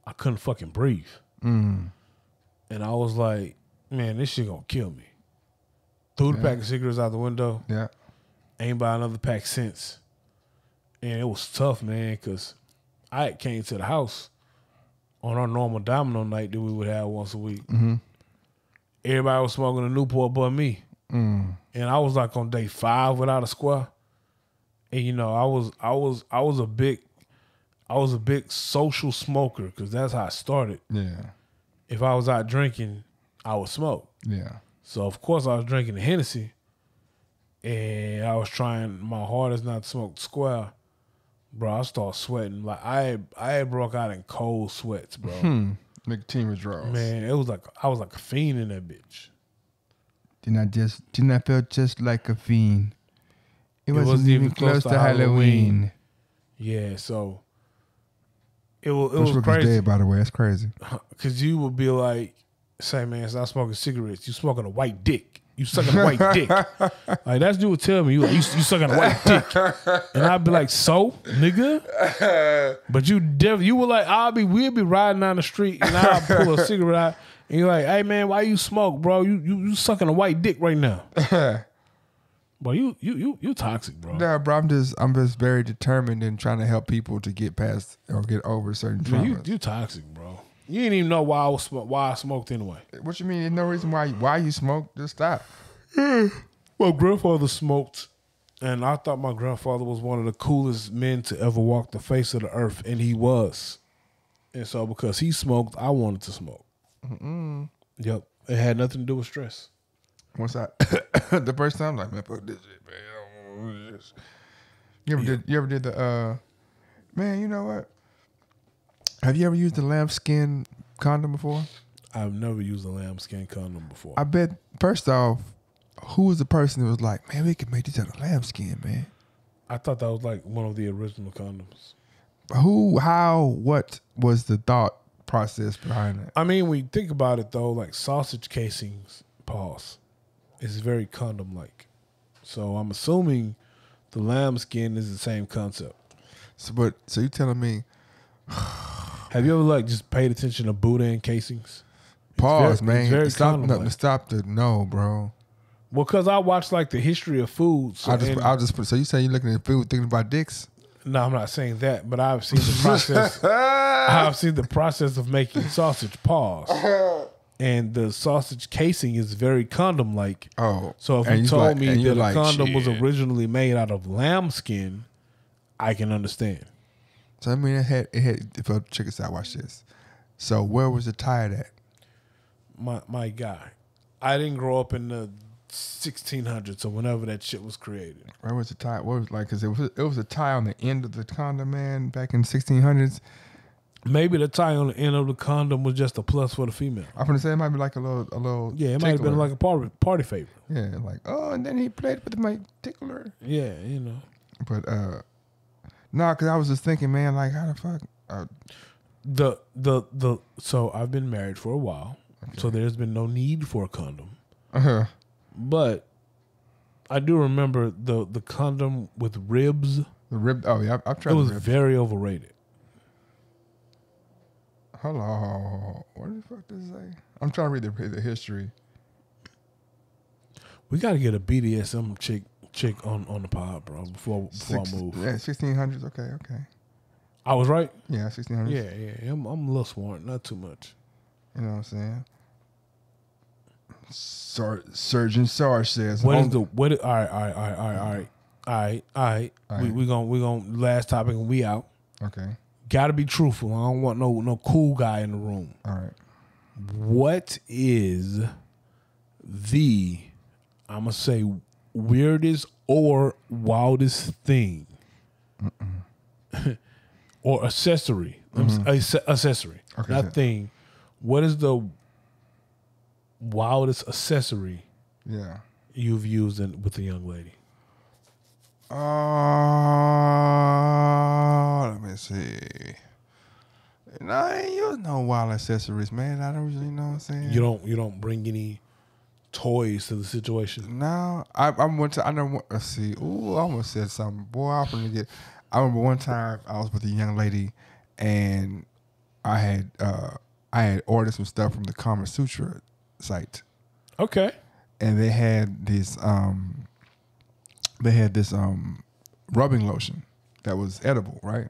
I couldn't fucking breathe. And I was like, man, this shit gonna kill me. Threw the pack of cigarettes out the window. Yeah. Ain't buy another pack since. And it was tough, man, because I had came to the house on our normal domino night that we would have once a week. Everybody was smoking a Newport but me. And I was like on day 5 without a square. And you know, I was a big social smoker because that's how I started. Yeah. If I was out drinking, I would smoke. Yeah. So of course I was drinking the Hennessy, and I was trying my hardest not to smoke the square. Bro, I started sweating like I had broke out in cold sweats, bro. Nicotine withdrawals. Man, it was like I was like a fiend in that bitch. Didn't I feel just like a fiend? It wasn't even close to Halloween. Yeah, so it was crazy. Dead, by the way, that's crazy. Cause you would be like, say, man, stop smoking cigarettes. You smoking a white dick. You sucking a white dick. Like that's dude would tell me, you sucking a white dick. And I'd be like, so, nigga? But you were like, we'd be riding down the street and I'd pull a cigarette out And you're like, hey man, why you smoke, bro? You sucking a white dick right now. But you toxic, bro. Nah, bro, I'm just very determined in trying to help people to get past or get over certain traumas. You toxic, bro. You didn't even know why I smoked anyway. What you mean? There's no reason why you smoke. Just stop. My grandfather smoked, and I thought my grandfather was one of the coolest men to ever walk the face of the earth, and he was. And so because he smoked, I wanted to smoke. Yep. It had nothing to do with stress. Once the first time, like, man, fuck this shit, man. I don't want this. You ever did the man, you know what? Have you ever used the lambskin condom before? I've never used a lambskin condom before. I bet, first off, who was the person that was like, man, we can make this out of lambskin, man? I thought that was like one of the original condoms. Who, how, what was the thought process behind it? I mean, when you think about it, though, like sausage casings, is very condom-like. So I'm assuming the lambskin is the same concept. So you telling me... Have you ever like just paid attention to boudin casings? Pause, man. It's very Stop the no, bro. Well, because I watched like the history of food. So so you say you're looking at food thinking about dicks? No, I'm not saying that, but I've seen the process. I've seen the process of making sausage. And the sausage casing is very condom-like. Oh. So if you told me that a condom was originally made out of lambskin, I can understand. So I mean, it had. Check this out. Watch this. So where was it tied at? My guy, I didn't grow up in the 1600s or whenever that shit was created. Where was the tie? What was it like? Because it was a tie on the end of the condom, man, back in 1600s. Maybe the tie on the end of the condom was just a plus for the female. I'm gonna say it might be like a little. Yeah, it might have been like a party favorite. Yeah, like and then he played with my tickler. Yeah, you know. But no, because I was just thinking, man, like how the fuck. So I've been married for a while, so there's been no need for a condom. But I do remember the condom with ribs. The rib. Oh yeah, I've tried. It was very overrated. Hold on. What the fuck does it say? I'm trying to read the history. We got to get a BDSM chick on the pod, bro, before I move. Yeah, 1600s. Okay. I was right? Yeah, 1600s. Yeah. I'm a little smart, not too much. You know what I'm saying? Surgeon Sarge says. All right. We gonna last topic and we out. Okay. Gotta be truthful. I don't want no cool guy in the room. All right. What is the, I'm gonna say, weirdest or wildest thing or accessory? Accessory, okay, not thing. What is the wildest accessory? Yeah. You've used with a young lady? Let me see. No, I ain't use no wild accessories, man. I don't really know what I'm saying. You don't bring any toys to the situation. No, let's see. Ooh, I almost said something. Boy, I remember one time I was with a young lady, and I had ordered some stuff from the Kama Sutra site. Okay. And they had this rubbing lotion that was edible, right?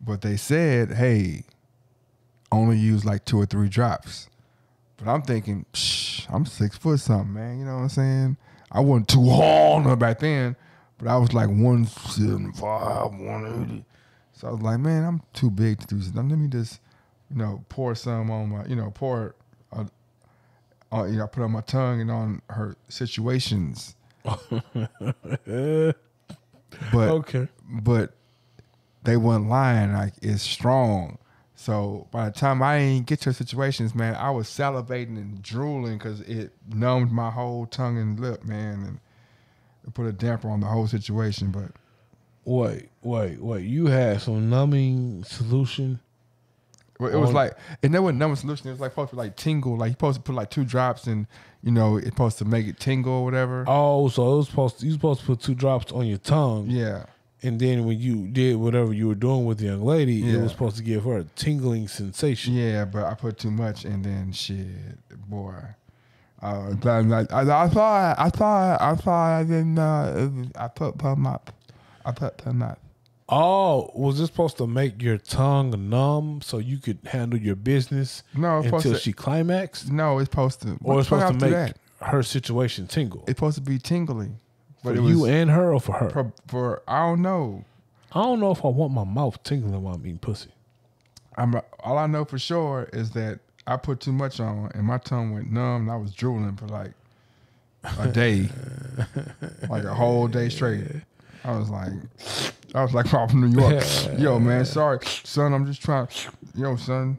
But they said, hey, only use like 2 or 3 drops. But I'm thinking, I'm 6 foot something, man. You know what I'm saying? I wasn't too tall back then, but I was like 175, 180. So I was like, man, I'm too big to do this. Let me just, pour some on my, I put on my tongue and on her situations. But they wasn't lying. Like, it's strong. So by the time I ain't get to situations, man, I was salivating and drooling because it numbed my whole tongue and lip, man, and it put a damper on the whole situation. But wait, you had some numbing solution? Well, it was like, and there wasn't numbing solution. It was like supposed to like tingle. Like you supposed to put like 2 drops, and it's supposed to make it tingle or whatever. Oh, so you supposed to put 2 drops on your tongue. Yeah. And then when you did whatever you were doing with the young lady, it was supposed to give her a tingling sensation. Yeah, but I put too much, and then shit, boy. I thought I didn't. I put too much. Oh, was this supposed to make your tongue numb so you could handle your business until she climaxed? No, it's supposed to. Or it's supposed to make her situation tingle? It's supposed to be tingly. But for you and her, or for her? For I don't know. I don't know if I want my mouth tingling while I'm eating pussy. All I know for sure is that I put too much on, and my tongue went numb, and I was drooling for like a day, like a whole day straight. I was like, I'm from New York. Yo, man, sorry, son. I'm just trying. Yo, son.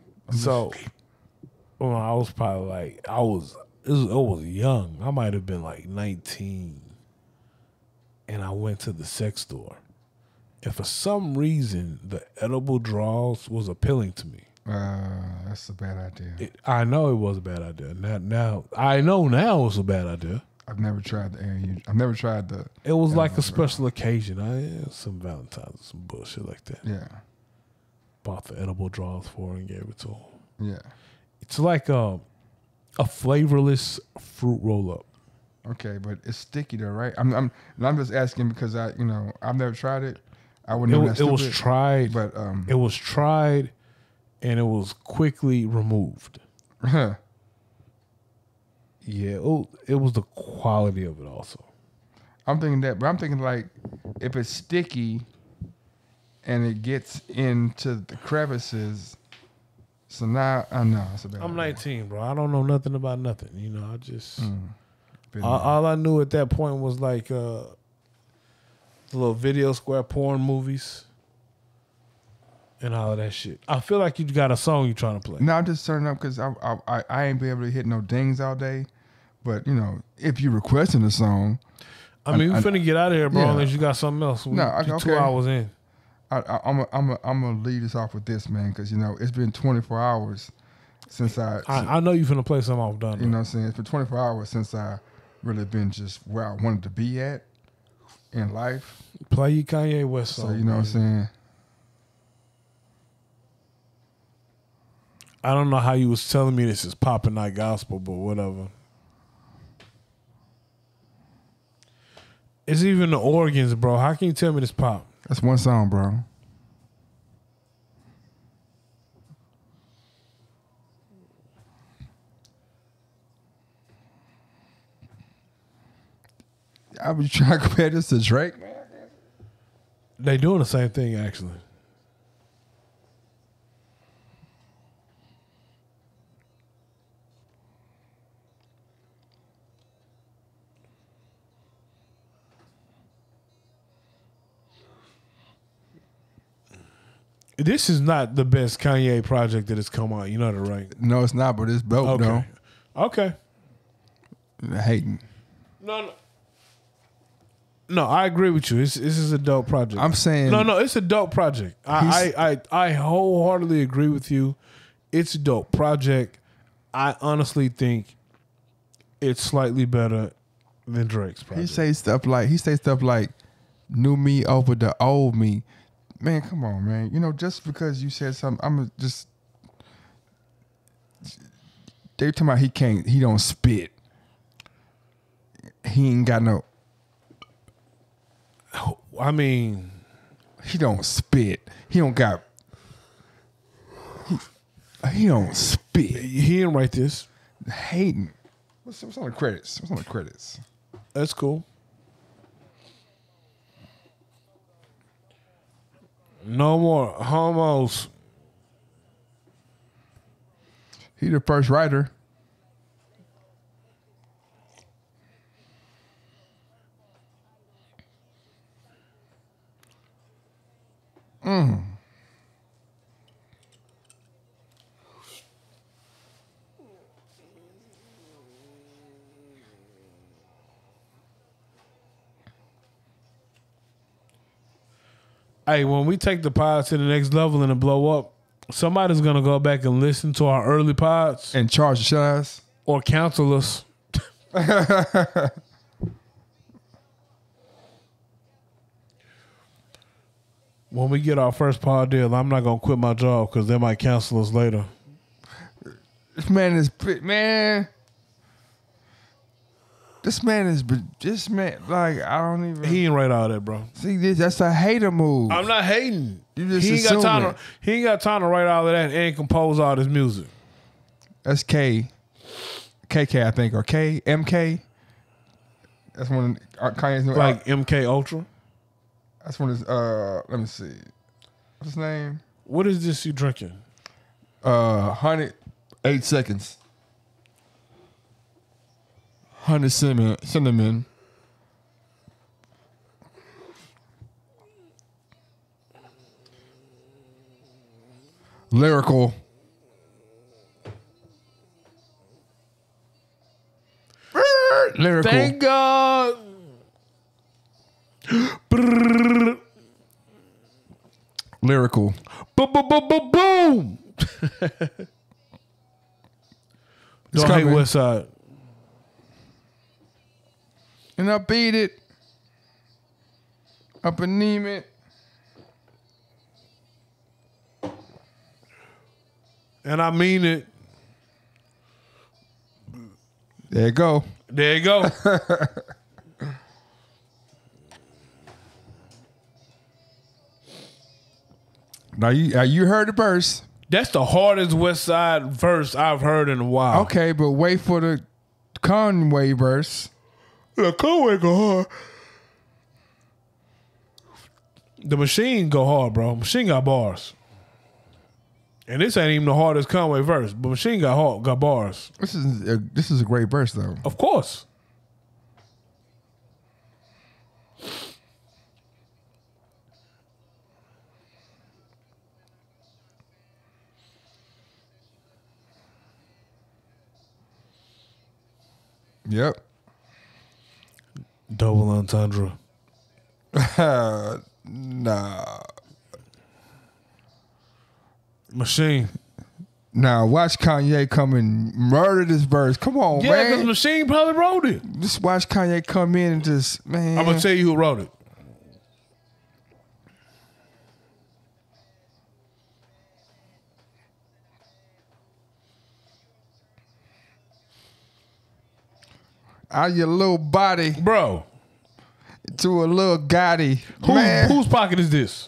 Well, I was probably like, I was young. I might have been like 19. And I went to the sex store. And for some reason, the edible draws was appealing to me. That's a bad idea. I know it was a bad idea. Now I know now it's a bad idea. I've never tried the air. I've never tried the. It was like a special occasion. Some Valentine's, some bullshit like that. Yeah. Bought the edible draws for her and gave it to him. Yeah. It's like a flavorless fruit roll up. Okay, but it's sticky though, right? I'm just asking because I've never tried it. I wouldn't know. It was tried, but it was tried, and it was quickly removed. Huh. Yeah, it was the quality of it also. I'm thinking that, but I'm thinking like if it's sticky and it gets into the crevices. So now I know it's a bad. I'm 19, bro. I don't know nothing about nothing. I just. All I knew at that point was like the little video square porn movies and all of that shit. I feel like you got a song you trying to play. No, I'm just turning up because I ain't be able to hit no dings all day. But if you requesting a song, I mean, we finna get out of here, bro. Yeah. Unless you got something else. Okay. 2 hours in. I'm gonna lead us off with this, man, because it's been 24 hours since I know you finna play something off done. You know what I'm saying? It's been 24 hours since I really been just where I wanted to be at in life. Play your Kanye West song. So you know what I'm saying? I don't know how you was telling me this is popping night gospel, but whatever. It's even the organs, bro. How can you tell me this pop? That's one song, bro. I was trying to compare this to Drake, man. They doing the same thing, actually. This is not the best Kanye project that has come out. You know that, right? No, it's not, but it's dope, though. Okay. Hating. No, I agree with you. This is a dope project. I'm saying no, it's a dope project. I wholeheartedly agree with you. It's a dope project. I honestly think it's slightly better than Drake's project. He say stuff like new me over the old me. Man, come on, man. Just because you said something, I'm just. They talking about he don't spit. He ain't got no. I mean, he don't spit. He don't got. He don't spit. He didn't write this. Hating. What's on the credits? That's cool. No more homos. He the first writer. Hey, when we take the pod to the next level and it blow up, somebody's gonna go back and listen to our early pods and charge the shots or counsel us. When we get our first pod deal, I'm not gonna quit my job because they might cancel us later. This man is like I don't even. He ain't write all that, bro. See, that's a hater move. I'm not hating. You just he ain't got time assuming. he ain't got time to write all of that and compose all this music. That's KK, I think, or MK. That's one of Kanye's new. Like MK Ultra. That's one of his. Let me see. What's his name? What is this you drinking? 108 seconds. 100 cinnamon. Lyrical. Lyrical. Thank God. Lyrical. Boom. Don't hate West Side. And I beat it. Up and name it. And I mean it. There you go. There you go. Now you heard the verse. That's the hardest West Side verse I've heard in a while. Okay, but wait for the Conway verse. The Conway go hard. The Machine go hard, bro. Machine got bars. And this ain't even the hardest Conway verse, but Machine got bars. This is a great verse though. Of course. Yep. Double entendre. Nah. Machine. Now watch Kanye come and murder this verse. Come on, Yeah, because man. Machine probably wrote it. Just watch Kanye come in and just, man. I'm going to tell you who wrote it. Out of your little body Bro. to a little Gotti. Man. Whose pocket is this?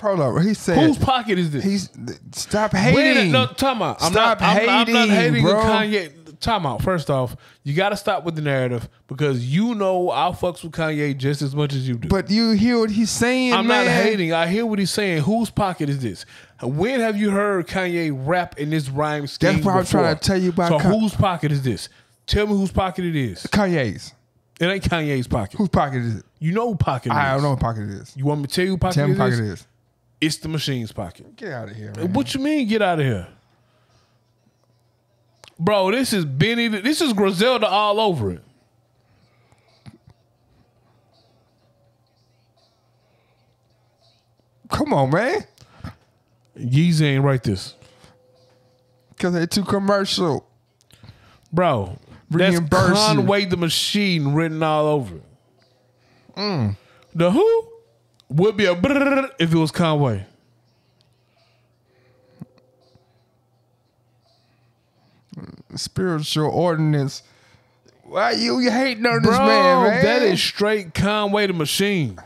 Hold up. He said. Whose pocket is this? Stop hating. No, time out. I'm Stop not hating bro. Kanye. Time out. First off, you got to stop with the narrative because you know I fucks with Kanye just as much as you do. But you hear what he's saying, I'm man. not hating. I hear what he's saying. Whose pocket is this? When have you heard Kanye rap in this rhyme scheme? That's what I'm trying to tell you about. So whose pocket is this? Tell me whose pocket it is. Kanye's. It ain't Kanye's pocket. Whose pocket is it? You know who pocket it is. I don't know who pocket it is. You want me to tell you who pocket Tell me it who pocket is? it is. It's the Machine's pocket. Get out of here, man. What you mean get out of here? Bro, this is Benny. This is Griselda all over it. Come on, man. Yeezy ain't write this. Because they're too commercial. Bro, that's Reimburse you. Conway the Machine written all over it. The who would be a brrrr if it was Conway. Spiritual ordinance. Why you hating on this Bro, man? that is straight Conway the Machine.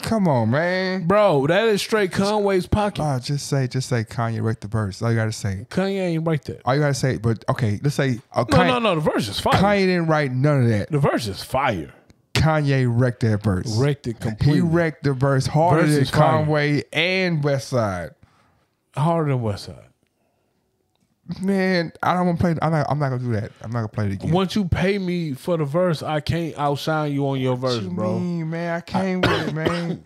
Come on, man. Bro, that is straight Conway's pocket. Just say Kanye wrote the verse. All you gotta say. Kanye ain't write that. All you gotta say, but okay, let's say No, the verse is fire. Kanye didn't write none of that. The verse is fire. Kanye wrecked that verse. Wrecked it completely. He wrecked the verse harder Verse than is fire. Conway and Westside. Harder than Westside. Man, I don't want to play. I'm not gonna do that. I'm not gonna play it again. Once you pay me for the verse, I can't outshine you on your verse, What you bro. mean, man? I came with it, man.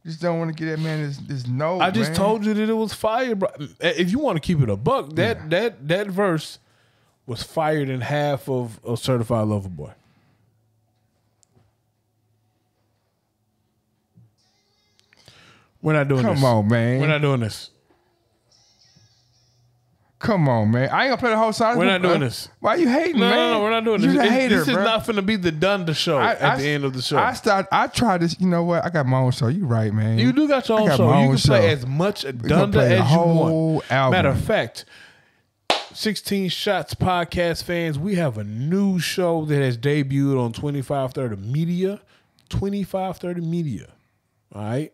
Just don't want to get that man this note. I just man. told you that it was fire, bro. If you want to keep it a buck, that verse was fired in half of Certified Lover Boy. We're not doing this. Come on, man. We're not doing this. Come on, man. I ain't gonna play the whole song. We're not doing this. Why you hating, No, man? no, we're not doing You this. the hater, This is bro. not finna be the done the show at the end of the show. I tried this. You know what? I got my own show. You right, man. You do got your own show. You can play as much Dunda as you want. Matter of fact, 16 Shots podcast fans, we have a new show that has debuted on 2530 Media. 2530 Media. All right?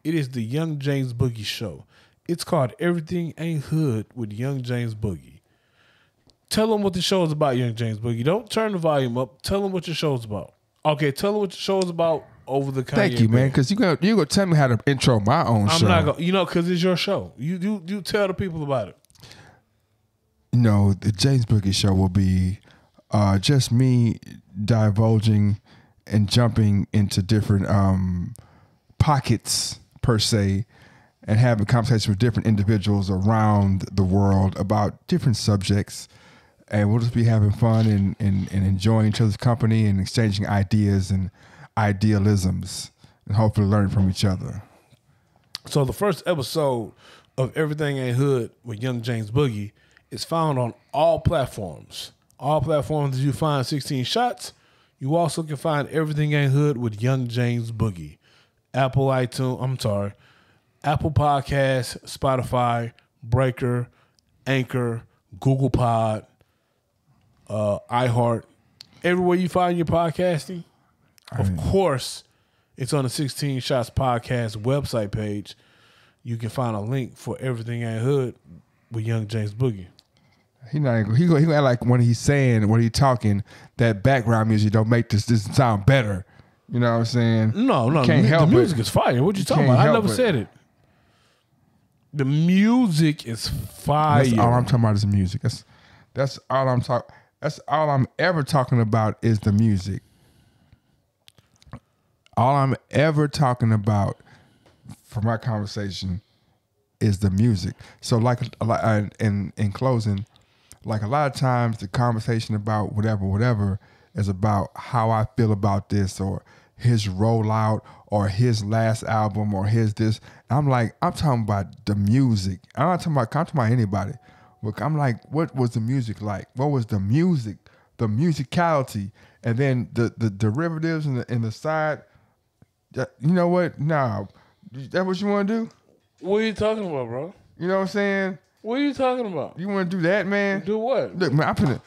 It is the Young James Boogie show. It's called Everything Ain't Hood with Young James Boogie. Tell them what the show is about, Young James Boogie. Don't turn the volume up. Tell them what your show is about. Okay, tell them what your show is about over the Kanye. Thank you, man, because you gonna tell me how to intro my own show. I'm not gonna, because it's your show. You tell the people about it. The James Boogie show will be just me divulging and jumping into different pockets per se, and having conversations with different individuals around the world about different subjects. And we'll just be having fun and enjoying each other's company and exchanging ideas and idealisms and hopefully learning from each other. So the first episode of Everything Ain't Hood with Young James Boogie is found on all platforms. All platforms that you find 16 Shots. You also can find Everything Ain't Hood with Young James Boogie. Apple Podcasts, Spotify, Breaker, Anchor, Google Pod, iHeart, everywhere you find your podcasting. Of course, it's on the 16 Shots podcast website page. You can find a link for Everything Ain't Hood with Young James Boogie. He gonna act like when he's saying, when he's talking, that background music don't make this sound better. You know what I'm saying? No, can't help the music it. is fire. What you talking about? I never said it. The music is fire. That's all I'm talking about is the music. That's all I'm talking. That's all I'm ever talking about is the music. All I'm ever talking about for my conversation is the music. So in closing, like a lot of times the conversation about whatever is about how I feel about this or his rollout or his last album or his this. I'm talking about the music. I'm not talking about anybody. Look, I'm like, what was the music like? What was the music, the musicality, and then the derivatives and the side. You know what? Nah, that what you want to do? What are you talking about, bro? You know what I'm saying? What are you talking about? You want to do that, man? Do what? Look, man, Can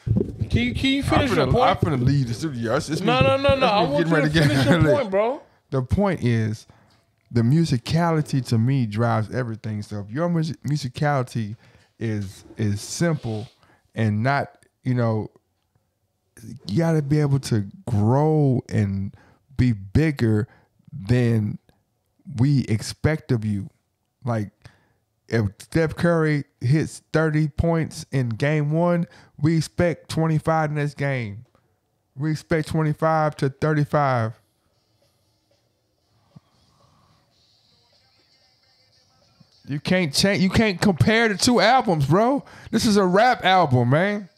you finish your point? I'm finna leave the studio. No. I want you to finish your point, bro. The point is, the musicality to me drives everything. So if your musicality is simple and not, you got to be able to grow and be bigger than we expect of you. Like, if Steph Curry hits 30 points in game 1, we expect 25 in this game. We expect 25 to 35. You can't change. You can't compare the two albums, bro. This is a rap album, man.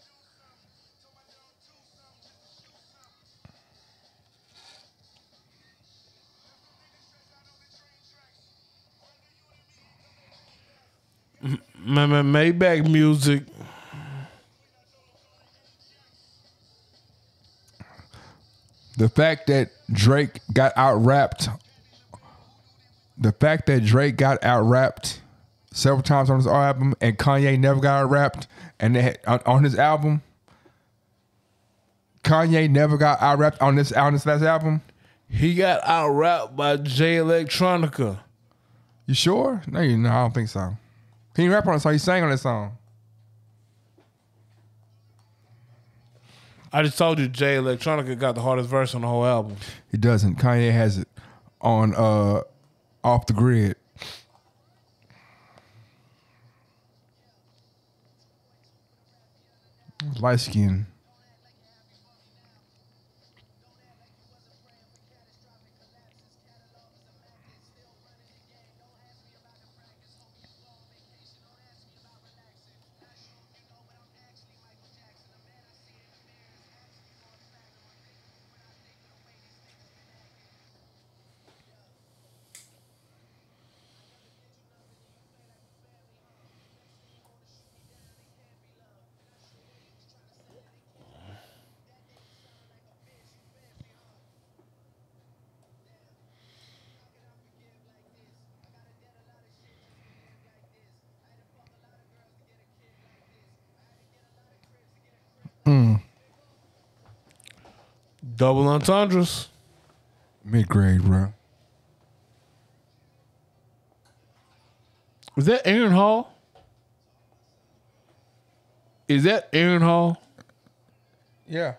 Maybach music. The fact that Drake got out-rapped. The fact that Drake got out-rapped several times on his album and Kanye never got out-rapped on his album. Kanye never got out-rapped on this last album. He got out-rapped by Jay Electronica. You sure? No, I don't think so. He didn't rap on it, so he sang on that song. I just told you Jay Electronica got the hardest verse on the whole album. He doesn't. Kanye has it on Off the Grid. Light skin. Double entendres. Mid-grade, bro. Is that Aaron Hall? Is that Aaron Hall? Yeah.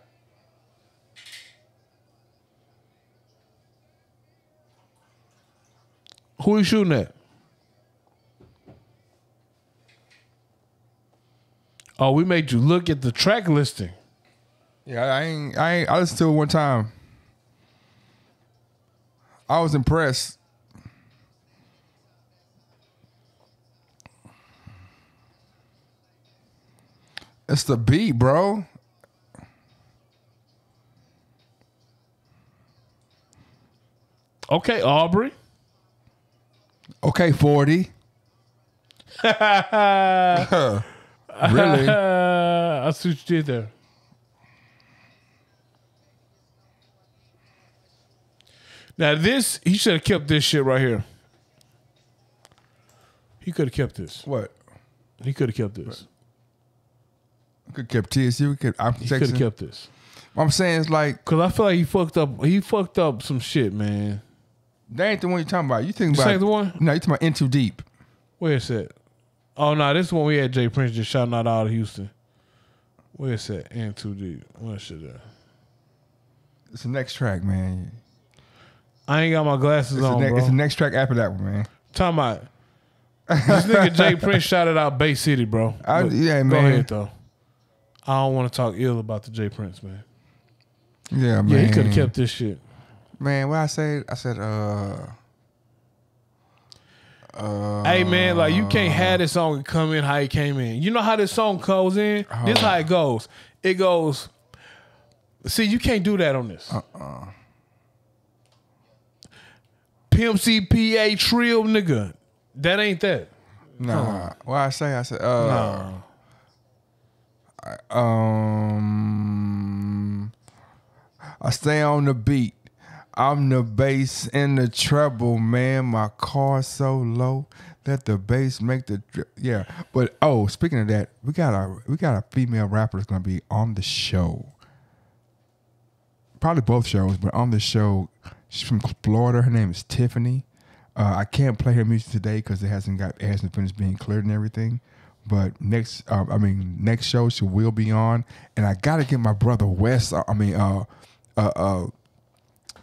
Who are you shooting at? Oh, we made you look at the track listing. Yeah, I listened to it one time. I was impressed. It's the beat, bro. Okay, Aubrey. Okay, 40. Really? I see what you did there. Now this, he should have kept this shit right here. He could have kept this. What? He could have kept this. Could kept TSU. He could have kept this. What I'm saying is like, cause I feel like he fucked up. He fucked up some shit, man. That ain't the one you're talking about. You think This about ain't the one? No, you talking about In Too Deep. Where's that? Oh no, this is one we had Jay Prince just shouting out of Houston. Where's that? In Too Deep. What shit that? It's the next track, man. I ain't got my glasses on, bro. It's the next track after that one, man. Talking about this nigga Jay Prince shouted out Bay City, bro. Yeah, man. Go ahead though. I don't want to talk ill about the Jay Prince, man. Yeah, man. Yeah, he could have kept this shit. Man, what I said, hey man, like you can't have this song come in how it came in. You know how this song goes in? This how it goes. It goes. See, you can't do that on this. Pimp CPA Trill, nigga. That ain't that. Nah. What I said, No. I stay on the beat. I'm the bass and the treble, man. My car's so low that the bass make the yeah. But speaking of that, we got a female rapper that's gonna be on the show. Probably both shows, but on the show, she's from Florida. Her name is Tiffany. I can't play her music today because it hasn't finished being cleared and everything. But next show she will be on, and I gotta get my brother West.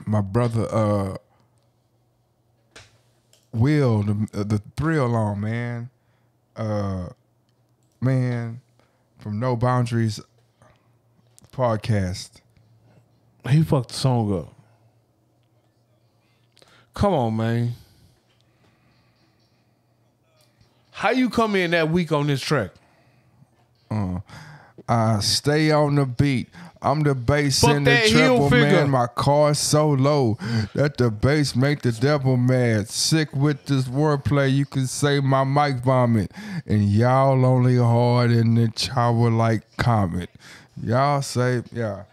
My brother Will, the thrill on, man. Man, from No Boundaries podcast. He fucked the song up. Come on, man. How you come in that week on this track? I stay on the beat. I'm the bass Fuck and the that treble, heel figure. man. My car's so low that the bass make the devil mad. Sick with this wordplay, you can say my mic vomit. And y'all only hard in the chower like Comet. Y'all say, yeah.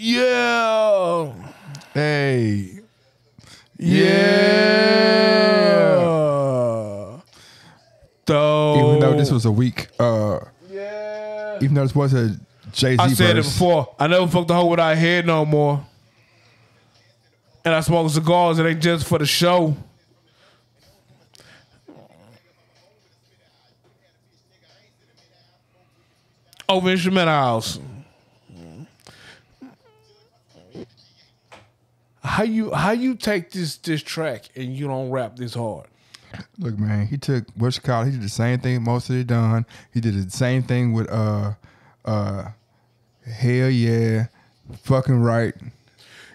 Yeah. Hey. Yeah. Though. Even though this was a week, yeah. even though this was a Jay-Z I said it verse. before. I never fucked the hoe without head no more. And I smoke cigars. It ain't just for the show. Over instrumental house. How you take this track and you don't rap this hard? Look, man, he took what's it called. He did the same thing most of it done. He did the same thing with hell yeah, fucking right.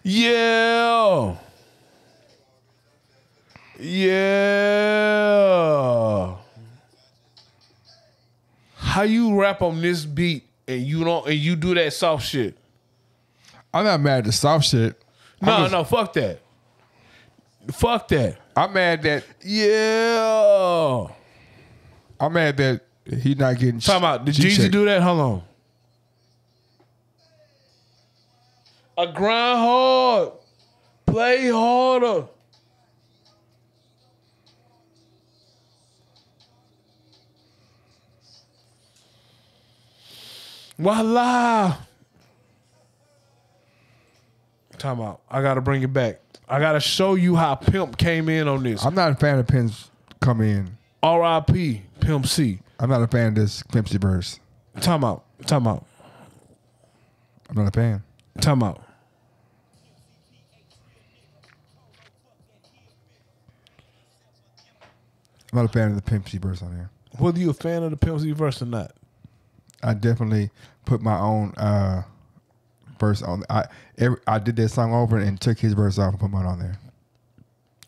Yeah. Yeah. How you rap on this beat and you do that soft shit? I'm not mad at the soft shit. No, fuck that. Fuck that. I'm mad that Yeah. I'm mad that He not getting. Talking about, did Jeezy do that? Hold on. I grind hard, play harder. Voila. Time out. I gotta bring it back. I gotta show you how Pimp came in on this. I'm not a fan of Pimp's come in. R.I.P. Pimp C. I'm not a fan of this Pimp C verse. Time out. Time out. I'm not a fan. Time out. I'm not a fan of the Pimp C verse on there. Whether you a fan of the Pimp C verse or not. I definitely put my own verse on. I did that song over and took his verse off and put mine on there.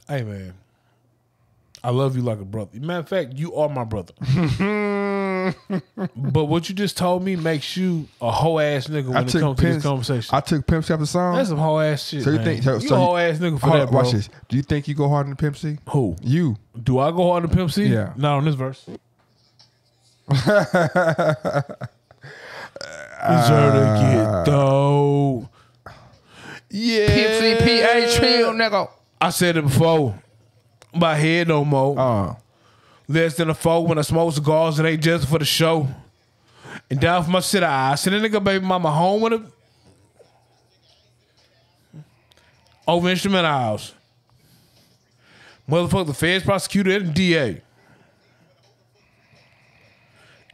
Hey, man. I love you like a brother. Matter of fact, you are my brother. But what you just told me makes you a hoe ass nigga when it comes to this conversation. I took Pimp C off the song. That's some hoe ass shit. So you man. think you a hoe ass nigga for that, bro? Watch this. Do you think you go harder than Pimp C? Who? You. Do I go hard on Pimp C? Yeah. Not on this verse. Deserve to get though. Yeah. Pimp C, P.A. Trill, nigga. I said it before. My head no more. Less than a foe when I smoke cigars, it ain't just for the show. And down for my shit, I send a nigga baby mama home with a over instrumentals. Motherfucker, the feds, prosecutor, and the DA.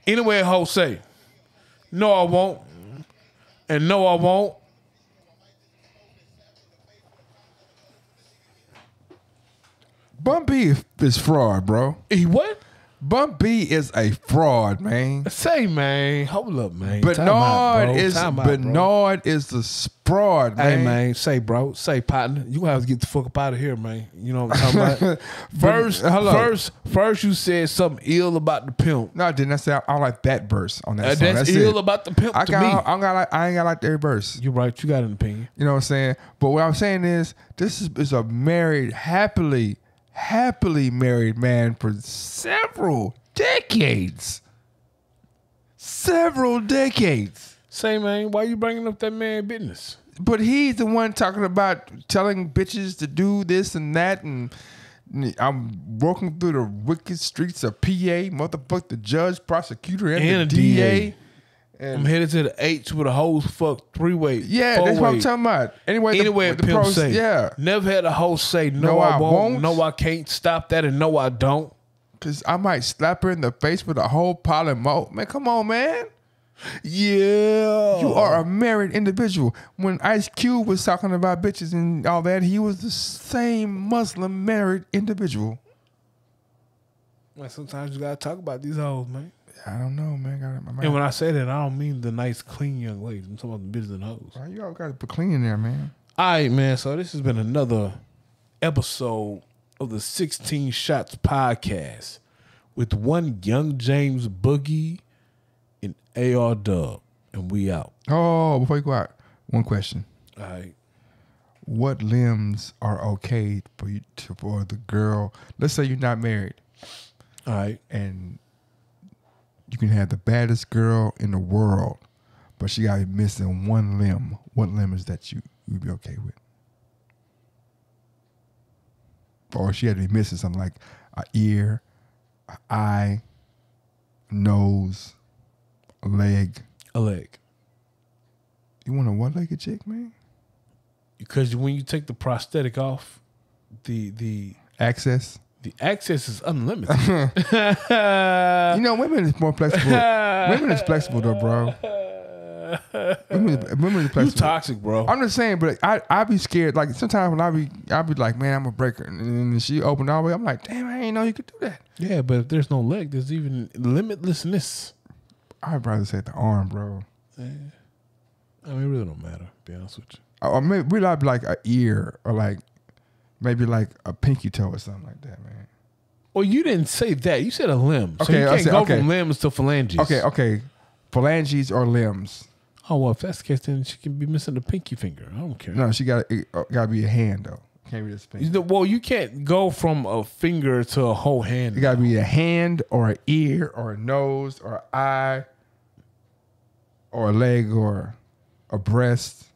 Anyway, a hoe say, no, I won't. And no, I won't. Bun B is fraud, bro. He what? Bun B is a fraud, man. Say, man. Hold up, man. Bernard is the fraud, man. Hey, man. Say, bro. Say, partner. You gonna have to get the fuck up out of here, man. You know what I'm talking about? First, you said something ill about the pimp. No, I didn't. I said I don't like that verse on that song. That's ill about the pimp to me. I ain't got like every verse. You're right. You got an opinion. You know what I'm saying? But what I'm saying is, this is a married, happily married man for several decades. Say, man, why you bringing up that man business? But he's the one talking about telling bitches to do this and that, and I'm walking through the wicked streets of PA, motherfuck the judge, prosecutor, and the DA. And I'm headed to the H with a whole fuck three-way. Yeah, that's what I'm talking about. Anyway, the pimp say. Yeah. Never had a hoe say, no, I won't. No, I can't stop that, and no, I don't. Because I might slap her in the face with a whole pile of mo. Man, come on, man. Yeah. You are a married individual. When Ice Cube was talking about bitches and all that, he was the same Muslim married individual. Man, sometimes you got to talk about these hoes, man. I don't know, man. And when I say that, I don't mean the nice, clean young ladies. I'm talking about the bitches and hoes. Well, you all got to put clean in there, man. All right, man. So this has been another episode of the 16 Shots podcast with one young James Boogie and AR Dub. And we out. Oh, before you go out, one question. All right. What limbs are okay for the girl? Let's say you're not married. All right. And you can have the baddest girl in the world, but she got to be missing one limb. What limb is that you'd be okay with? Or she had to be missing something like an ear, an eye, nose, a leg. A leg. You want a one-legged chick, man? Because when you take the prosthetic off, the access is unlimited. You know, women is more flexible. Women is flexible though, bro. Women is flexible. You toxic, bro. I'm just saying, but I be scared. Like sometimes when I be like, man, I'm a breaker, and she opened all the way. I'm like, damn, I didn't know you could do that. Yeah, but if there's no leg, there's even limitlessness. I'd rather say the arm, bro. Yeah. I mean, it really don't matter, to be honest with you. Or maybe we'd like an ear, or like maybe like a pinky toe or something like that, man. Well, you didn't say that. You said a limb. So okay, you can't go from limbs to phalanges. Okay. Phalanges or limbs. Oh, well, if that's the case, then she can be missing a pinky finger. I don't care. No, she gotta be a hand though. can't be this finger. Well, you can't go from a finger to a whole hand. It got to be a hand or an ear or a nose or an eye or a leg or a breast.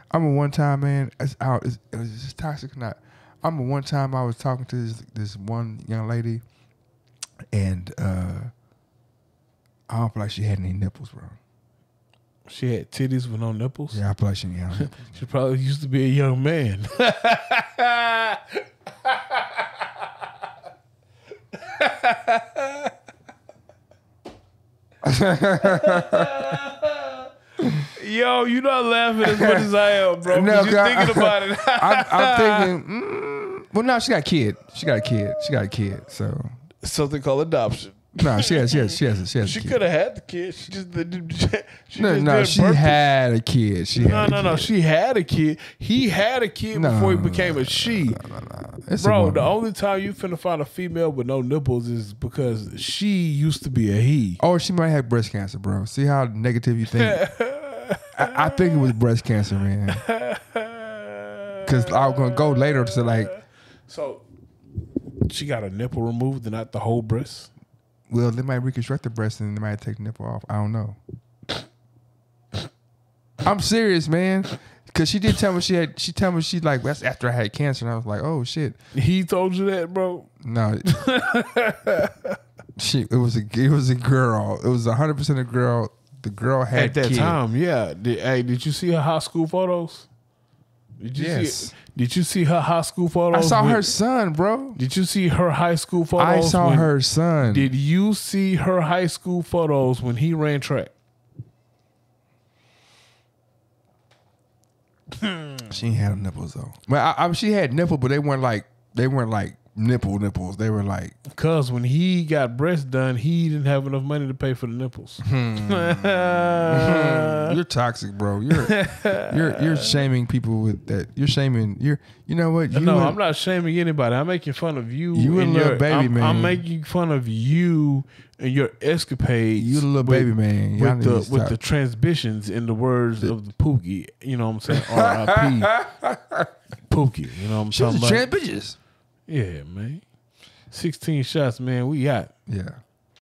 I remember one time, man, it was just toxic or not. I remember one time I was talking to this one young lady, and I don't feel like she had any nipples, bro. She had titties with no nipples? Yeah, I feel like she didn't have nipples. She probably used to be a young man. Yo, you're not laughing as much as I am, bro. No, you're thinking about it. I'm thinking, well, no, she got a kid. She got a kid, so. Something called adoption. No, she has a She kid. could have had the kid. She just didn't. She had a kid. She had a kid. He had a kid before he became a she. Bro, the only time you finna find a female with no nipples is because she used to be a he. Or she might have breast cancer, bro. See how negative you think? I think it was breast cancer, man. Because I was going to go later to like. So, she got a nipple removed and not the whole breast? Well, they might reconstruct the breast and they might take the nipple off. I don't know. I'm serious, man. Because she did tell me she told me she like, that's after I had cancer. And I was like, oh, shit. He told you that, bro? No. It was a girl. It was 100% a girl. The girl had at that kid. time, yeah. Did you see her high school photos? Did you see her high school photos? I saw her son, bro. Did you see her high school photos? I saw her son. Did you see her high school photos when he ran track? She ain't had nipples though. Well, she had nipples, but they weren't like nipples. They were like, because when he got breasts done, he didn't have enough money to pay for the nipples. You're toxic, bro. You're shaming people with that. You know what? I'm not shaming anybody. I'm making fun of you. You and little baby man. I'm making fun of you and your escapades. You little baby man. With the transmissions in the words of the Boogie. You know what I'm saying? R.I.P. Boogie. You know what I'm talking about? Transmissions. Yeah, man. 16 shots, man. We out. Yeah.